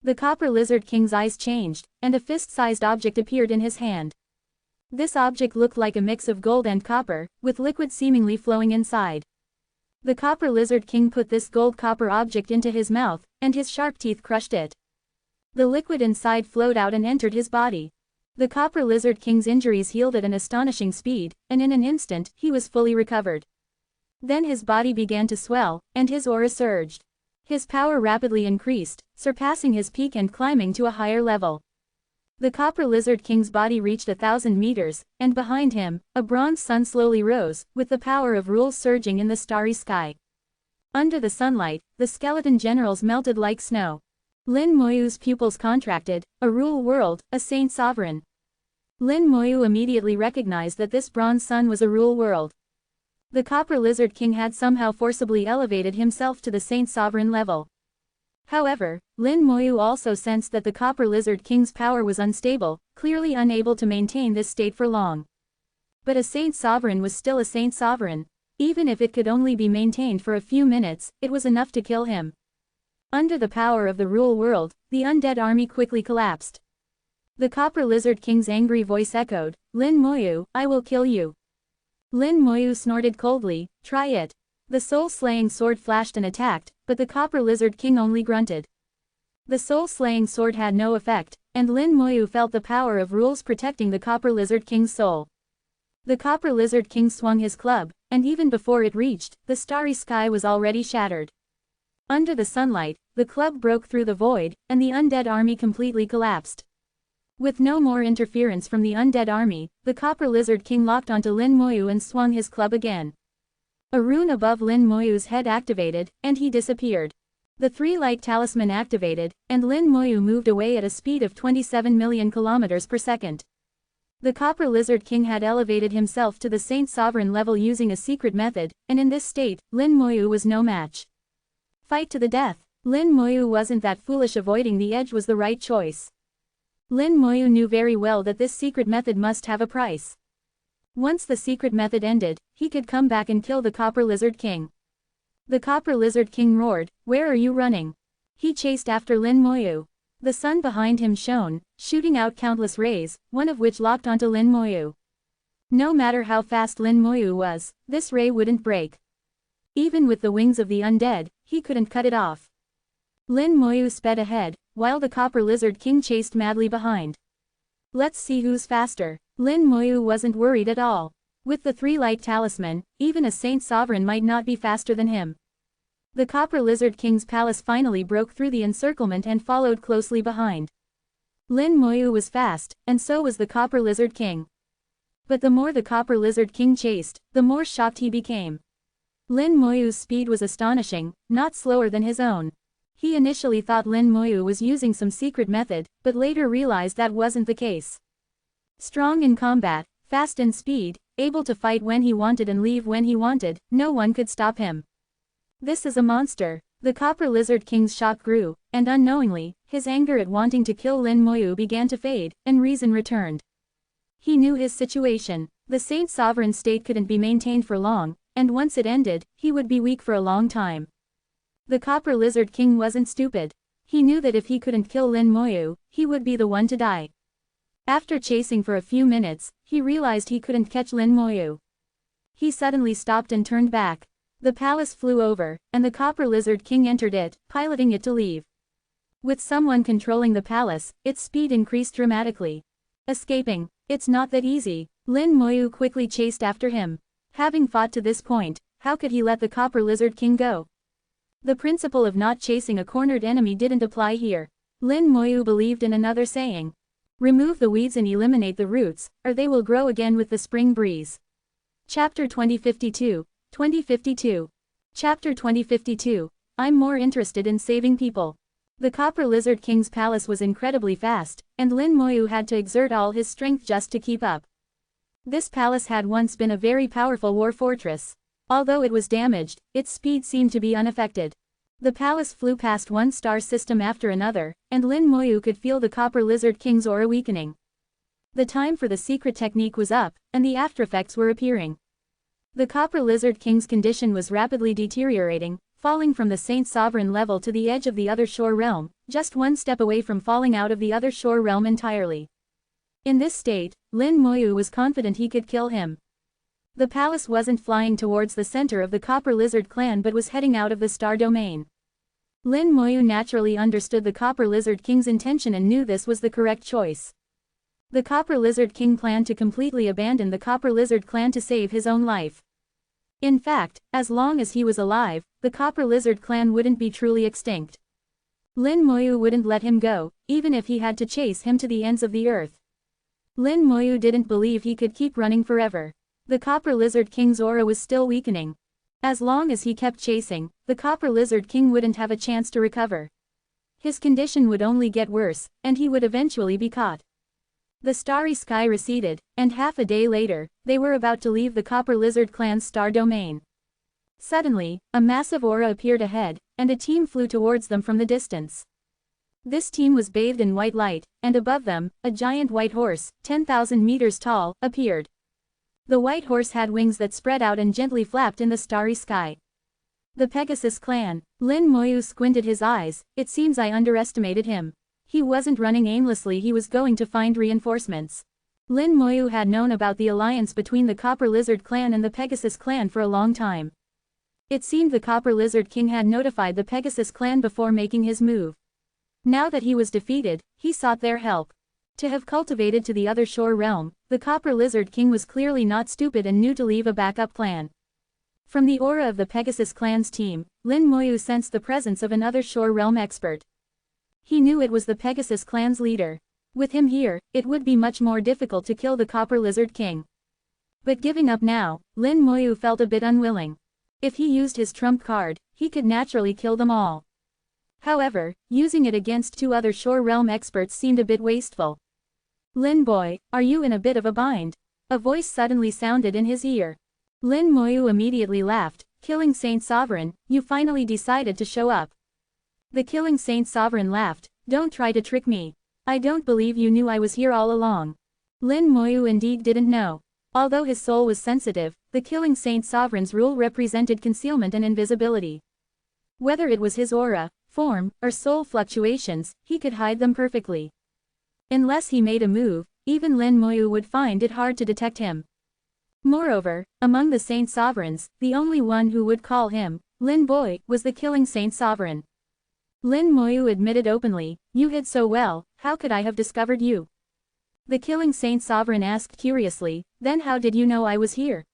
The Copper Lizard King's eyes changed, and a fist-sized object appeared in his hand. This object looked like a mix of gold and copper, with liquid seemingly flowing inside. The Copper Lizard King put this gold-copper object into his mouth, and his sharp teeth crushed it. The liquid inside flowed out and entered his body. The Copper Lizard King's injuries healed at an astonishing speed, and in an instant, he was fully recovered. Then his body began to swell, and his aura surged. His power rapidly increased, surpassing his peak and climbing to a higher level. The Copper Lizard King's body reached 1,000 meters, and behind him, a bronze sun slowly rose, with the power of rules surging in the starry sky. Under the sunlight, the skeleton generals melted like snow. Lin Moyu's pupils contracted, a rule world, a saint sovereign. Lin Moyu immediately recognized that this bronze sun was a rule world. The Copper Lizard King had somehow forcibly elevated himself to the saint sovereign level. However, Lin Moyu also sensed that the Copper Lizard King's power was unstable, clearly unable to maintain this state for long. But a saint sovereign was still a saint sovereign. Even if it could only be maintained for a few minutes, it was enough to kill him. Under the power of the rule world, the undead army quickly collapsed. The Copper Lizard King's angry voice echoed, "Lin Moyu, I will kill you." Lin Moyu snorted coldly, "Try it." The soul-slaying sword flashed and attacked, but the Copper Lizard King only grunted. The soul-slaying sword had no effect, and Lin Moyu felt the power of rules protecting the Copper Lizard King's soul. The Copper Lizard King swung his club, and even before it reached, the starry sky was already shattered. Under the sunlight, the club broke through the void, and the undead army completely collapsed. With no more interference from the undead army, the Copper Lizard King locked onto Lin Moyu and swung his club again. A rune above Lin Moyu's head activated, and he disappeared. The 3-light talisman activated, and Lin Moyu moved away at a speed of 27 million kilometers per second. The Copper Lizard King had elevated himself to the Saint Sovereign level using a secret method, and in this state, Lin Moyu was no match. Fight to the death. Lin Moyu wasn't that foolish. Avoiding the edge was the right choice. Lin Moyu knew very well that this secret method must have a price. Once the secret method ended, he could come back and kill the Copper Lizard King. The Copper Lizard King roared, "Where are you running?" He chased after Lin Moyu. The sun behind him shone, shooting out countless rays, one of which locked onto Lin Moyu. No matter how fast Lin Moyu was, this ray wouldn't break. Even with the wings of the undead, he couldn't cut it off. Lin Moyu sped ahead, while the Copper Lizard King chased madly behind. Let's see who's faster. Lin Moyu wasn't worried at all. With the 3-light talisman, even a Saint Sovereign might not be faster than him. The Copper Lizard King's palace finally broke through the encirclement and followed closely behind. Lin Moyu was fast, and so was the Copper Lizard King. But the more the Copper Lizard King chased, the more shocked he became. Lin Moyu's speed was astonishing, not slower than his own. He initially thought Lin Moyu was using some secret method, but later realized that wasn't the case. Strong in combat, fast in speed, able to fight when he wanted and leave when he wanted, no one could stop him. This is a monster. The Copper Lizard King's shock grew, and unknowingly, his anger at wanting to kill Lin Moyu began to fade, and reason returned. He knew his situation. The Saint Sovereign state couldn't be maintained for long, and once it ended, he would be weak for a long time. The Copper Lizard King wasn't stupid. He knew that if he couldn't kill Lin Moyu, he would be the one to die. After chasing for a few minutes, he realized he couldn't catch Lin Moyu. He suddenly stopped and turned back. The palace flew over, and the Copper Lizard King entered it, piloting it to leave. With someone controlling the palace, its speed increased dramatically. Escaping, it's not that easy. Lin Moyu quickly chased after him. Having fought to this point, how could he let the Copper Lizard King go? The principle of not chasing a cornered enemy didn't apply here. Lin Moyu believed in another saying. Remove the weeds and eliminate the roots, or they will grow again with the spring breeze. Chapter 2052. Chapter 2052. I'm more interested in saving people. The Copper Lizard King's palace was incredibly fast, and Lin Moyu had to exert all his strength just to keep up. This palace had once been a very powerful war fortress. Although it was damaged, its speed seemed to be unaffected. The palace flew past one star system after another, and Lin Moyu could feel the Copper Lizard King's aura weakening. The time for the secret technique was up, and the aftereffects were appearing. The Copper Lizard King's condition was rapidly deteriorating, falling from the Saint Sovereign level to the edge of the Other Shore realm, just one step away from falling out of the Other Shore realm entirely. In this state, Lin Moyu was confident he could kill him. The palace wasn't flying towards the center of the Copper Lizard clan but was heading out of the star domain. Lin Moyu naturally understood the Copper Lizard King's intention and knew this was the correct choice. The Copper Lizard King planned to completely abandon the Copper Lizard clan to save his own life. In fact, as long as he was alive, the Copper Lizard clan wouldn't be truly extinct. Lin Moyu wouldn't let him go, even if he had to chase him to the ends of the earth. Lin Moyu didn't believe he could keep running forever. The Copper Lizard King's aura was still weakening. As long as he kept chasing, the Copper Lizard King wouldn't have a chance to recover. His condition would only get worse, and he would eventually be caught. The starry sky receded, and half a day later, they were about to leave the Copper Lizard clan's star domain. Suddenly, a massive aura appeared ahead, and a team flew towards them from the distance. This team was bathed in white light, and above them, a giant white horse, 10,000 meters tall, appeared. The white horse had wings that spread out and gently flapped in the starry sky. The Pegasus clan. Lin Moyu squinted his eyes. It seems I underestimated him. He wasn't running aimlessly, he was going to find reinforcements. Lin Moyu had known about the alliance between the Copper Lizard clan and the Pegasus clan for a long time. It seemed the Copper Lizard King had notified the Pegasus clan before making his move. Now that he was defeated, he sought their help. To have cultivated to the Other Shore realm, the Copper Lizard King was clearly not stupid and knew to leave a backup plan. From the aura of the Pegasus clan's team, Lin Moyu sensed the presence of an Other Shore realm expert. He knew it was the Pegasus clan's leader. With him here, it would be much more difficult to kill the Copper Lizard King. But giving up now, Lin Moyu felt a bit unwilling. If he used his trump card, he could naturally kill them all. However, using it against two Other Shore realm experts seemed a bit wasteful. Lin boy, are you in a bit of a bind? A voice suddenly sounded in his ear. Lin Moyu immediately laughed. Killing Saint Sovereign, you finally decided to show up. The Killing Saint Sovereign laughed. Don't try to trick me. I don't believe you knew I was here all along. Lin Moyu indeed didn't know. Although his soul was sensitive, the killing saint sovereign's rule represented concealment and invisibility. Whether it was his aura, form, or soul fluctuations, he could hide them perfectly. Unless he made a move, even Lin Moyu would find it hard to detect him. Moreover, among the saint sovereigns, the only one who would call him Lin Boy was the killing saint sovereign. Lin Moyu admitted openly, "You hid so well, how could I have discovered you?" The killing saint sovereign asked curiously, "Then how did you know I was here?"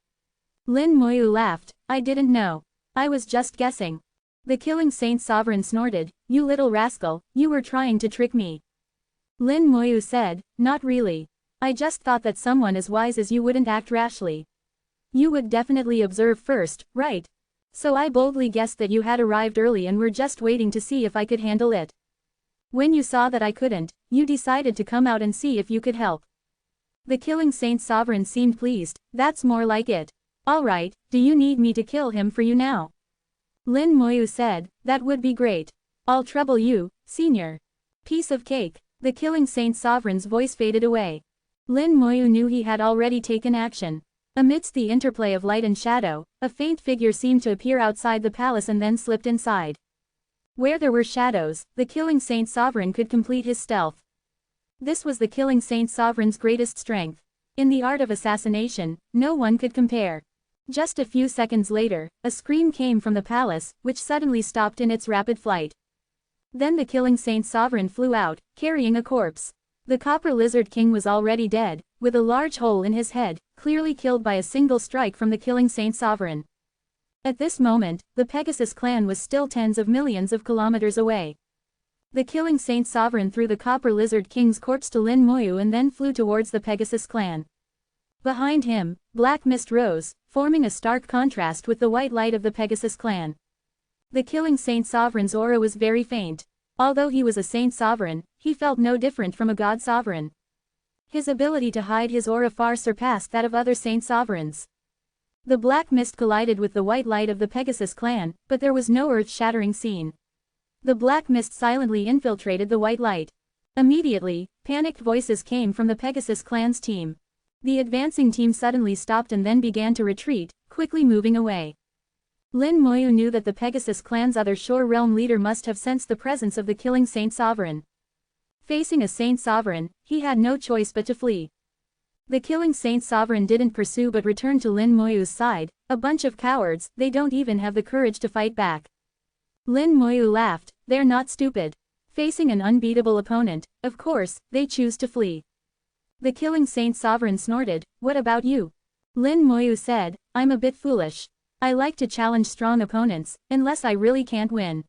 Lin Moyu laughed, "I didn't know. I was just guessing." The killing saint sovereign snorted, "You little rascal, you were trying to trick me." Lin Moyu said, "Not really. I just thought that someone as wise as you wouldn't act rashly. You would definitely observe first, right? So I boldly guessed that you had arrived early and were just waiting to see if I could handle it. When you saw that I couldn't, you decided to come out and see if you could help." The killing saint sovereign seemed pleased, "That's more like it. Alright, do you need me to kill him for you now?" Lin Moyu said, "That would be great. I'll trouble you, senior." Piece of cake. The killing saint sovereign's voice faded away. Lin Moyu knew he had already taken action. Amidst the interplay of light and shadow, a faint figure seemed to appear outside the palace and then slipped inside. Where there were shadows, the killing saint sovereign could complete his stealth. This was the killing saint sovereign's greatest strength. In the art of assassination, no one could compare. Just a few seconds later, a scream came from the palace, which suddenly stopped in its rapid flight. Then the killing saint sovereign flew out, carrying a corpse. The copper lizard king was already dead, with a large hole in his head, clearly killed by a single strike from the killing saint sovereign. At this moment, the Pegasus clan was still tens of millions of kilometers away. The killing saint sovereign threw the copper lizard king's corpse to Lin Moyu and then flew towards the Pegasus clan. Behind him, black mist rose, forming a stark contrast with the white light of the Pegasus clan. The killing saint sovereign's aura was very faint. Although he was a saint sovereign, he felt no different from a god sovereign. His ability to hide his aura far surpassed that of other saint sovereigns. The black mist collided with the white light of the Pegasus clan, but there was no earth-shattering scene. The black mist silently infiltrated the white light. Immediately, panicked voices came from the Pegasus clan's team. The advancing team suddenly stopped and then began to retreat, quickly moving away. Lin Moyu knew that the Pegasus clan's other shore realm leader must have sensed the presence of the killing saint sovereign. Facing a saint sovereign, he had no choice but to flee. The killing saint sovereign didn't pursue but returned to Lin Moyu's side. "A bunch of cowards, they don't even have the courage to fight back." Lin Moyu laughed, "They're not stupid. Facing an unbeatable opponent, of course, they choose to flee." The killing saint sovereign snorted, "What about you?" Lin Moyu said, "I'm a bit foolish. I like to challenge strong opponents, unless I really can't win."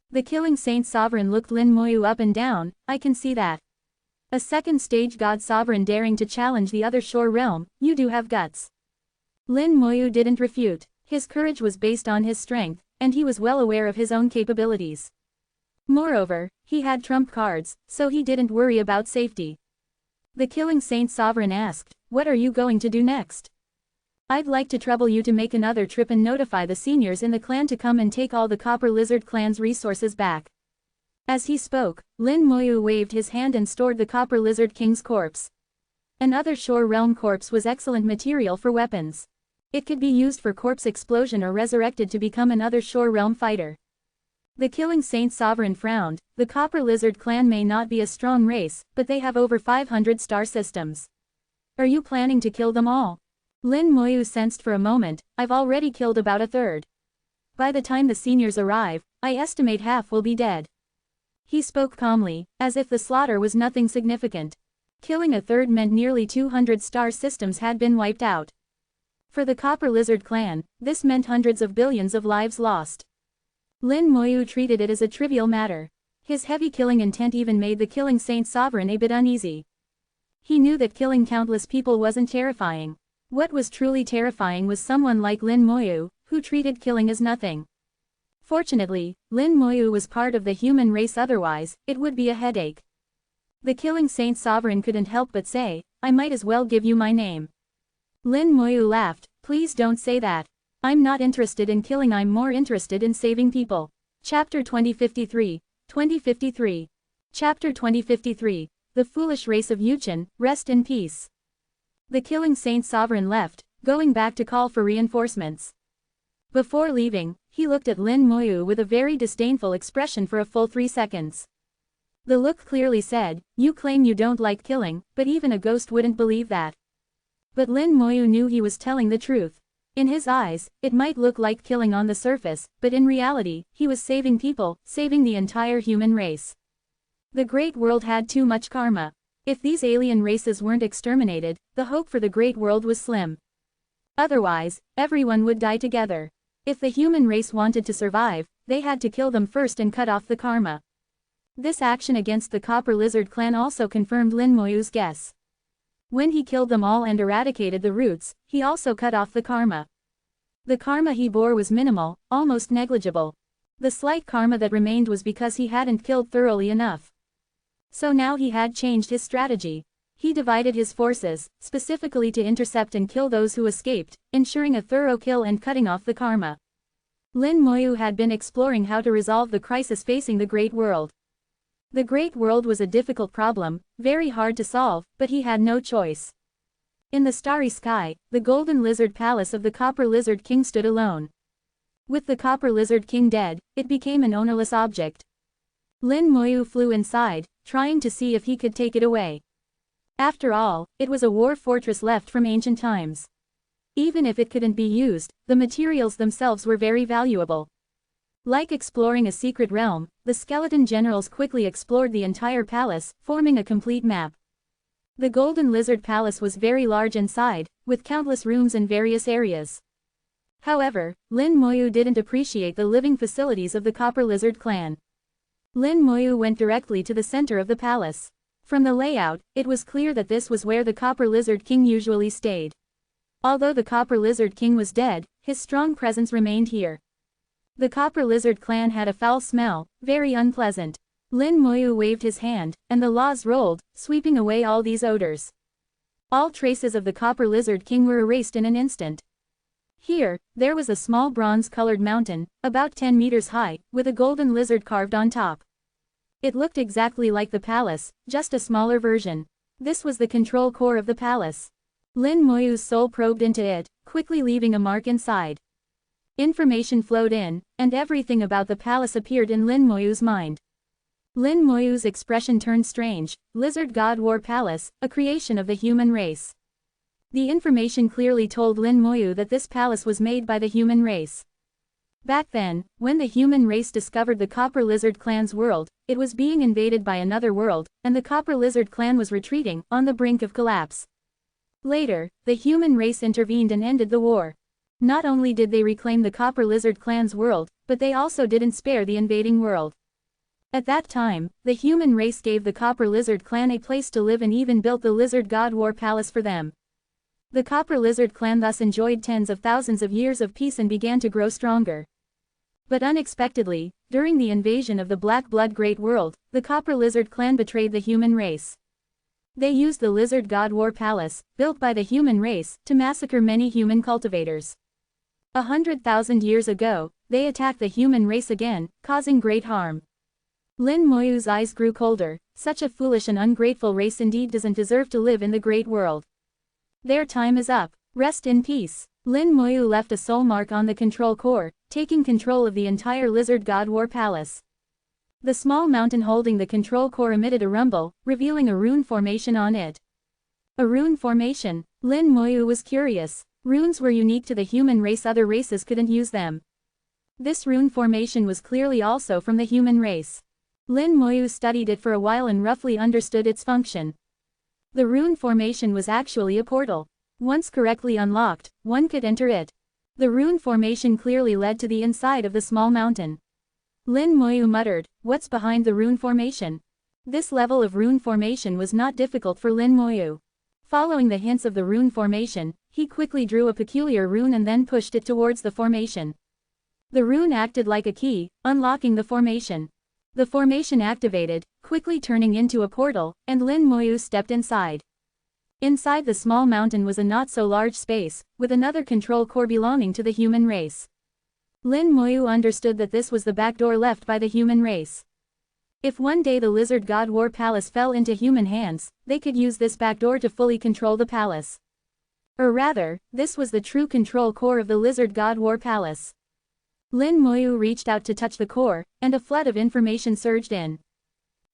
The killing saint sovereign looked Lin Moyu up and down, "I can see that. A second stage god sovereign daring to challenge the other shore realm, you do have guts." Lin Moyu didn't refute. His courage was based on his strength, and he was well aware of his own capabilities. Moreover, he had trump cards, so he didn't worry about safety. The killing saint sovereign asked, "What are you going to do next?" "I'd like to trouble you to make another trip and notify the seniors in the clan to come and take all the Copper Lizard clan's resources back." As he spoke, Lin Moyu waved his hand and stored the Copper Lizard King's corpse. Another shore realm corpse was excellent material for weapons. It could be used for corpse explosion or resurrected to become another shore realm fighter. The killing saint sovereign frowned. "The Copper Lizard clan may not be a strong race, but they have over 500 star systems. Are you planning to kill them all?" Lin Moyu sensed for a moment, "I've already killed about a third. By the time the seniors arrive, I estimate half will be dead." He spoke calmly, as if the slaughter was nothing significant. Killing a third meant nearly 200 star systems had been wiped out. For the Copper Lizard clan, this meant hundreds of billions of lives lost. Lin Moyu treated it as a trivial matter. His heavy killing intent even made the killing saint sovereign a bit uneasy. He knew that killing countless people wasn't terrifying. What was truly terrifying was someone like Lin Moyu, who treated killing as nothing. Fortunately, Lin Moyu was part of the human race, otherwise, it would be a headache. The killing saint sovereign couldn't help but say, "I might as well give you my name." Lin Moyu laughed, "Please don't say that. I'm not interested in killing, I'm more interested in saving people." Chapter 2053. 2053. Chapter 2053. The Foolish Race of Yuchen, Rest in Peace. The Killing Saint sovereign left, going back to call for reinforcements. Before leaving, he looked at Lin Moyu with a very disdainful expression for a full 3 seconds. The look clearly said, "You claim you don't like killing, but even a ghost wouldn't believe that." But Lin Moyu knew he was telling the truth. In his eyes, it might look like killing on the surface, but in reality, he was saving people, saving the entire human race. The Great World had too much karma. If these alien races weren't exterminated, the hope for the Great World was slim. Otherwise, everyone would die together. If the human race wanted to survive, they had to kill them first and cut off the karma. This action against the Copper Lizard clan also confirmed Lin Moyu's guess. When he killed them all and eradicated the roots, he also cut off the karma. The karma he bore was minimal, almost negligible. The slight karma that remained was because he hadn't killed thoroughly enough. So now he had changed his strategy. He divided his forces, specifically to intercept and kill those who escaped, ensuring a thorough kill and cutting off the karma. Lin Moyu had been exploring how to resolve the crisis facing the Great World. The Great World was a difficult problem, very hard to solve, but he had no choice. In the starry sky, the Golden Lizard Palace of the Copper Lizard King stood alone. With the Copper Lizard King dead, it became an ownerless object. Lin Moyu flew inside, trying to see if he could take it away. After all, it was a war fortress left from ancient times. Even if it couldn't be used, the materials themselves were very valuable. Like exploring a secret realm, the skeleton generals quickly explored the entire palace, forming a complete map. The Golden Lizard Palace was very large inside, with countless rooms in various areas. However, Lin Moyu didn't appreciate the living facilities of the Copper Lizard clan. Lin Moyu went directly to the center of the palace. From the layout, it was clear that this was where the Copper Lizard King usually stayed. Although the Copper Lizard King was dead, his strong presence remained here. The Copper Lizard clan had a foul smell, very unpleasant. Lin Moyu waved his hand, and the laws rolled, sweeping away all these odors. All traces of the Copper Lizard King were erased in an instant. Here, there was a small bronze-colored mountain, about 10 meters high, with a golden lizard carved on top. It looked exactly like the palace, just a smaller version. This was the control core of the palace. Lin Moyu's soul probed into it, quickly leaving a mark inside. Information flowed in, and everything about the palace appeared in Lin Moyu's mind. Lin Moyu's expression turned strange. Lizard God War Palace, a creation of the human race. The information clearly told Lin Moyu that this palace was made by the human race. Back then, when the human race discovered the Copper Lizard clan's world, it was being invaded by another world, and the Copper Lizard clan was retreating, on the brink of collapse. Later, the human race intervened and ended the war. Not only did they reclaim the Copper Lizard clan's world, but they also didn't spare the invading world. At that time, the human race gave the Copper Lizard clan a place to live and even built the Lizard God War Palace for them. The Copper Lizard clan thus enjoyed tens of thousands of years of peace and began to grow stronger. But unexpectedly, during the invasion of the Black Blood Great World, the Copper Lizard clan betrayed the human race. They used the Lizard God War Palace, built by the human race, to massacre many human cultivators. 100,000 years ago, they attacked the human race again, causing great harm. Lin Moyu's eyes grew colder. Such a foolish and ungrateful race indeed doesn't deserve to live in the Great World. Their time is up. Rest in peace. Lin Moyu left a soul mark on the control core, taking control of the entire Lizard God War Palace. The small mountain holding the control core emitted a rumble, revealing a rune formation on it. A rune formation? Lin Moyu was curious. Runes were unique to the human race, other races couldn't use them. This rune formation was clearly also from the human race. Lin Moyu studied it for a while and roughly understood its function. The rune formation was actually a portal. Once correctly unlocked, one could enter it. The rune formation clearly led to the inside of the small mountain. Lin Moyu muttered, "What's behind the rune formation?" This level of rune formation was not difficult for Lin Moyu. Following the hints of the rune formation, he quickly drew a peculiar rune and then pushed it towards the formation. The rune acted like a key, unlocking the formation. The formation activated, quickly turning into a portal, and Lin Moyu stepped inside. Inside the small mountain was a not-so-large space, with another control core belonging to the human race. Lin Moyu understood that this was the back door left by the human race. If one day the Lizard God War Palace fell into human hands, they could use this back door to fully control the palace. Or rather, this was the true control core of the lizard god war palace. Lin Moyu reached out to touch the core, and a flood of information surged in.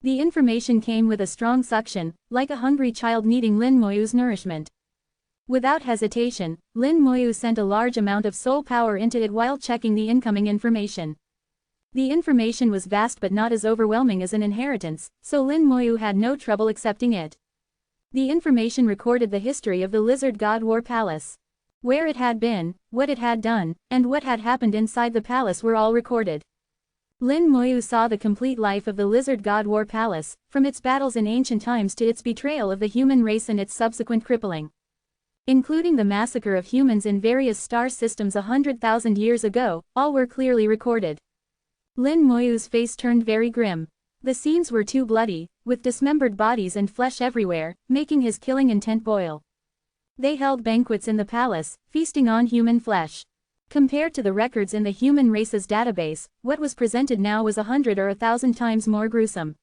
The information came with a strong suction, like a hungry child needing Lin Moyu's nourishment. Without hesitation, Lin Moyu sent a large amount of soul power into it while checking the incoming information. The information was vast but not as overwhelming as an inheritance, so Lin Moyu had no trouble accepting it. The information recorded the history of the Lizard God War Palace. Where it had been, what it had done, and what had happened inside the palace were all recorded. Lin Moyu saw the complete life of the Lizard God War Palace, from its battles in ancient times to its betrayal of the human race and its subsequent crippling. Including the massacre of humans in various star systems 100,000 years ago, all were clearly recorded. Lin Moyu's face turned very grim. The scenes were too bloody, with dismembered bodies and flesh everywhere, making his killing intent boil. They held banquets in the palace, feasting on human flesh. Compared to the records in the human race's database, what was presented now was 100 or 1,000 times more gruesome.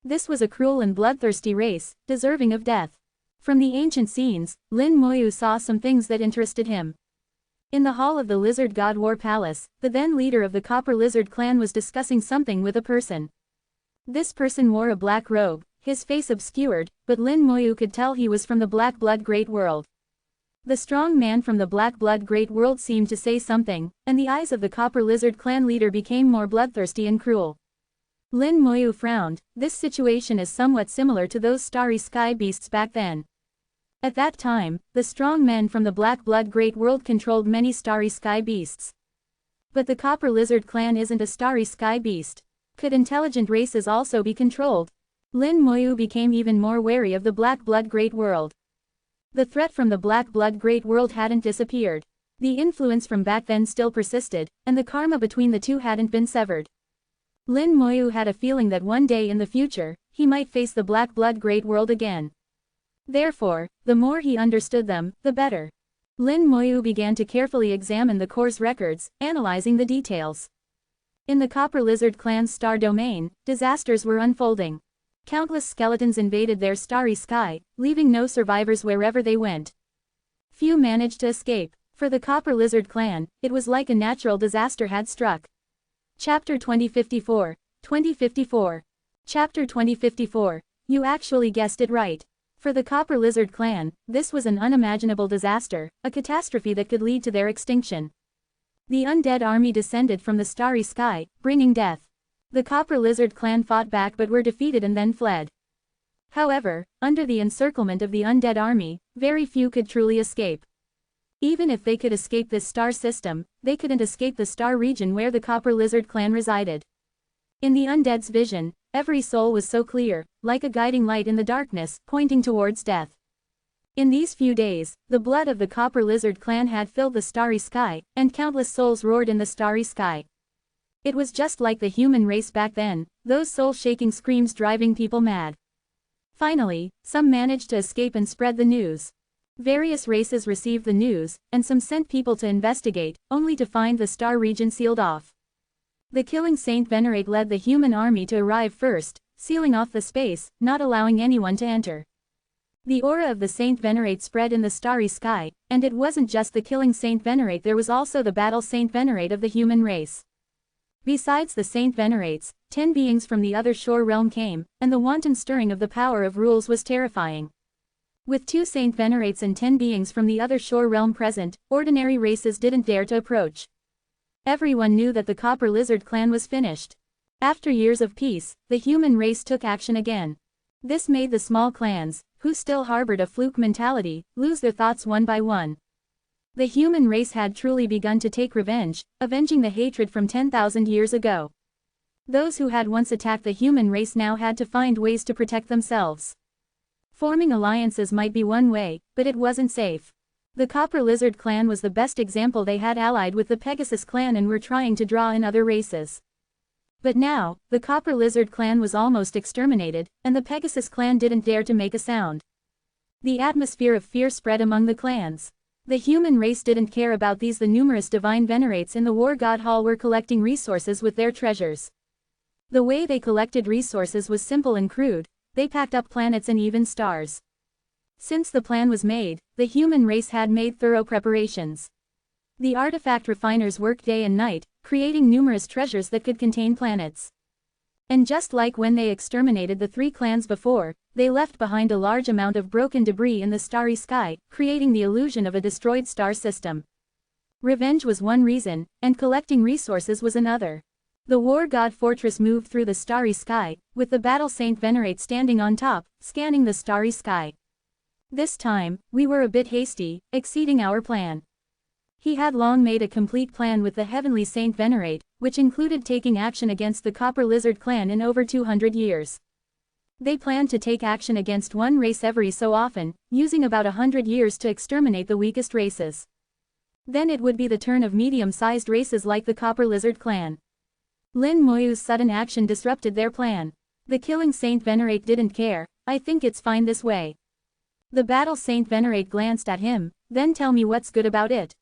This was a cruel and bloodthirsty race, deserving of death. From the ancient scenes, Lin Moyu saw some things that interested him. In the hall of the Lizard God War Palace, the then leader of the Copper Lizard clan was discussing something with a person. This person wore a black robe, his face obscured, but Lin Moyu could tell he was from the Black Blood Great World. The strong man from the Black Blood Great World seemed to say something, and the eyes of the Copper Lizard clan leader became more bloodthirsty and cruel. Lin Moyu frowned. This situation is somewhat similar to those starry sky beasts back then. At that time, the strong men from the Black Blood Great World controlled many starry sky beasts. But the Copper Lizard clan isn't a starry sky beast. Could intelligent races also be controlled? Lin Moyu became even more wary of the Black Blood Great World. The threat from the Black Blood Great World hadn't disappeared. The influence from back then still persisted, and the karma between the two hadn't been severed. Lin Moyu had a feeling that one day in the future, he might face the Black Blood Great World again. Therefore, the more he understood them, the better. Lin Moyu began to carefully examine the core's records, analyzing the details. In the Copper Lizard clan's star domain, disasters were unfolding. Countless skeletons invaded their starry sky, leaving no survivors wherever they went. Few managed to escape. For the Copper Lizard clan, it was like a natural disaster had struck. Chapter 2054. 2054. Chapter 2054. You actually guessed it right. For the Copper Lizard clan, this was an unimaginable disaster, a catastrophe that could lead to their extinction. The undead army descended from the starry sky, bringing death. The Copper Lizard clan fought back but were defeated and then fled. However, under the encirclement of the undead army, very few could truly escape. Even if they could escape this star system, they couldn't escape the star region where the Copper Lizard clan resided. In the undead's vision, every soul was so clear, like a guiding light in the darkness, pointing towards death. In these few days, the blood of the Copper Lizard clan had filled the starry sky, and countless souls roared in the starry sky. It was just like the human race back then, those soul-shaking screams driving people mad. Finally, some managed to escape and spread the news. Various races received the news, and some sent people to investigate, only to find the star region sealed off. The killing Saint Venerable led the human army to arrive first, sealing off the space, not allowing anyone to enter. The aura of the Saint Venerable spread in the starry sky, and it wasn't just the killing Saint Venerable, there was also the battle Saint Venerable of the human race. Besides the Saint Venerates, 10 beings from the other shore realm came, and the wanton stirring of the power of rules was terrifying. With 2 Saint Venerates and 10 beings from the other shore realm present, ordinary races didn't dare to approach. Everyone knew that the Copper Lizard clan was finished. After years of peace, the human race took action again. This made the small clans, who still harbored a fluke mentality, lose their thoughts one by one. The human race had truly begun to take revenge, avenging the hatred from 10,000 years ago. Those who had once attacked the human race now had to find ways to protect themselves. Forming alliances might be one way, but it wasn't safe. The Copper Lizard clan was the best example. They had allied with the Pegasus clan and were trying to draw in other races. But now, the Copper Lizard clan was almost exterminated, and the Pegasus clan didn't dare to make a sound. The atmosphere of fear spread among the clans. The human race didn't care about these. The numerous divine venerates in the War God Hall were collecting resources with their treasures. The way they collected resources was simple and crude. They packed up planets and even stars. Since the plan was made, the human race had made thorough preparations. The artifact refiners worked day and night, creating numerous treasures that could contain planets. And just like when they exterminated the 3 clans before, they left behind a large amount of broken debris in the starry sky, creating the illusion of a destroyed star system. Revenge was one reason, and collecting resources was another. The war god fortress moved through the starry sky, with the battle Saint Venerate standing on top, scanning the starry sky. This time, we were a bit hasty, exceeding our plan. He had long made a complete plan with the heavenly Saint Venerate, which included taking action against the Copper Lizard clan in over 200 years. They planned to take action against one race every so often, using about 100 years to exterminate the weakest races. Then it would be the turn of medium-sized races like the Copper Lizard clan. Lin Moyu's sudden action disrupted their plan. The killing Saint Venerate didn't care. I think it's fine this way. The battle Saint Venerate glanced at him, then tell me what's good about it.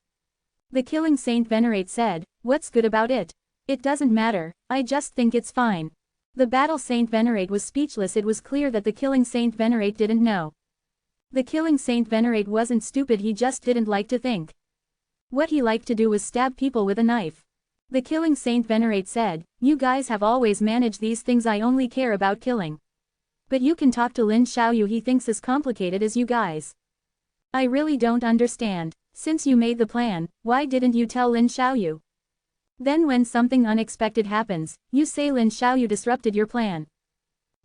The killing Saint Venerate said, what's good about it? It doesn't matter, I just think it's fine. The battle Saint Venerate was speechless. It was clear that the killing Saint Venerate didn't know. The killing Saint Venerate wasn't stupid, he just didn't like to think. What he liked to do was stab people with a knife. The killing Saint Venerate said, you guys have always managed these things, I only care about killing. But you can talk to Lin Xiaoyu, he thinks as complicated as you guys. I really don't understand. Since you made the plan, why didn't you tell Lin Xiaoyu? Then when something unexpected happens, you say Lin Xiaoyu disrupted your plan.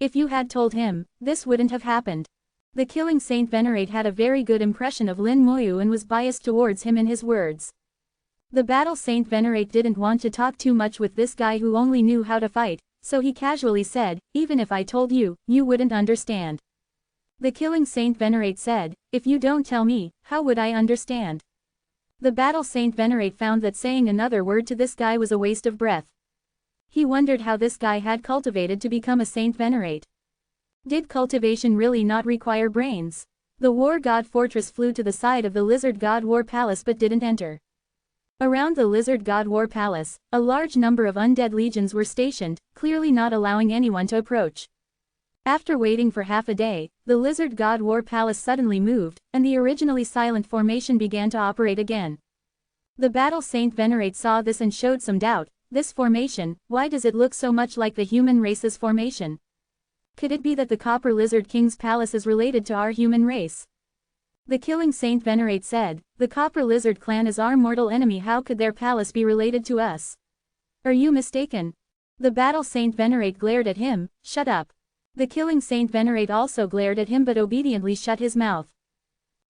If you had told him, this wouldn't have happened. The killing Saint Venerate had a very good impression of Lin Moyu and was biased towards him in his words. The battle Saint Venerate didn't want to talk too much with this guy who only knew how to fight, so he casually said, even if I told you, you wouldn't understand. The killing Saint Venerate said, if you don't tell me, how would I understand? The battle Saint Venerate found that saying another word to this guy was a waste of breath. He wondered how this guy had cultivated to become a Saint Venerate. Did cultivation really not require brains? The war god fortress flew to the side of the lizard god war palace but didn't enter. Around the lizard god war palace, a large number of undead legions were stationed, clearly not allowing anyone to approach. After waiting for half a day, the lizard god war palace suddenly moved, and the originally silent formation began to operate again. The battle Saint Venerate saw this and showed some doubt. This formation, why does it look so much like the human race's formation? Could it be that the Copper Lizard King's palace is related to our human race? The killing Saint Venerate said, the Copper Lizard clan is our mortal enemy, how could their palace be related to us? Are you mistaken? The battle Saint Venerate glared at him, shut up. The killing Saint Venerate also glared at him but obediently shut his mouth.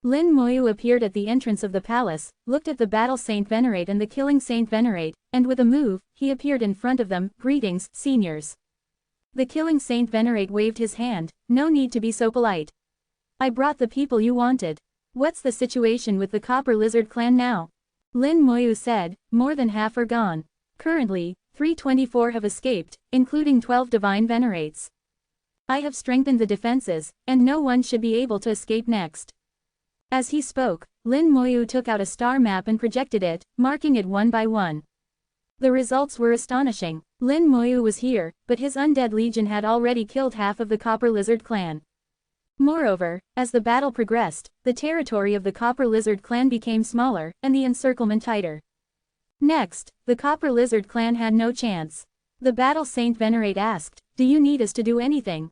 Lin Moyu appeared at the entrance of the palace, looked at the battle Saint Venerate and the killing Saint Venerate, and with a move, he appeared in front of them. Greetings, seniors. The killing Saint Venerate waved his hand, no need to be so polite. I brought the people you wanted. What's the situation with the Copper Lizard clan now? Lin Moyu said, more than half are gone. Currently, 324 have escaped, including 12 divine venerates. I have strengthened the defenses, and no one should be able to escape next. As he spoke, Lin Moyu took out a star map and projected it, marking it one by one. The results were astonishing. Lin Moyu was here, but his undead legion had already killed half of the Copper Lizard clan. Moreover, as the battle progressed, the territory of the Copper Lizard clan became smaller, and the encirclement tighter. Next, the Copper Lizard clan had no chance. The battle Saint Venerate asked, do you need us to do anything?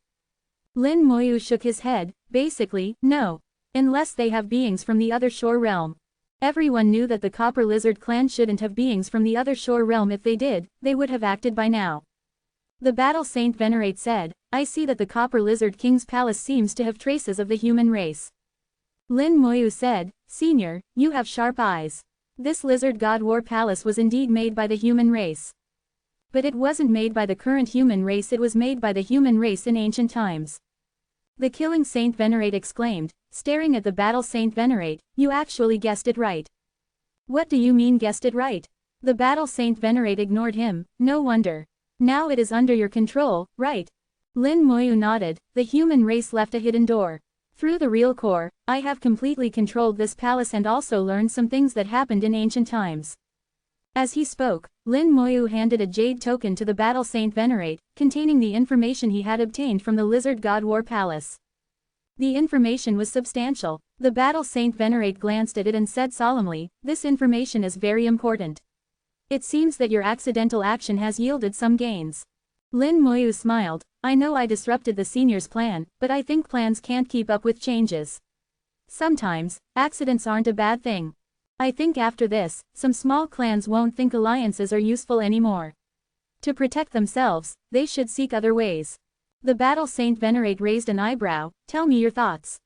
Lin Moyu shook his head, basically, no. Unless they have beings from the other shore realm. Everyone knew that the Copper Lizard clan shouldn't have beings from the other shore realm. If they did, they would have acted by now. The battle Saint Venerate said, I see that the Copper Lizard King's palace seems to have traces of the human race. Lin Moyu said, Senior, you have sharp eyes. This lizard god war palace was indeed made by the human race. But it wasn't made by the current human race, it was made by the human race in ancient times. The killing Saint Venerate exclaimed, staring at the battle Saint Venerate, you actually guessed it right. What do you mean guessed it right? The battle Saint Venerate ignored him, no wonder. Now it is under your control, right? Lin Moyu nodded, the human race left a hidden door. Through the real core, I have completely controlled this palace and also learned some things that happened in ancient times. As he spoke, Lin Moyu handed a jade token to the battle Saint Venerate, containing the information he had obtained from the Lizard God War Palace. The information was substantial. The battle Saint Venerate glanced at it and said solemnly, "This information is very important. It seems that your accidental action has yielded some gains." Lin Moyu smiled. "I know I disrupted the senior's plan, but I think plans can't keep up with changes. Sometimes, accidents aren't a bad thing. I think after this, some small clans won't think alliances are useful anymore. To protect themselves, they should seek other ways." The battle Saint Venerate raised an eyebrow. "Tell me your thoughts."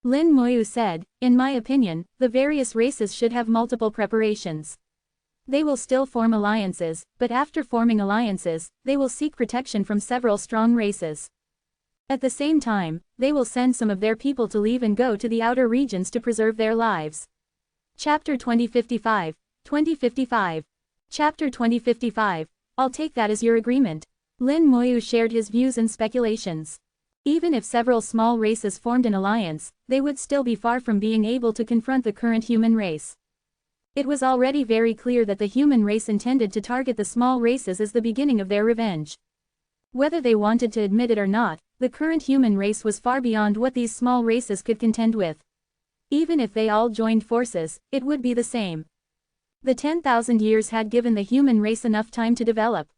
Lin Moyu said, "In my opinion, the various races should have multiple preparations. They will still form alliances, but after forming alliances, they will seek protection from several strong races. At the same time, they will send some of their people to leave and go to the outer regions to preserve their lives." Chapter 2055. 2055. Chapter 2055. I'll take that as your agreement. Lin Moyu shared his views and speculations. Even if several small races formed an alliance, they would still be far from being able to confront the current human race. It was already very clear that the human race intended to target the small races as the beginning of their revenge. Whether they wanted to admit it or not, the current human race was far beyond what these small races could contend with. Even if they all joined forces, it would be the same. The 10,000 years had given the human race enough time to develop.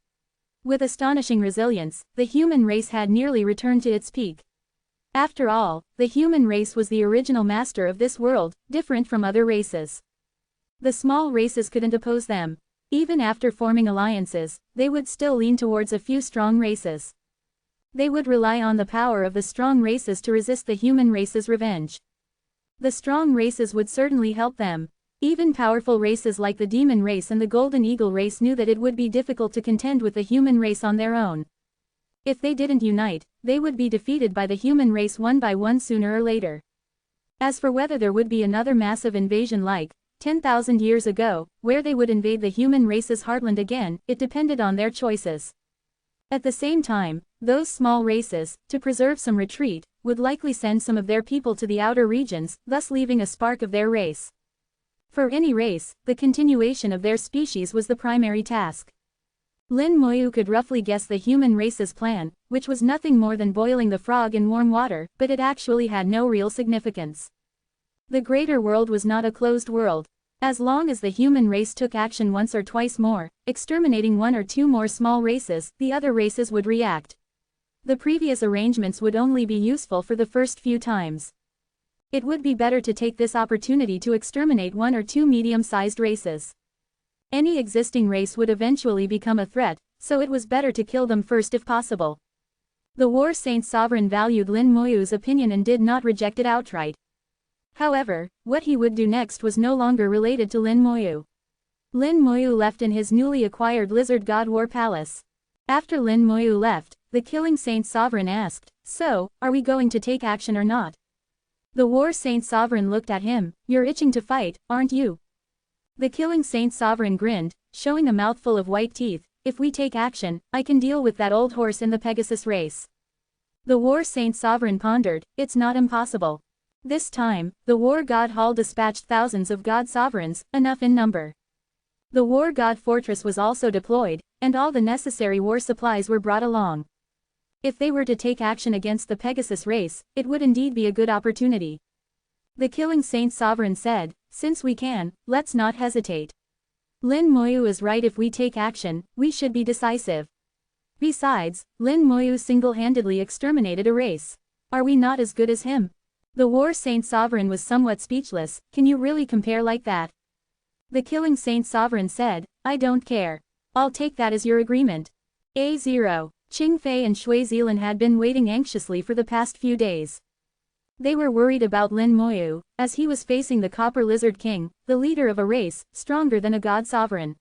With astonishing resilience, the human race had nearly returned to its peak. After all, the human race was the original master of this world, different from other races. The small races couldn't oppose them. Even after forming alliances, they would still lean towards a few strong races. They would rely on the power of the strong races to resist the human race's revenge. The strong races would certainly help them. Even powerful races like the Demon race and the Golden Eagle race knew that it would be difficult to contend with the human race on their own. If they didn't unite, they would be defeated by the human race one by one sooner or later. As for whether there would be another massive invasion like 10,000 years ago, where they would invade the human race's heartland again, it depended on their choices. At the same time, those small races, to preserve some retreat, would likely send some of their people to the outer regions, thus leaving a spark of their race. For any race, the continuation of their species was the primary task. Lin Moyu could roughly guess the human race's plan, which was nothing more than boiling the frog in warm water, but it actually had no real significance. The greater world was not a closed world. As long as the human race took action once or twice more, exterminating one or two more small races, the other races would react. The previous arrangements would only be useful for the first few times. It would be better to take this opportunity to exterminate one or two medium-sized races. Any existing race would eventually become a threat, so it was better to kill them first if possible. The War Saint Sovereign valued Lin Moyu's opinion and did not reject it outright. However, what he would do next was no longer related to Lin Moyu. Lin Moyu left in his newly acquired Lizard God War Palace. After Lin Moyu left, the Killing Saint Sovereign asked, "So, are we going to take action or not?" The War Saint Sovereign looked at him. "You're itching to fight, aren't you?" The Killing Saint Sovereign grinned, showing a mouthful of white teeth. "If we take action, I can deal with that old horse in the Pegasus race." The War Saint Sovereign pondered. "It's not impossible." This time, the War God Hall dispatched thousands of God Sovereigns, enough in number. The War God Fortress was also deployed, and all the necessary war supplies were brought along. If they were to take action against the Pegasus race, it would indeed be a good opportunity. The Killing Saint Sovereign said, "Since we can, let's not hesitate. Lin Moyu is right. If we take action, we should be decisive. Besides, Lin Moyu single-handedly exterminated a race. Are we not as good as him?" The War Saint Sovereign was somewhat speechless. "Can you really compare like that?" The Killing Saint Sovereign said, "I don't care. I'll take that as your agreement." A0. Qing Fei and Shui Zilan had been waiting anxiously for the past few days. They were worried about Lin Moyu, as he was facing the Copper Lizard King, the leader of a race, stronger than a God Sovereign.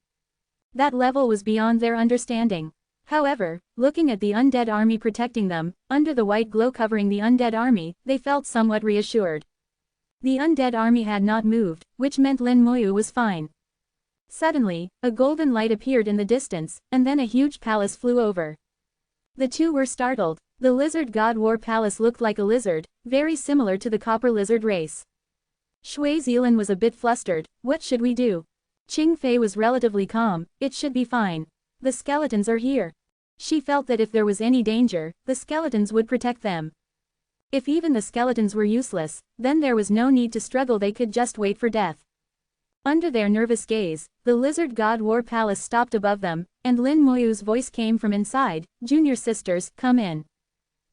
That level was beyond their understanding. However, looking at the undead army protecting them, under the white glow covering the undead army, they felt somewhat reassured. The undead army had not moved, which meant Lin Moyu was fine. Suddenly, a golden light appeared in the distance, and then a huge palace flew over. The two were startled. The Lizard God War Palace looked like a lizard, very similar to the Copper Lizard race. Shui Zilan was a bit flustered. "What should we do?" Qing Fei was relatively calm. "It should be fine. The skeletons are here." She felt that if there was any danger, the skeletons would protect them. If even the skeletons were useless, then there was no need to struggle, they could just wait for death. Under their nervous gaze, the lizard god war palace stopped above them, and Lin Moyu's voice came from inside, "Junior sisters, come in."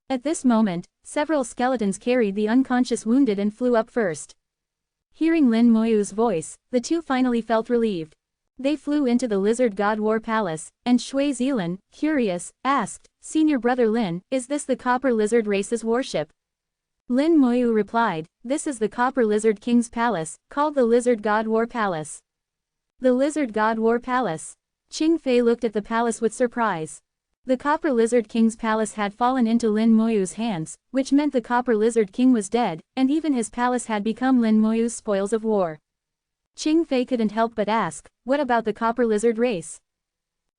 At this moment, several skeletons carried the unconscious wounded and flew up first. Hearing Lin Moyu's voice, the two finally felt relieved. They flew into the lizard god war palace, and Shui Zilan, curious, asked, "Senior brother Lin, is this the copper lizard race's warship?" Lin Moyu replied, "This is the copper lizard king's palace, called the lizard god war palace." The lizard god war palace. Qing Fei looked at the palace with surprise. The copper lizard king's palace had fallen into Lin Moyu's hands, which meant the copper lizard king was dead, and even his palace had become Lin Moyu's spoils of war. Qing Fei couldn't help but ask, "What about the copper lizard race?"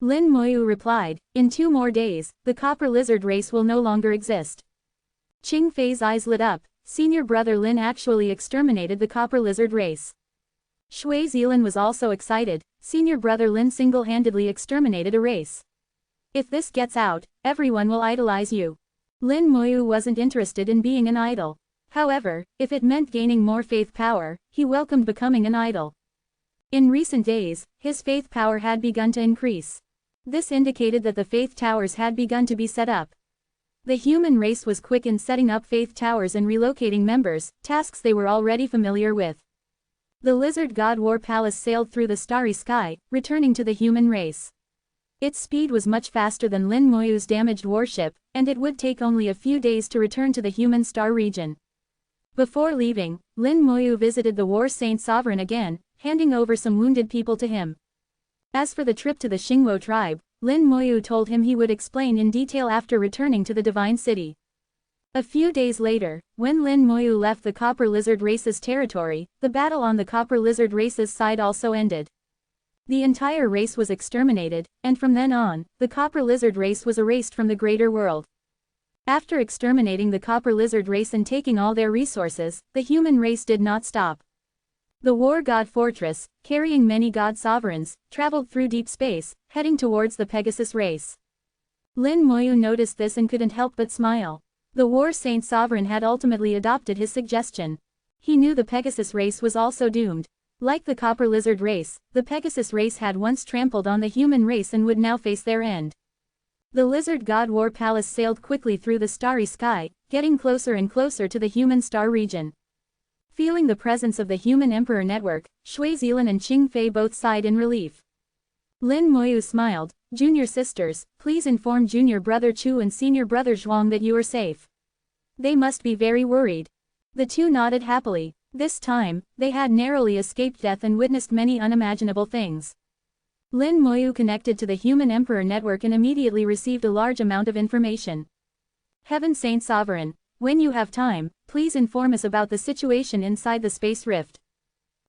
Lin Moyu replied, "In 2 more days, the copper lizard race will no longer exist." Qing Fei's eyes lit up. Senior brother Lin actually exterminated the copper lizard race. Shui Zilan was also excited. Senior brother Lin single-handedly exterminated a race. "If this gets out, everyone will idolize you." Lin Moyu wasn't interested in being an idol. However, if it meant gaining more faith power, he welcomed becoming an idol. In recent days, his faith power had begun to increase. This indicated that the faith towers had begun to be set up. The human race was quick in setting up faith towers and relocating members, tasks they were already familiar with. The lizard god war palace sailed through the starry sky, returning to the human race. Its speed was much faster than Lin Moyu's damaged warship, and it would take only a few days to return to the human star region. Before leaving, Lin Moyu visited the war saint sovereign again, handing over some wounded people to him. As for the trip to the Xingwo tribe, Lin Moyu told him he would explain in detail after returning to the Divine City. A few days later, when Lin Moyu left the Copper Lizard race's territory, the battle on the Copper Lizard race's side also ended. The entire race was exterminated, and from then on, the Copper Lizard race was erased from the greater world. After exterminating the Copper Lizard race and taking all their resources, the human race did not stop. The War God Fortress, carrying many god sovereigns, traveled through deep space, heading towards the Pegasus race. Lin Moyu noticed this and couldn't help but smile. The War Saint Sovereign had ultimately adopted his suggestion. He knew the Pegasus race was also doomed. Like the Copper Lizard race, the Pegasus race had once trampled on the human race and would now face their end. The Lizard God War Palace sailed quickly through the starry sky, getting closer and closer to the human star region. Feeling the presence of the human emperor network, Shui Zilan and Qing Fei both sighed in relief. Lin Moyu smiled, "Junior sisters, please inform junior brother Chu and senior brother Zhuang that you are safe. They must be very worried." The two nodded happily. This time, they had narrowly escaped death and witnessed many unimaginable things. Lin Moyu connected to the human emperor network and immediately received a large amount of information. "Heaven Saint Sovereign, when you have time, please inform us about the situation inside the space rift.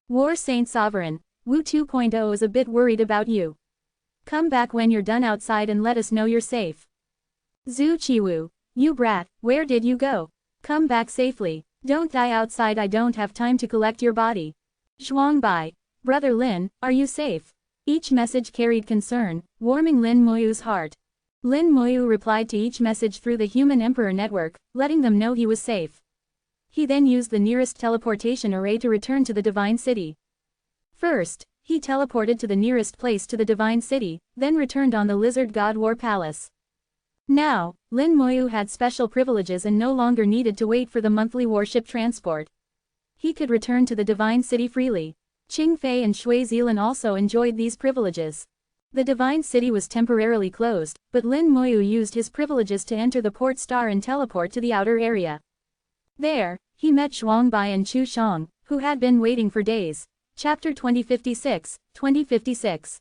War Saint Sovereign, Wu 2.0 is a bit worried about you. Come back when you're done outside and let us know you're safe. Zhu Qiwu, you brat, where did you go? Come back safely. Don't die outside, I don't have time to collect your body. Zhuang Bai, brother Lin, are you safe?" Each message carried concern, warming Lin Moyu's heart. Lin Moyu replied to each message through the human emperor network, letting them know he was safe. He then used the nearest teleportation array to return to the Divine City. First, he teleported to the nearest place to the Divine City, then returned on the Lizard God War Palace. Now, Lin Moyu had special privileges and no longer needed to wait for the monthly warship transport. He could return to the Divine City freely. Qing Fei and Shui Zilan also enjoyed these privileges. The Divine City was temporarily closed, but Lin Moyu used his privileges to enter the port star and teleport to the outer area. There, he met Zhuang Bai and Chu Shang, who had been waiting for days. Chapter 2056, 2056.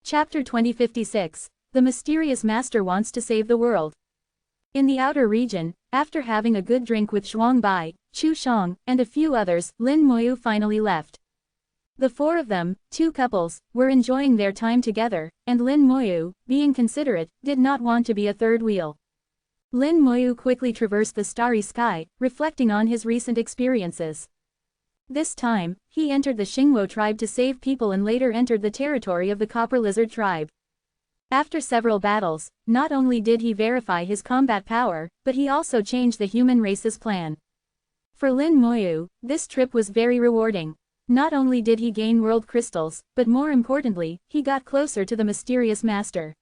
Chapter 2056, The Mysterious Master Wants to Save the World. In the outer region, after having a good drink with Zhuang Bai, Chu Shang, and a few others, Lin Moyu finally left. The four of them, two couples, were enjoying their time together, and Lin Moyu, being considerate, did not want to be a third wheel. Lin Moyu quickly traversed the starry sky, reflecting on his recent experiences. This time, he entered the Xingwo tribe to save people and later entered the territory of the Copper Lizard tribe. After several battles, not only did he verify his combat power, but he also changed the human race's plan. For Lin Moyu, this trip was very rewarding. Not only did he gain world crystals, but more importantly, he got closer to the mysterious master.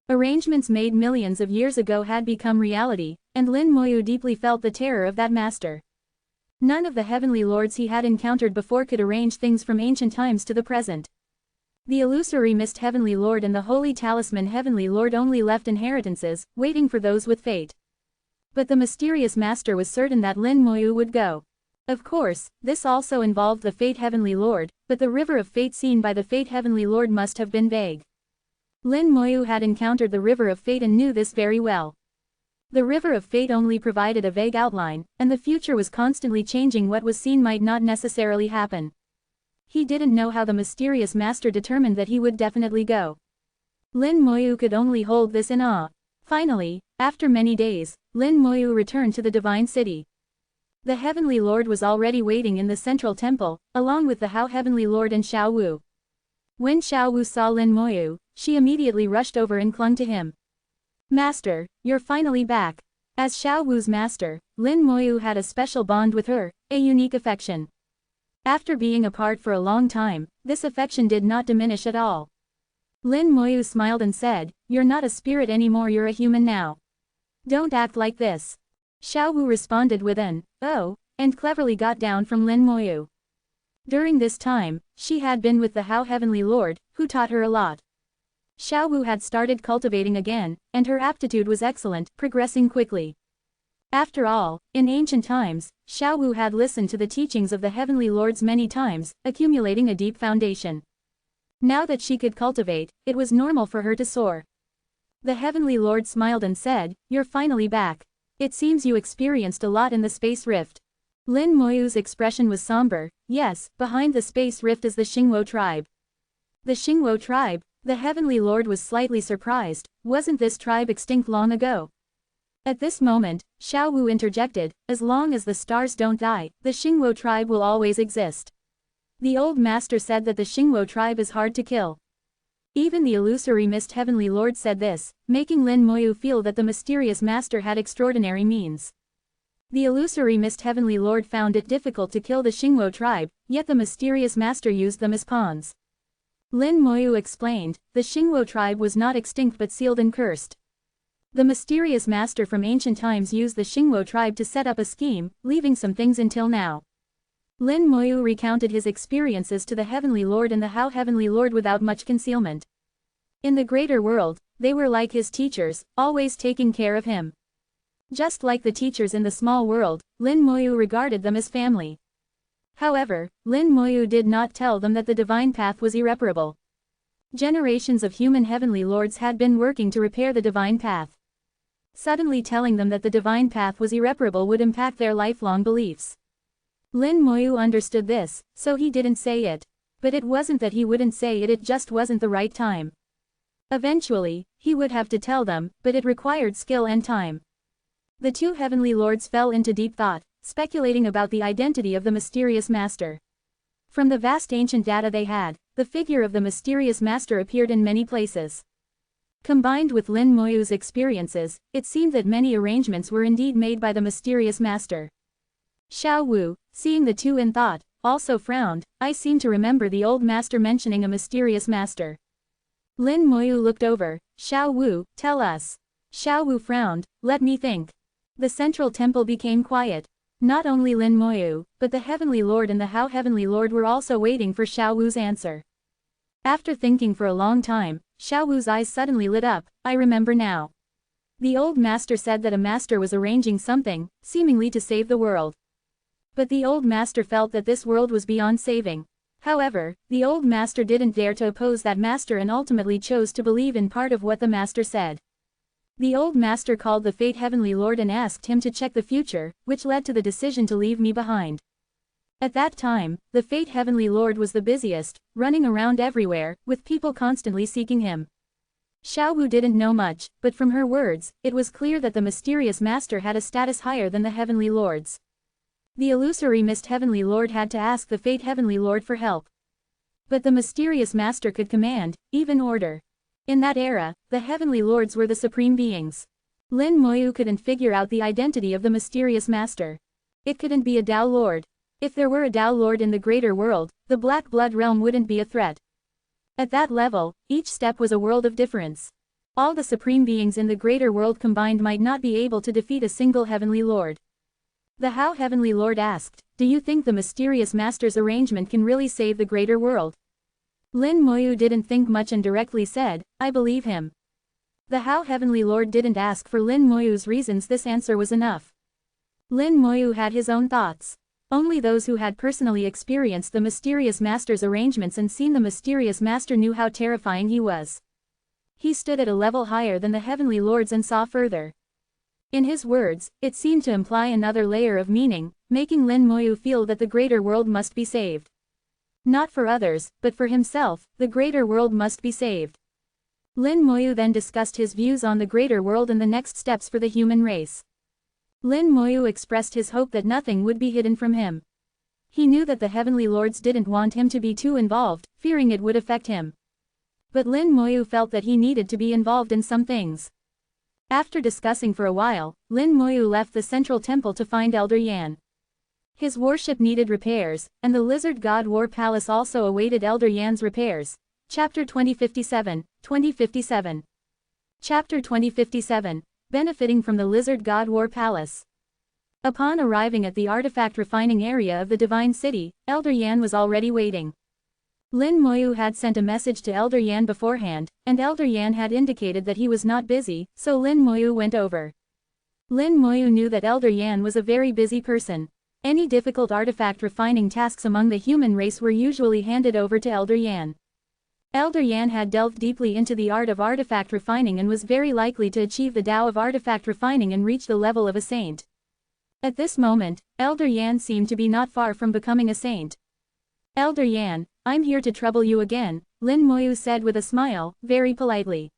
Arrangements made millions of years ago had become reality, and Lin Moyu deeply felt the terror of that master. None of the heavenly lords he had encountered before could arrange things from ancient times to the present. The illusory mist heavenly lord and the holy talisman heavenly lord only left inheritances, waiting for those with fate. But the mysterious master was certain that Lin Moyu would go. Of course, this also involved the Fate Heavenly Lord, but the river of fate seen by the Fate Heavenly Lord must have been vague. Lin Moyu had encountered the river of fate and knew this very well. The river of fate only provided a vague outline, and the future was constantly changing. What was seen might not necessarily happen. He didn't know how the mysterious master determined that he would definitely go. Lin Moyu could only hold this in awe. Finally, after many days, Lin Moyu returned to the Divine City. The Heavenly Lord was already waiting in the central temple, along with the Hao Heavenly Lord and Xiao Wu. When Xiao Wu saw Lin Moyu, she immediately rushed over and clung to him. "Master, you're finally back." As Xiao Wu's master, Lin Moyu had a special bond with her, a unique affection. After being apart for a long time, this affection did not diminish at all. Lin Moyu smiled and said, "You're not a spirit anymore, you're a human now. Don't act like this." Xiao Wu responded with an, "Oh," and cleverly got down from Lin Moyu. During this time, she had been with the Hao Heavenly Lord, who taught her a lot. Xiao Wu had started cultivating again, and her aptitude was excellent, progressing quickly. After all, in ancient times, Xiao Wu had listened to the teachings of the Heavenly Lords many times, accumulating a deep foundation. Now that she could cultivate, it was normal for her to soar. The Heavenly Lord smiled and said, "You're finally back. It seems you experienced a lot in the space rift." Lin Moyu's expression was somber. Yes, behind the space rift is the Xingwo tribe. The Xingwo tribe? The Heavenly Lord was slightly surprised. Wasn't this tribe extinct long ago? At this moment, Xiao Wu interjected, "As long as the stars don't die, the Xingwo tribe will always exist." The old master said that the Xingwo tribe is hard to kill. Even the illusory mist Heavenly Lord said this, making Lin Moyu feel that the mysterious master had extraordinary means. The illusory mist Heavenly Lord found it difficult to kill the Xingwo tribe, yet the mysterious master used them as pawns. Lin Moyu explained, the Xingwo tribe was not extinct but sealed and cursed. The mysterious master from ancient times used the Xingwo tribe to set up a scheme, leaving some things until now. Lin Moyu recounted his experiences to the Heavenly Lord and the Hao Heavenly Lord without much concealment. In the greater world, they were like his teachers, always taking care of him. Just like the teachers in the small world, Lin Moyu regarded them as family. However, Lin Moyu did not tell them that the divine path was irreparable. Generations of human Heavenly Lords had been working to repair the divine path. Suddenly telling them that the divine path was irreparable would impact their lifelong beliefs. Lin Moyu understood this, so he didn't say it. But it wasn't that he wouldn't say it, it just wasn't the right time. Eventually, he would have to tell them, but it required skill and time. The two Heavenly Lords fell into deep thought, speculating about the identity of the mysterious master. From the vast ancient data they had, the figure of the mysterious master appeared in many places. Combined with Lin Moyu's experiences, it seemed that many arrangements were indeed made by the mysterious master. Xiao Wu, seeing the two in thought, also frowned. "I seem to remember the old master mentioning a mysterious master." Lin Moyu looked over. "Xiao Wu, tell us." Xiao Wu frowned. "Let me think." The central temple became quiet. Not only Lin Moyu, but the Heavenly Lord and the Hao Heavenly Lord were also waiting for Xiao Wu's answer. After thinking for a long time, Xiao Wu's eyes suddenly lit up. "I remember now. The old master said that a master was arranging something, seemingly to save the world. But the old master felt that this world was beyond saving. However, the old master didn't dare to oppose that master and ultimately chose to believe in part of what the master said. The old master called the Fate Heavenly Lord and asked him to check the future, which led to the decision to leave me behind. At that time, the Fate Heavenly Lord was the busiest, running around everywhere, with people constantly seeking him." Xiao Wu didn't know much, but from her words, it was clear that the mysterious master had a status higher than the Heavenly Lords. The illusory mist Heavenly Lord had to ask the Fate Heavenly Lord for help. But the mysterious master could command, even order. In that era, the Heavenly Lords were the supreme beings. Lin Moyu couldn't figure out the identity of the mysterious master. It couldn't be a Tao Lord. If there were a Tao Lord in the greater world, the Black Blood realm wouldn't be a threat. At that level, each step was a world of difference. All the supreme beings in the greater world combined might not be able to defeat a single Heavenly Lord. The How Heavenly Lord asked, "Do you think the mysterious master's arrangement can really save the greater world?" Lin Moyu didn't think much and directly said, "I believe him." The How Heavenly Lord didn't ask for Lin Moyu's reasons, this answer was enough. Lin Moyu had his own thoughts. Only those who had personally experienced the mysterious master's arrangements and seen the mysterious master knew how terrifying he was. He stood at a level higher than the Heavenly Lords and saw further. In his words, it seemed to imply another layer of meaning, making Lin Moyu feel that the greater world must be saved. Not for others, but for himself, the greater world must be saved. Lin Moyu then discussed his views on the greater world and the next steps for the human race. Lin Moyu expressed his hope that nothing would be hidden from him. He knew that the Heavenly Lords didn't want him to be too involved, fearing it would affect him. But Lin Moyu felt that he needed to be involved in some things. After discussing for a while, Lin Moyu left the central temple to find Elder Yan. His worship needed repairs, and the Lizard God War Palace also awaited Elder Yan's repairs. Chapter 2057, 2057. Chapter 2057, Benefiting from the Lizard God War Palace. Upon arriving at the artifact refining area of the Divine City, Elder Yan was already waiting. Lin Moyu had sent a message to Elder Yan beforehand, and Elder Yan had indicated that he was not busy, so Lin Moyu went over. Lin Moyu knew that Elder Yan was a very busy person. Any difficult artifact refining tasks among the human race were usually handed over to Elder Yan. Elder Yan had delved deeply into the art of artifact refining and was very likely to achieve the Tao of artifact refining and reach the level of a saint. At this moment, Elder Yan seemed to be not far from becoming a saint. "Elder Yan, I'm here to trouble you again," Lin Moyu said with a smile, very politely.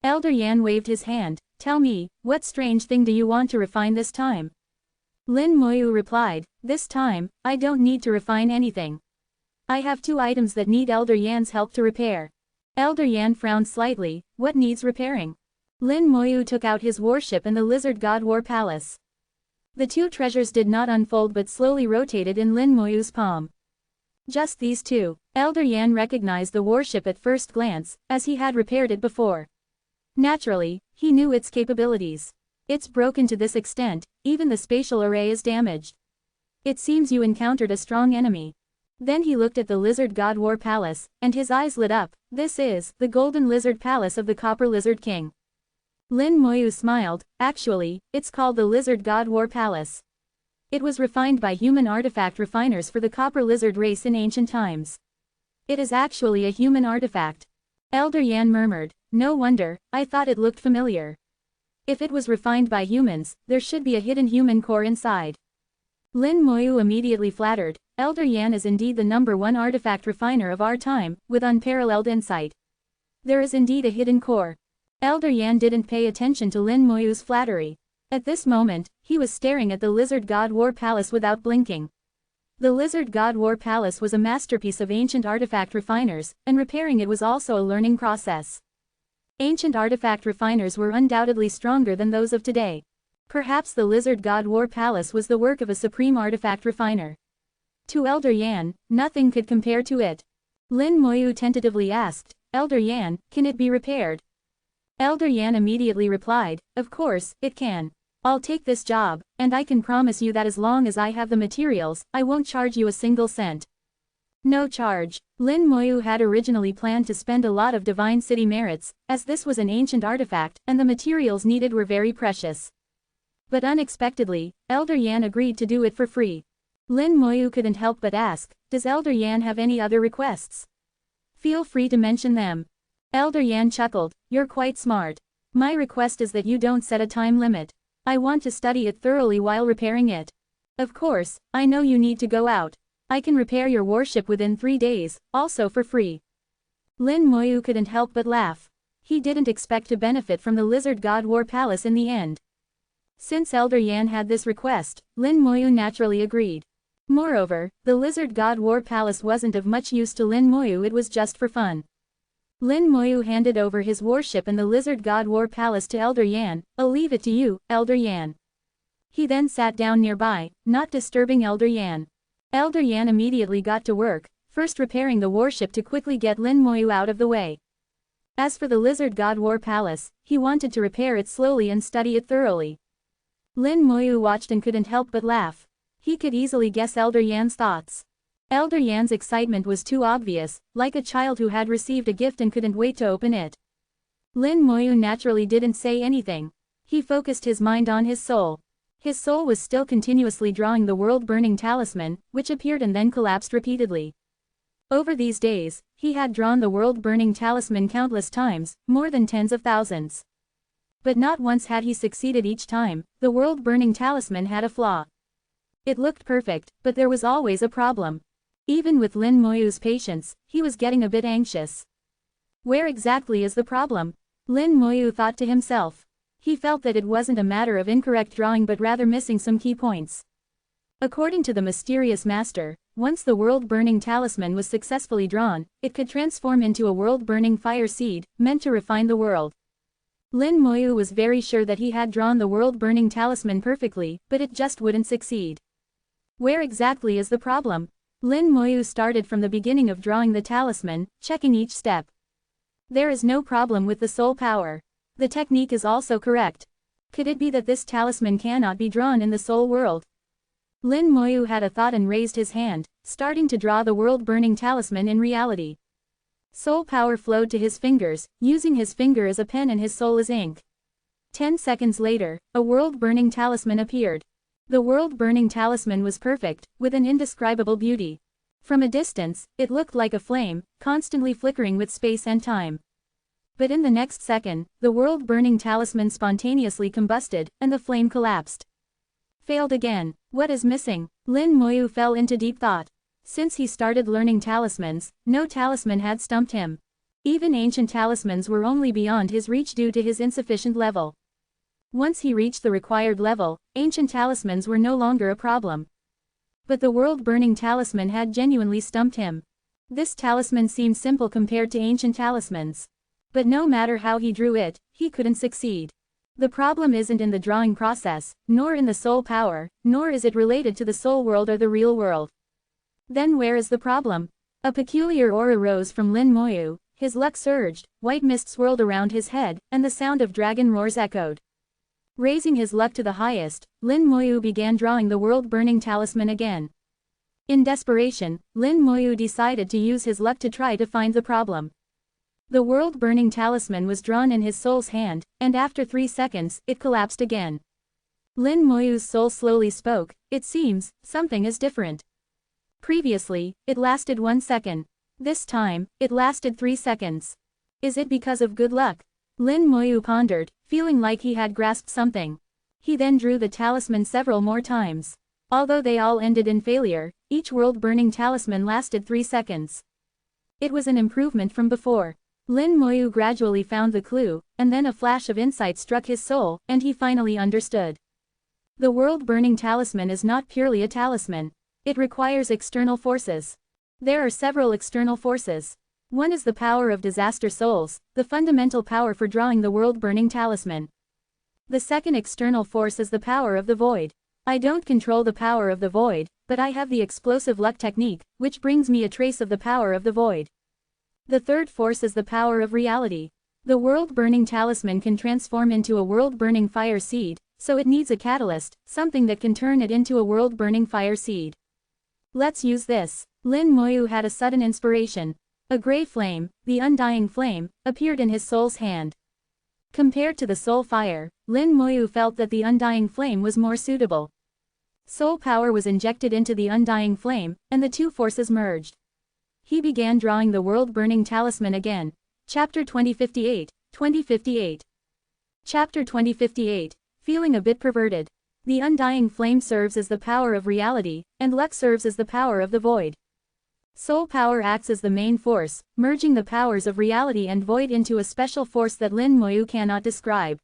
Elder Yan waved his hand. "Tell me, what strange thing do you want to refine this time?" Lin Moyu replied, "This time, I don't need to refine anything. I have 2 items that need Elder Yan's help to repair." Elder Yan frowned slightly. "What needs repairing?" Lin Moyu took out his warship and the Lizard God War Palace. The 2 treasures did not unfold but slowly rotated in Lin Moyu's palm. Just these 2. Elder Yan recognized the warship at first glance, as he had repaired it before. Naturally, he knew its capabilities. It's broken to this extent, even the spatial array is damaged. It seems you encountered a strong enemy. Then he looked at the Lizard God War Palace, and his eyes lit up. "This is the Golden Lizard Palace of the Copper Lizard King." Lin Moyu smiled. "Actually, it's called the Lizard God War Palace. It was refined by human artifact refiners for the Copper Lizard race in ancient times. It is actually a human artifact." Elder Yan murmured, "No wonder, I thought it looked familiar. If it was refined by humans, there should be a hidden human core inside." Lin Moyu immediately flattered, "Elder Yan is indeed the #1 artifact refiner of our time, with unparalleled insight. There is indeed a hidden core." Elder Yan didn't pay attention to Lin Moyu's flattery. At this moment, he was staring at the Lizard God War Palace without blinking. The Lizard God War Palace was a masterpiece of ancient artifact refiners, and repairing it was also a learning process. Ancient artifact refiners were undoubtedly stronger than those of today. Perhaps the Lizard God War Palace was the work of a supreme artifact refiner. To Elder Yan, nothing could compare to it. Lin Moyu tentatively asked, "Elder Yan, can it be repaired?" Elder Yan immediately replied, "Of course, it can. I'll take this job, and I can promise you that as long as I have the materials, I won't charge you a single cent." No charge. Lin Moyu had originally planned to spend a lot of Divine City merits, as this was an ancient artifact, and the materials needed were very precious. But unexpectedly, Elder Yan agreed to do it for free. Lin Moyu couldn't help but ask, "Does Elder Yan have any other requests? Feel free to mention them." Elder Yan chuckled, "You're quite smart. My request is that you don't set a time limit. I want to study it thoroughly while repairing it. Of course, I know you need to go out. I can repair your warship within 3 days, also for free." Lin Moyu couldn't help but laugh. He didn't expect to benefit from the Lizard God War Palace in the end. Since Elder Yan had this request, Lin Moyu naturally agreed. Moreover, the Lizard God War Palace wasn't of much use to Lin Moyu, it was just for fun. Lin Moyu handed over his warship and the lizard god war palace to Elder Yan. "I'll leave it to you, Elder Yan." He then sat down nearby, not disturbing Elder Yan. Elder Yan immediately got to work, first repairing the warship to quickly get Lin Moyu out of the way. As for the lizard god war palace, he wanted to repair it slowly and study it thoroughly. Lin Moyu watched and couldn't help but laugh. He could easily guess Elder Yan's thoughts. Elder Yan's excitement was too obvious, like a child who had received a gift and couldn't wait to open it. Lin Moyu naturally didn't say anything. He focused his mind on his soul. His soul was still continuously drawing the world-burning talisman, which appeared and then collapsed repeatedly. Over these days, he had drawn the world-burning talisman countless times, more than tens of thousands. But not once had he succeeded each time. The world-burning talisman had a flaw. It looked perfect, but there was always a problem. Even with Lin Moyu's patience, he was getting a bit anxious. Where exactly is the problem? Lin Moyu thought to himself. He felt that it wasn't a matter of incorrect drawing but rather missing some key points. According to the mysterious master, once the world-burning talisman was successfully drawn, it could transform into a world-burning fire seed, meant to refine the world. Lin Moyu was very sure that he had drawn the world-burning talisman perfectly, but it just wouldn't succeed. Where exactly is the problem? Lin Moyu started from the beginning of drawing the talisman, checking each step. There is no problem with the soul power. The technique is also correct. Could it be that this talisman cannot be drawn in the soul world? Lin Moyu had a thought and raised his hand, starting to draw the world-burning talisman in reality. Soul power flowed to his fingers, using his finger as a pen and his soul as ink. 10 seconds later, a world-burning talisman appeared. The world-burning talisman was perfect, with an indescribable beauty. From a distance, it looked like a flame, constantly flickering with space and time. But in the next second, the world-burning talisman spontaneously combusted, and the flame collapsed. Failed again. What is missing? Lin Moyu fell into deep thought. Since he started learning talismans, no talisman had stumped him. Even ancient talismans were only beyond his reach due to his insufficient level. Once he reached the required level, ancient talismans were no longer a problem. But the world-burning talisman had genuinely stumped him. This talisman seemed simple compared to ancient talismans. But no matter how he drew it, he couldn't succeed. The problem isn't in the drawing process, nor in the soul power, nor is it related to the soul world or the real world. Then where is the problem? A peculiar aura rose from Lin Moyu, his luck surged, white mist swirled around his head, and the sound of dragon roars echoed. Raising his luck to the highest, Lin Moyu began drawing the world-burning talisman again. In desperation, Lin Moyu decided to use his luck to try to find the problem. The world-burning talisman was drawn in his soul's hand, and after 3 seconds, it collapsed again. Lin Moyu's soul slowly spoke. "It seems, something is different." Previously, it lasted 1 second. This time, it lasted 3 seconds. Is it because of good luck? Lin Moyu pondered, feeling like he had grasped something. He then drew the talisman several more times. Although they all ended in failure, each world-burning talisman lasted 3 seconds. It was an improvement from before. Lin Moyu gradually found the clue, and then a flash of insight struck his soul, and he finally understood. The world-burning talisman is not purely a talisman. It requires external forces. There are several external forces. One is the power of disaster souls, the fundamental power for drawing the world-burning talisman. The second external force is the power of the void. I don't control the power of the void, but I have the explosive luck technique, which brings me a trace of the power of the void. The third force is the power of reality. The world-burning talisman can transform into a world-burning fire seed, so it needs a catalyst, something that can turn it into a world-burning fire seed. Let's use this. Lin Moyu had a sudden inspiration. A gray flame, the undying flame, appeared in his soul's hand. Compared to the soul fire, Lin Moyu felt that the undying flame was more suitable. Soul power was injected into the undying flame, and the two forces merged. He began drawing the world-burning talisman again. Chapter 2058, 2058. Chapter 2058, feeling a bit perverted. The undying flame serves as the power of reality, and luck serves as the power of the void. Soul power acts as the main force, merging the powers of reality and void into a special force that Lin Moyu cannot describe.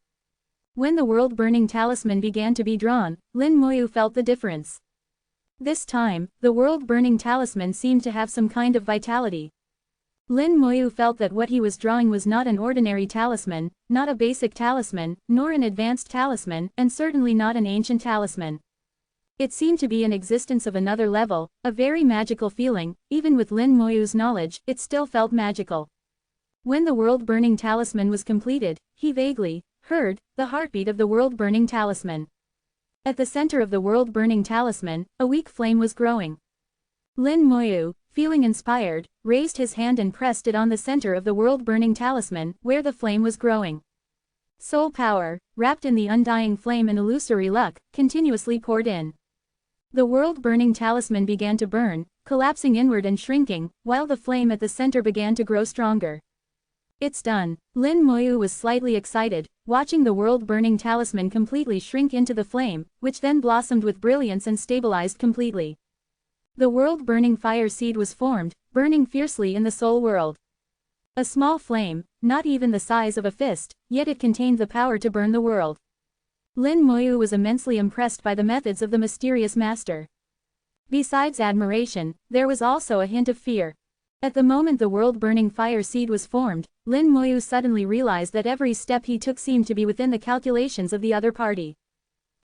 When the world-burning talisman began to be drawn, Lin Moyu felt the difference. This time, the world-burning talisman seemed to have some kind of vitality. Lin Moyu felt that what he was drawing was not an ordinary talisman, not a basic talisman, nor an advanced talisman, and certainly not an ancient talisman. It seemed to be an existence of another level, a very magical feeling. Even with Lin Moyu's knowledge, it still felt magical. When the world-burning talisman was completed, he vaguely heard the heartbeat of the world-burning talisman. At the center of the world-burning talisman, a weak flame was growing. Lin Moyu, feeling inspired, raised his hand and pressed it on the center of the world-burning talisman, where the flame was growing. Soul power, wrapped in the undying flame and illusory luck, continuously poured in. The world-burning talisman began to burn, collapsing inward and shrinking, while the flame at the center began to grow stronger. It's done. Lin Moyu was slightly excited, watching the world-burning talisman completely shrink into the flame, which then blossomed with brilliance and stabilized completely. The world-burning fire seed was formed, burning fiercely in the soul world. A small flame, not even the size of a fist, yet it contained the power to burn the world. Lin Moyu was immensely impressed by the methods of the mysterious master. Besides admiration, there was also a hint of fear. At the moment the world-burning fire seed was formed, Lin Moyu suddenly realized that every step he took seemed to be within the calculations of the other party.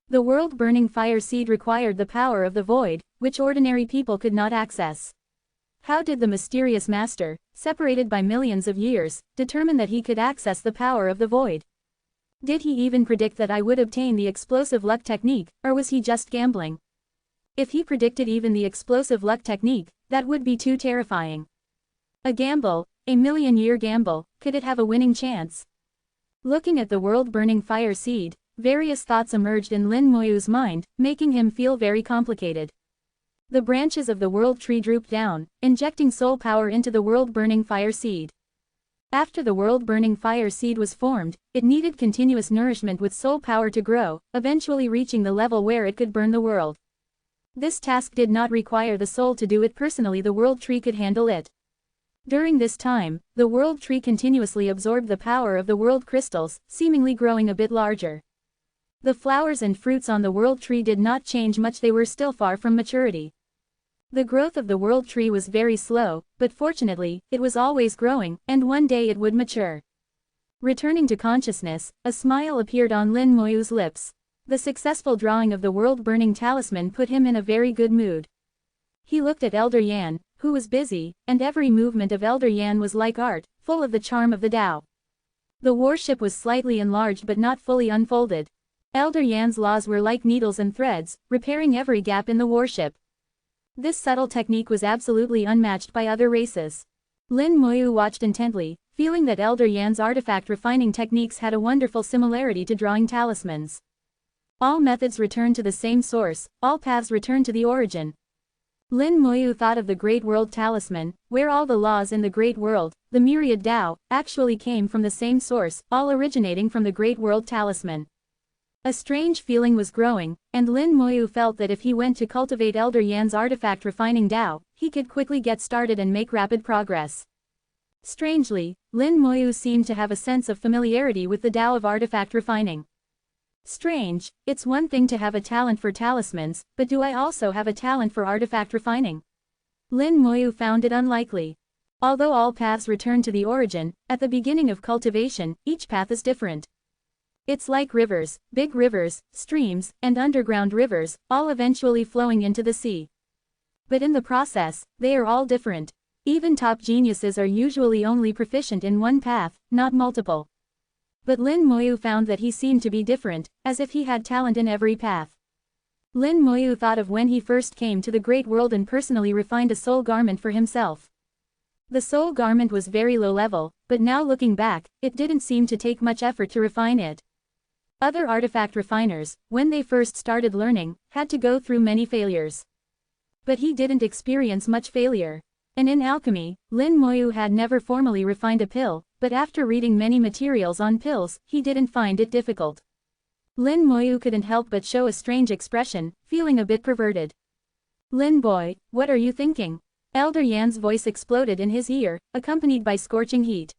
The world-burning fire seed required the power of the void, which ordinary people could not access. How did the mysterious master, separated by millions of years, determine that he could access the power of the void? Did he even predict that I would obtain the explosive luck technique, or was he just gambling? If he predicted even the explosive luck technique, that would be too terrifying. A gamble, a million-year gamble, could it have a winning chance? Looking at the world-burning fire seed, various thoughts emerged in Lin Moyu's mind, making him feel very complicated. The branches of the world tree drooped down, injecting soul power into the world-burning fire seed. After the world-burning fire seed was formed, it needed continuous nourishment with soul power to grow, eventually reaching the level where it could burn the world. This task did not require the soul to do it personally, the world tree could handle it. During this time, the world tree continuously absorbed the power of the world crystals, seemingly growing a bit larger. The flowers and fruits on the world tree did not change much, they were still far from maturity. The growth of the world tree was very slow, but fortunately, it was always growing, and one day it would mature. Returning to consciousness, a smile appeared on Lin Moyu's lips. The successful drawing of the world-burning talisman put him in a very good mood. He looked at Elder Yan, who was busy, and every movement of Elder Yan was like art, full of the charm of the Tao. The warship was slightly enlarged but not fully unfolded. Elder Yan's laws were like needles and threads, repairing every gap in the warship. This subtle technique was absolutely unmatched by other races. Lin Moyu watched intently, feeling that Elder Yan's artifact refining techniques had a wonderful similarity to drawing talismans. All methods return to the same source, all paths return to the origin. Lin Moyu thought of the Great World Talisman, where all the laws in the Great World, the myriad Tao, actually came from the same source, all originating from the Great World Talisman. A strange feeling was growing, and Lin Moyu felt that if he went to cultivate Elder Yan's artifact refining Tao, he could quickly get started and make rapid progress. Strangely, Lin Moyu seemed to have a sense of familiarity with the Tao of artifact refining. Strange, it's one thing to have a talent for talismans, but do I also have a talent for artifact refining? Lin Moyu found it unlikely. Although all paths return to the origin, at the beginning of cultivation, each path is different. It's like rivers, big rivers, streams, and underground rivers, all eventually flowing into the sea. But in the process, they are all different. Even top geniuses are usually only proficient in one path, not multiple. But Lin Moyu found that he seemed to be different, as if he had talent in every path. Lin Moyu thought of when he first came to the Great World and personally refined a soul garment for himself. The soul garment was very low level, but now looking back, it didn't seem to take much effort to refine it. Other artifact refiners, when they first started learning, had to go through many failures. But he didn't experience much failure. And in alchemy, Lin Moyu had never formally refined a pill, but after reading many materials on pills, he didn't find it difficult. Lin Moyu couldn't help but show a strange expression, feeling a bit perverted. "Lin boy, what are you thinking?" Elder Yan's voice exploded in his ear, accompanied by scorching heat.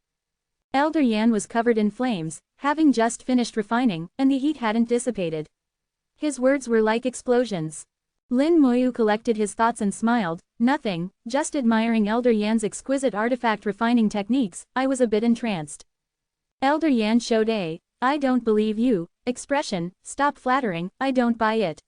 Elder Yan was covered in flames, having just finished refining, and the heat hadn't dissipated. His words were like explosions. Lin Moyu collected his thoughts and smiled. Nothing, just admiring Elder Yan's exquisite artifact refining techniques. I was a bit entranced. Elder Yan showed a "I don't believe you" expression. Stop flattering, I don't buy it.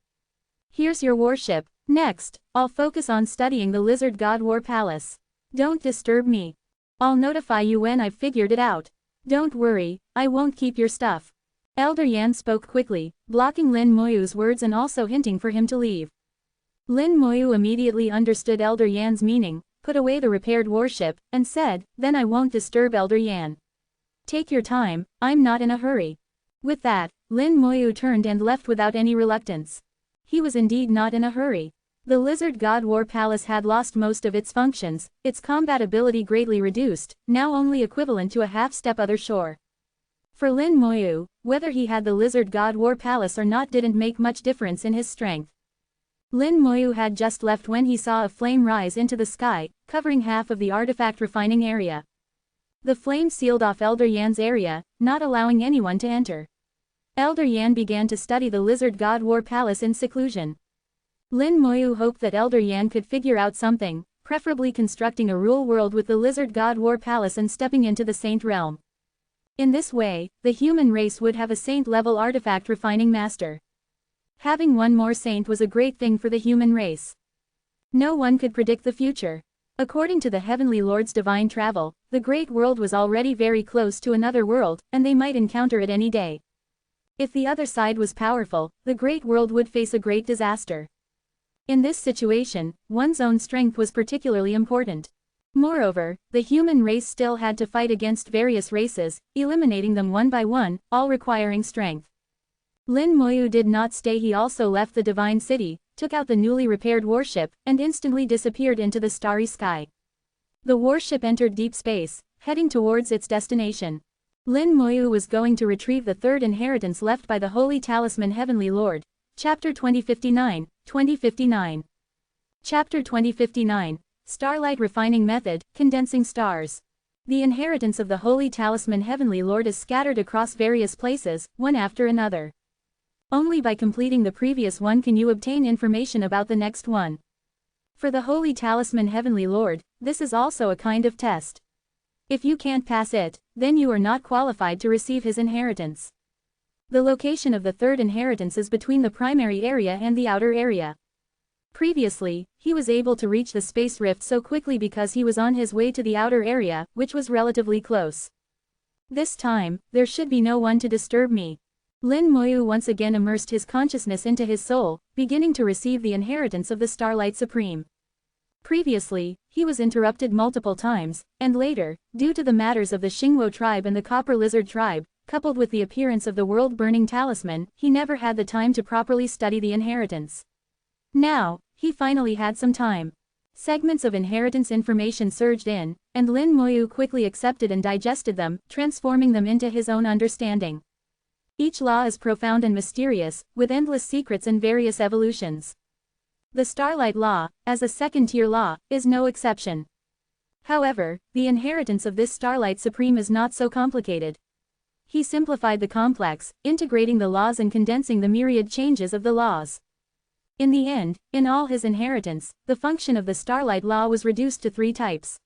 Here's your warship. Next, I'll focus on studying the Lizard God War Palace. Don't disturb me. I'll notify you when I've figured it out. Don't worry, I won't keep your stuff. Elder Yan spoke quickly, blocking Lin Moyu's words and also hinting for him to leave. Lin Moyu immediately understood Elder Yan's meaning, put away the repaired warship, and said, "Then I won't disturb Elder Yan. Take your time, I'm not in a hurry." With that, Lin Moyu turned and left without any reluctance. He was indeed not in a hurry. The Lizard God War Palace had lost most of its functions, its combat ability greatly reduced, now only equivalent to a half-step other shore. For Lin Moyu, whether he had the Lizard God War Palace or not didn't make much difference in his strength. Lin Moyu had just left when he saw a flame rise into the sky, covering half of the artifact refining area. The flame sealed off Elder Yan's area, not allowing anyone to enter. Elder Yan began to study the Lizard God War Palace in seclusion. Lin Moyu hoped that Elder Yan could figure out something, preferably constructing a rule world with the Lizard God War Palace and stepping into the Saint Realm. In this way, the human race would have a saint-level artifact refining master. Having one more saint was a great thing for the human race. No one could predict the future. According to the Heavenly Lord's divine travel, the Great World was already very close to another world, and they might encounter it any day. If the other side was powerful, the Great World would face a great disaster. In this situation, one's own strength was particularly important. Moreover, the human race still had to fight against various races, eliminating them one by one, all requiring strength. Lin Moyu did not stay. He also left the Divine City, took out the newly repaired warship, and instantly disappeared into the starry sky. The warship entered deep space, heading towards its destination. Lin Moyu was going to retrieve the third inheritance left by the Holy Talisman Heavenly Lord. Chapter 2059, 2059. Chapter 2059, Starlight Refining Method, Condensing Stars. The inheritance of the Holy Talisman Heavenly Lord is scattered across various places, one after another. Only by completing the previous one can you obtain information about the next one. For the Holy Talisman Heavenly Lord, this is also a kind of test. If you can't pass it, then you are not qualified to receive his inheritance. The location of the third inheritance is between the primary area and the outer area. Previously, he was able to reach the space rift so quickly because he was on his way to the outer area, which was relatively close. This time, there should be no one to disturb me. Lin Moyu once again immersed his consciousness into his soul, beginning to receive the inheritance of the Starlight Supreme. Previously, he was interrupted multiple times, and later, due to the matters of the Xingwo tribe and the Copper Lizard tribe, coupled with the appearance of the world-burning talisman, he never had the time to properly study the inheritance. Now, he finally had some time. Segments of inheritance information surged in, and Lin Moyu quickly accepted and digested them, transforming them into his own understanding. Each law is profound and mysterious, with endless secrets and various evolutions. The Starlight Law, as a second-tier law, is no exception. However, the inheritance of this Starlight Supreme is not so complicated. He simplified the complex, integrating the laws and condensing the myriad changes of the laws. In the end, in all his inheritance, the function of the Starlight Law was reduced to 3 types.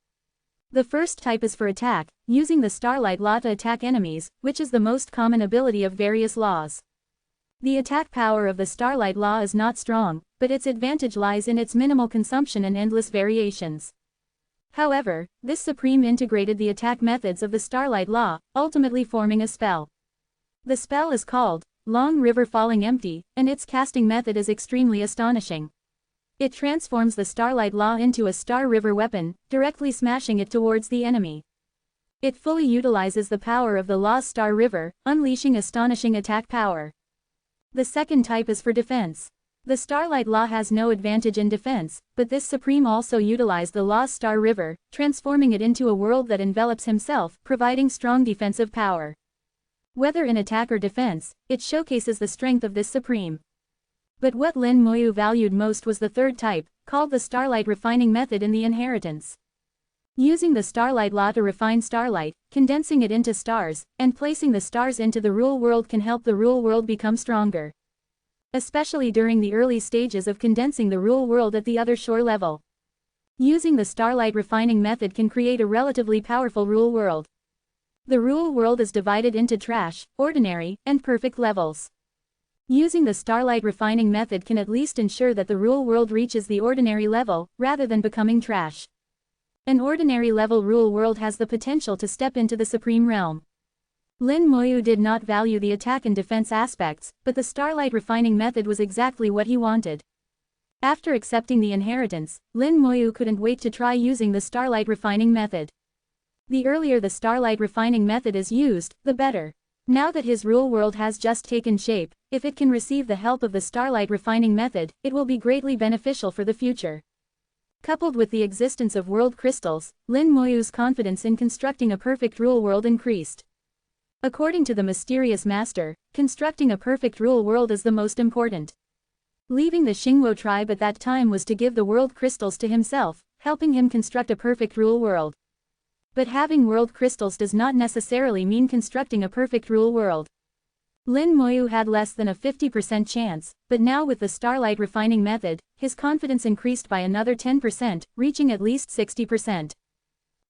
The first type is for attack, using the Starlight Law to attack enemies, which is the most common ability of various laws. The attack power of the Starlight Law is not strong, but its advantage lies in its minimal consumption and endless variations. However, this Supreme integrated the attack methods of the Starlight Law, ultimately forming a spell. The spell is called Long River Falling Empty, and its casting method is extremely astonishing. It transforms the Starlight Law into a Star River weapon, directly smashing it towards the enemy. It fully utilizes the power of the Law's Star River, unleashing astonishing attack power. The second type is for defense. The Starlight Law has no advantage in defense, but this Supreme also utilized the Law's Star River, transforming it into a world that envelops himself, providing strong defensive power. Whether in attack or defense, it showcases the strength of this Supreme. But what Lin Moyu valued most was the third type, called the Starlight Refining Method in the inheritance. Using the Starlight Law to refine starlight, condensing it into stars, and placing the stars into the rule world can help the rule world become stronger. especially during the early stages of condensing the real world at the other shore level. Using the starlight refining method can create a relatively powerful real world. The real world is divided into trash, ordinary, and perfect levels. Using the starlight refining method can at least ensure that the real world reaches the ordinary level, rather than becoming trash. An ordinary level real world has the potential to step into the supreme realm. Lin Moyu did not value the attack and defense aspects, but the starlight refining method was exactly what he wanted. After accepting the inheritance, Lin Moyu couldn't wait to try using the starlight refining method. The earlier the starlight refining method is used, the better. Now that his real world has just taken shape, if it can receive the help of the starlight refining method, it will be greatly beneficial for the future. Coupled with the existence of world crystals, Lin Moyu's confidence in constructing a perfect real world increased. According to the mysterious master, constructing a perfect real world is the most important. Leaving the Xingwo tribe at that time was to give the world crystals to himself, helping him construct a perfect real world. But having world crystals does not necessarily mean constructing a perfect real world. Lin Moyu had less than a 50% chance, but now with the starlight refining method, his confidence increased by another 10%, reaching at least 60%.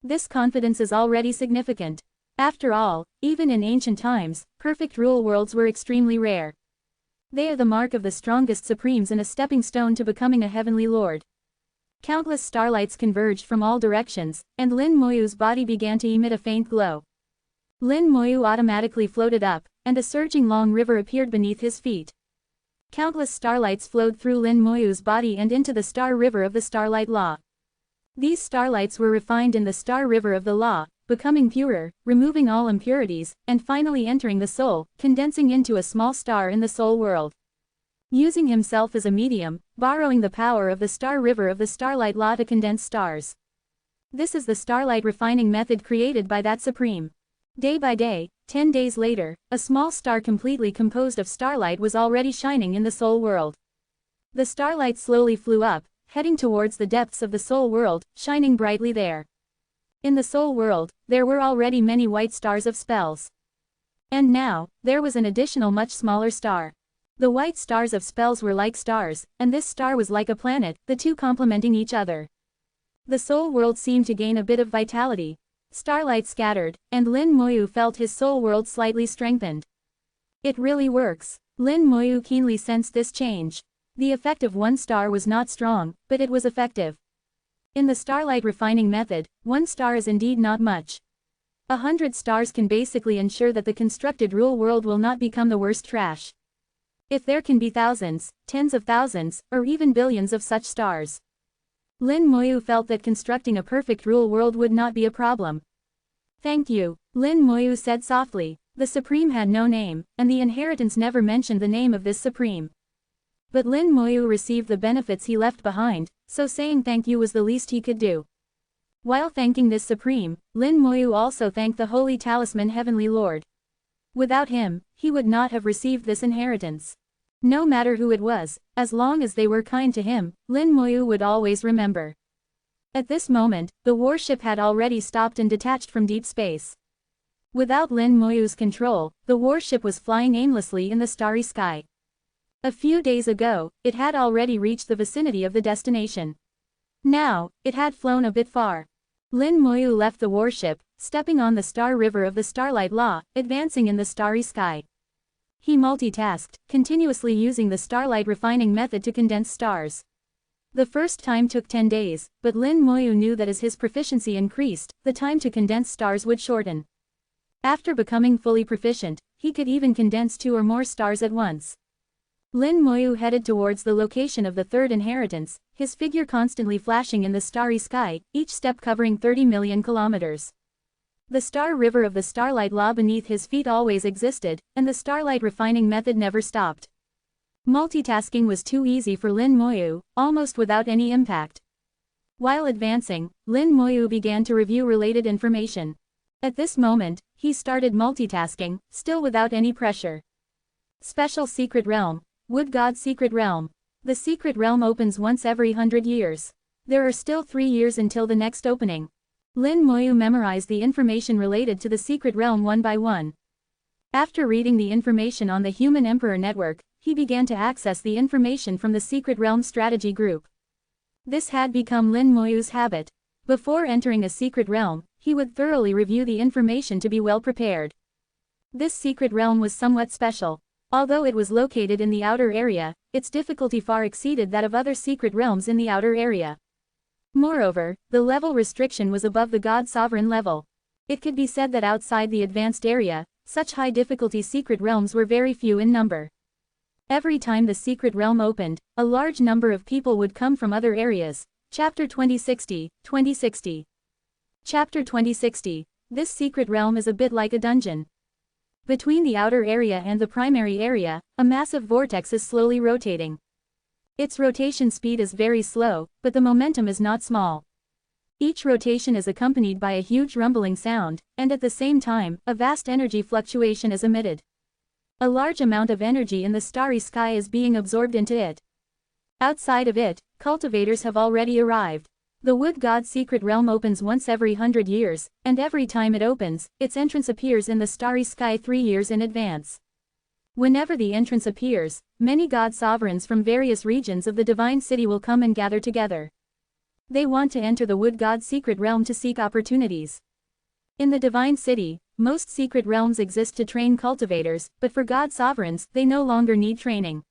This confidence is already significant. After all, even in ancient times, perfect real worlds were extremely rare. They are the mark of the strongest supremes and a stepping stone to becoming a heavenly lord. Countless starlights converged from all directions, and Lin Moyu's body began to emit a faint glow. Lin Moyu automatically floated up, and a surging long river appeared beneath his feet. Countless starlights flowed through Lin Moyu's body and into the star river of the starlight law. These starlights were refined in the star river of the law, becoming purer, removing all impurities, and finally entering the soul, condensing into a small star in the soul world. Using himself as a medium, borrowing the power of the star river of the starlight law to condense stars. This is the starlight refining method created by that supreme. Day by day, 10 days later, a small star completely composed of starlight was already shining in the soul world. The starlight slowly flew up, heading towards the depths of the soul world, shining brightly there. In the soul world, there were already many white stars of spells. And now, there was an additional much smaller star. The white stars of spells were like stars, and this star was like a planet, the two complementing each other. The soul world seemed to gain a bit of vitality. Starlight scattered, and Lin Moyu felt his soul world slightly strengthened. It really works. Lin Moyu keenly sensed this change. The effect of one star was not strong, but it was effective. In the starlight refining method, one star is indeed not much. 100 stars can basically ensure that the constructed real world will not become the worst trash. If there can be thousands, tens of thousands, or even billions of such stars. Lin Moyu felt that constructing a perfect real world would not be a problem. Thank you, Lin Moyu said softly. The Supreme had no name, and the inheritance never mentioned the name of this Supreme. But Lin Moyu received the benefits he left behind, so saying thank you was the least he could do. While thanking this Supreme, Lin Moyu also thanked the Holy Talisman Heavenly Lord. Without him, he would not have received this inheritance. No matter who it was, as long as they were kind to him, Lin Moyu would always remember. At this moment, the warship had already stopped and detached from deep space. Without Lin Moyu's control, the warship was flying aimlessly in the starry sky. A few days ago, it had already reached the vicinity of the destination. Now, it had flown a bit far. Lin Moyu left the warship, stepping on the star river of the starlight law, advancing in the starry sky. He multitasked, continuously using the starlight refining method to condense stars. The first time took 10 days, but Lin Moyu knew that as his proficiency increased, the time to condense stars would shorten. After becoming fully proficient, he could even condense 2 or more stars at once. Lin Moyu headed towards the location of the third inheritance, his figure constantly flashing in the starry sky, each step covering 30 million kilometers. The star river of the starlight law beneath his feet always existed, and the starlight refining method never stopped. Multitasking was too easy for Lin Moyu, almost without any impact. While advancing, Lin Moyu began to review related information. At this moment, he started multitasking, still without any pressure. Special Secret Realm. Wood God Secret Realm. The Secret Realm opens once every 100 years. There are still 3 years until the next opening. Lin Moyu memorized the information related to the Secret Realm one by one. After reading the information on the Human Emperor Network, he he began to access the information from the Secret Realm Strategy Group. This had become Lin Moyu's habit. Before entering a secret realm, he would thoroughly review the information to be well prepared. This secret realm was somewhat special. Although it was located in the outer area, its difficulty far exceeded that of other secret realms in the outer area. Moreover, the level restriction was above the God Sovereign level. It could be said that outside the advanced area, such high difficulty secret realms were very few in number. Every time the secret realm opened, a large number of people would come from other areas. Chapter 2060, 2060. Chapter 2060. This secret realm is a bit like a dungeon. Between the outer area and the primary area, a massive vortex is slowly rotating. Its rotation speed is very slow, but the momentum is not small. Each rotation is accompanied by a huge rumbling sound, and at the same time, a vast energy fluctuation is emitted. A large amount of energy in the starry sky is being absorbed into it. Outside of it, cultivators have already arrived. The Wood God secret realm opens once every 100 years, and every time it opens, its entrance appears in the starry sky 3 years in advance. Whenever the entrance appears, many god sovereigns from various regions of the divine city will come and gather together. They want to enter the Wood God secret realm to seek opportunities. In the divine city, most secret realms exist to train cultivators, but for god sovereigns, they no longer need training.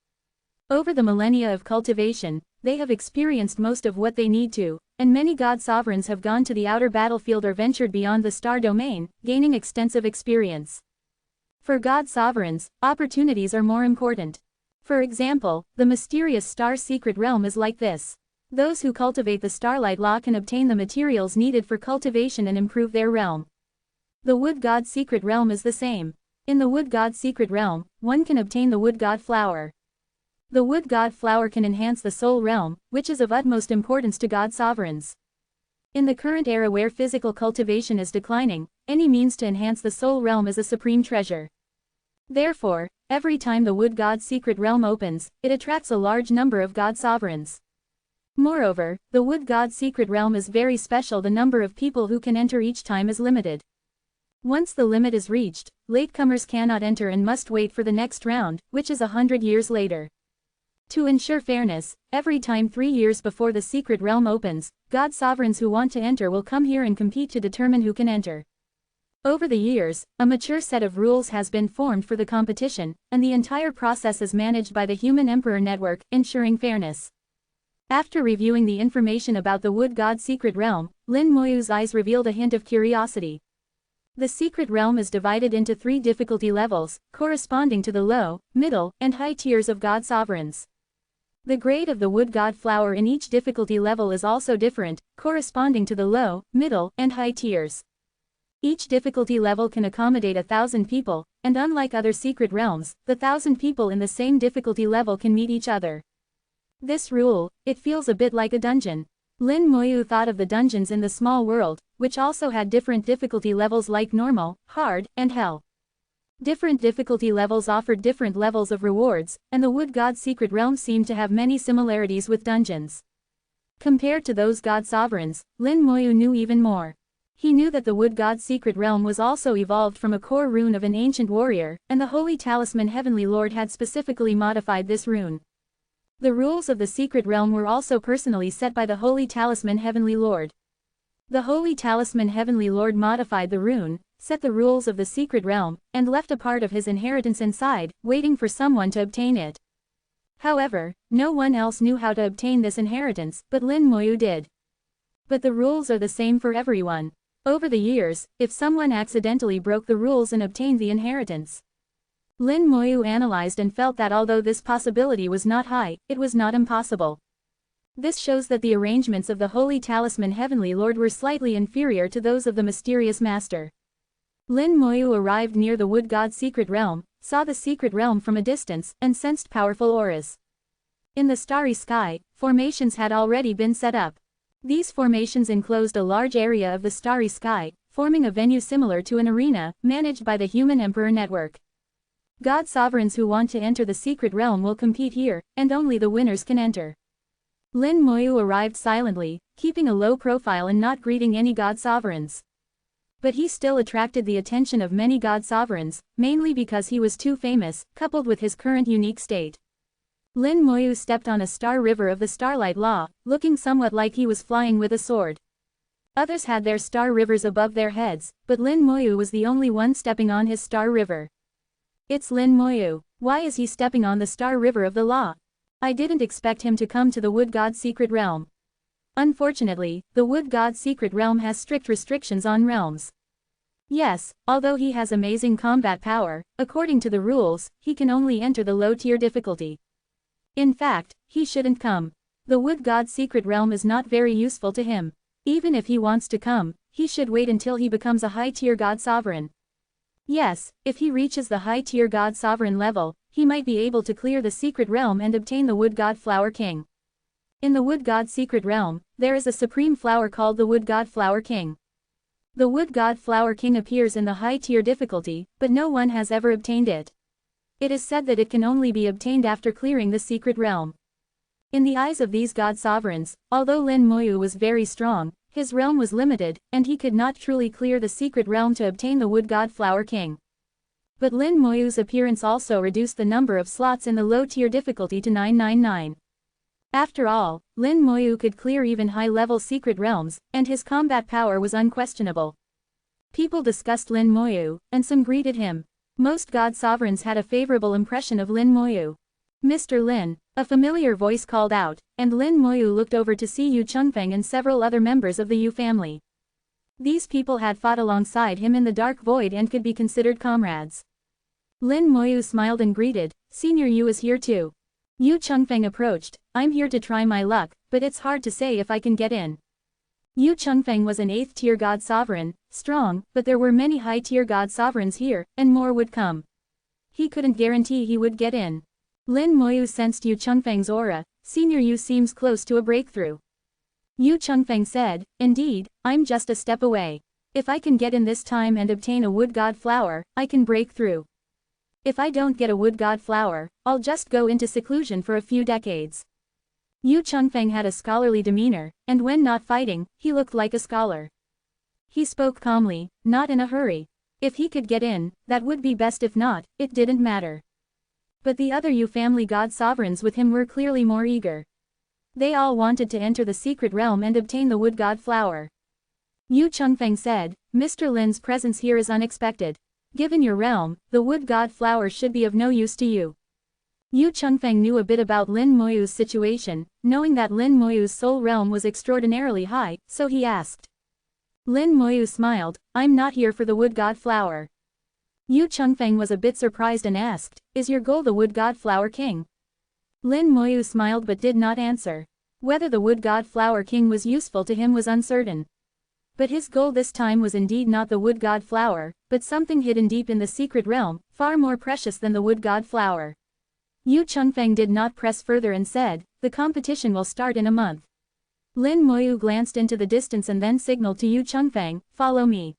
Over the millennia of cultivation, they have experienced most of what they need to, and many god sovereigns have gone to the outer battlefield or ventured beyond the star domain, gaining extensive experience. For god sovereigns, opportunities are more important. For example, the mysterious star secret realm is like this. Those who cultivate the starlight law can obtain the materials needed for cultivation and improve their realm. The Wood God secret realm is the same. In the Wood God secret realm, one can obtain the Wood God flower. The Wood God flower can enhance the soul realm, which is of utmost importance to god sovereigns. In the current era where physical cultivation is declining, any means to enhance the soul realm is a supreme treasure. Therefore, every time the Wood God secret realm opens, it attracts a large number of god sovereigns. Moreover, the Wood God secret realm is very special. The number of people who can enter each time is limited. Once the limit is reached, latecomers cannot enter and must wait for the next round, which is 100 years later. To ensure fairness, every time 3 years before the secret realm opens, god sovereigns who want to enter will come here and compete to determine who can enter. Over the years, a mature set of rules has been formed for the competition, and the entire process is managed by the Human Emperor Network, ensuring fairness. After reviewing the information about the Wood God secret realm, Lin Moyu's eyes revealed a hint of curiosity. The secret realm is divided into 3 difficulty levels, corresponding to the low, middle, and high tiers of god sovereigns. The grade of the Wood God flower in each difficulty level is also different, corresponding to the low, middle, and high tiers. Each difficulty level can accommodate 1,000 people, and unlike other secret realms, the 1,000 people in the same difficulty level can meet each other. This rule, it feels a bit like a dungeon. Lin Moyu thought of the dungeons in the small world, which also had different difficulty levels like normal, hard, and hell. Different difficulty levels offered different levels of rewards, and the Wood God secret realm seemed to have many similarities with dungeons. Compared to those god sovereigns, Lin Moyu knew even more. He knew that the Wood God secret realm was also evolved from a core rune of an ancient warrior, and the Holy Talisman Heavenly Lord had specifically modified this rune. The rules of the secret realm were also personally set by the Holy Talisman Heavenly Lord. The Holy Talisman Heavenly Lord modified the rune, set the rules of the secret realm, and left a part of his inheritance inside, waiting for someone to obtain it. However, no one else knew how to obtain this inheritance, but Lin Moyu did. But the rules are the same for everyone. Over the years, if someone accidentally broke the rules and obtained the inheritance, Lin Moyu analyzed and felt that although this possibility was not high, it was not impossible. This shows that the arrangements of the Holy Talisman Heavenly Lord were slightly inferior to those of the mysterious master. Lin Moyu arrived near the Wood God secret realm, saw the secret realm from a distance, and sensed powerful auras. In the starry sky, formations had already been set up. These formations enclosed a large area of the starry sky, forming a venue similar to an arena, managed by the Human Emperor Network. God sovereigns who want to enter the secret realm will compete here, and only the winners can enter. Lin Moyu arrived silently, keeping a low profile and not greeting any god sovereigns. But he still attracted the attention of many god sovereigns, mainly because he was too famous, coupled with his current unique state. Lin Moyu stepped on a star river of the Starlight Law, looking somewhat like he was flying with a sword. Others had their star rivers above their heads, but Lin Moyu was the only one stepping on his star river. It's Lin Moyu. Why is he stepping on the star river of the law? I didn't expect him to come to the Wood God's secret realm. Unfortunately, the Wood God's secret realm has strict restrictions on realms. Yes, although he has amazing combat power, according to the rules, he can only enter the low-tier difficulty. In fact, he shouldn't come. The Wood God's secret realm is not very useful to him. Even if he wants to come, he should wait until he becomes a high-tier God Sovereign. Yes, if he reaches the high-tier God Sovereign level, he might be able to clear the secret realm and obtain the Wood God Flower King. In the Wood God secret realm, there is a supreme flower called the Wood God Flower King. The Wood God Flower King appears in the high-tier difficulty, but no one has ever obtained it. It is said that it can only be obtained after clearing the secret realm. In the eyes of these God Sovereigns, although Lin Moyu was very strong, his realm was limited, and he could not truly clear the secret realm to obtain the Wood God Flower King. But Lin Moyu's appearance also reduced the number of slots in the low-tier difficulty to 999. After all, Lin Moyu could clear even high-level secret realms, and his combat power was unquestionable. People discussed Lin Moyu, and some greeted him. Most God Sovereigns had a favorable impression of Lin Moyu. Mr. Lin, a familiar voice called out, and Lin Moyu looked over to see Yu Chengfeng and several other members of the Yu family. These people had fought alongside him in the Dark Void and could be considered comrades. Lin Moyu smiled and greeted, "Senior Yu is here too." Yu Chengfeng approached, "I'm here to try my luck, but it's hard to say if I can get in." Yu Chengfeng was an 8th-tier God Sovereign, strong, but there were many high-tier God Sovereigns here, and more would come. He couldn't guarantee he would get in. Lin Moyu sensed Yu Chengfeng's aura. "Senior Yu seems close to a breakthrough." Yu Chengfeng said, "Indeed, I'm just a step away. If I can get in this time and obtain a Wood God Flower, I can break through. If I don't get a Wood God Flower, I'll just go into seclusion for a few decades." Yu Chengfeng had a scholarly demeanor, and when not fighting, he looked like a scholar. He spoke calmly, not in a hurry. If he could get in, that would be best. If not, it didn't matter. But the other Yu family God Sovereigns with him were clearly more eager. They all wanted to enter the secret realm and obtain the Wood God Flower. Yu Chengfeng said, "Mr. Lin's presence here is unexpected. Given your realm, the Wood God Flower should be of no use to you." Yu Chengfeng knew a bit about Lin Moyu's situation, knowing that Lin Moyu's soul realm was extraordinarily high, so he asked. Lin Moyu smiled, "I'm not here for the Wood God Flower." Yu Chengfeng was a bit surprised and asked, "Is your goal the Wood God Flower King?" Lin Moyu smiled but did not answer. Whether the Wood God Flower King was useful to him was uncertain. But his goal this time was indeed not the Wood God Flower, but something hidden deep in the secret realm, far more precious than the Wood God Flower. Yu Chengfeng did not press further and said, "The competition will start in a month." Lin Moyu glanced into the distance and then signaled to Yu Chengfeng, "Follow me."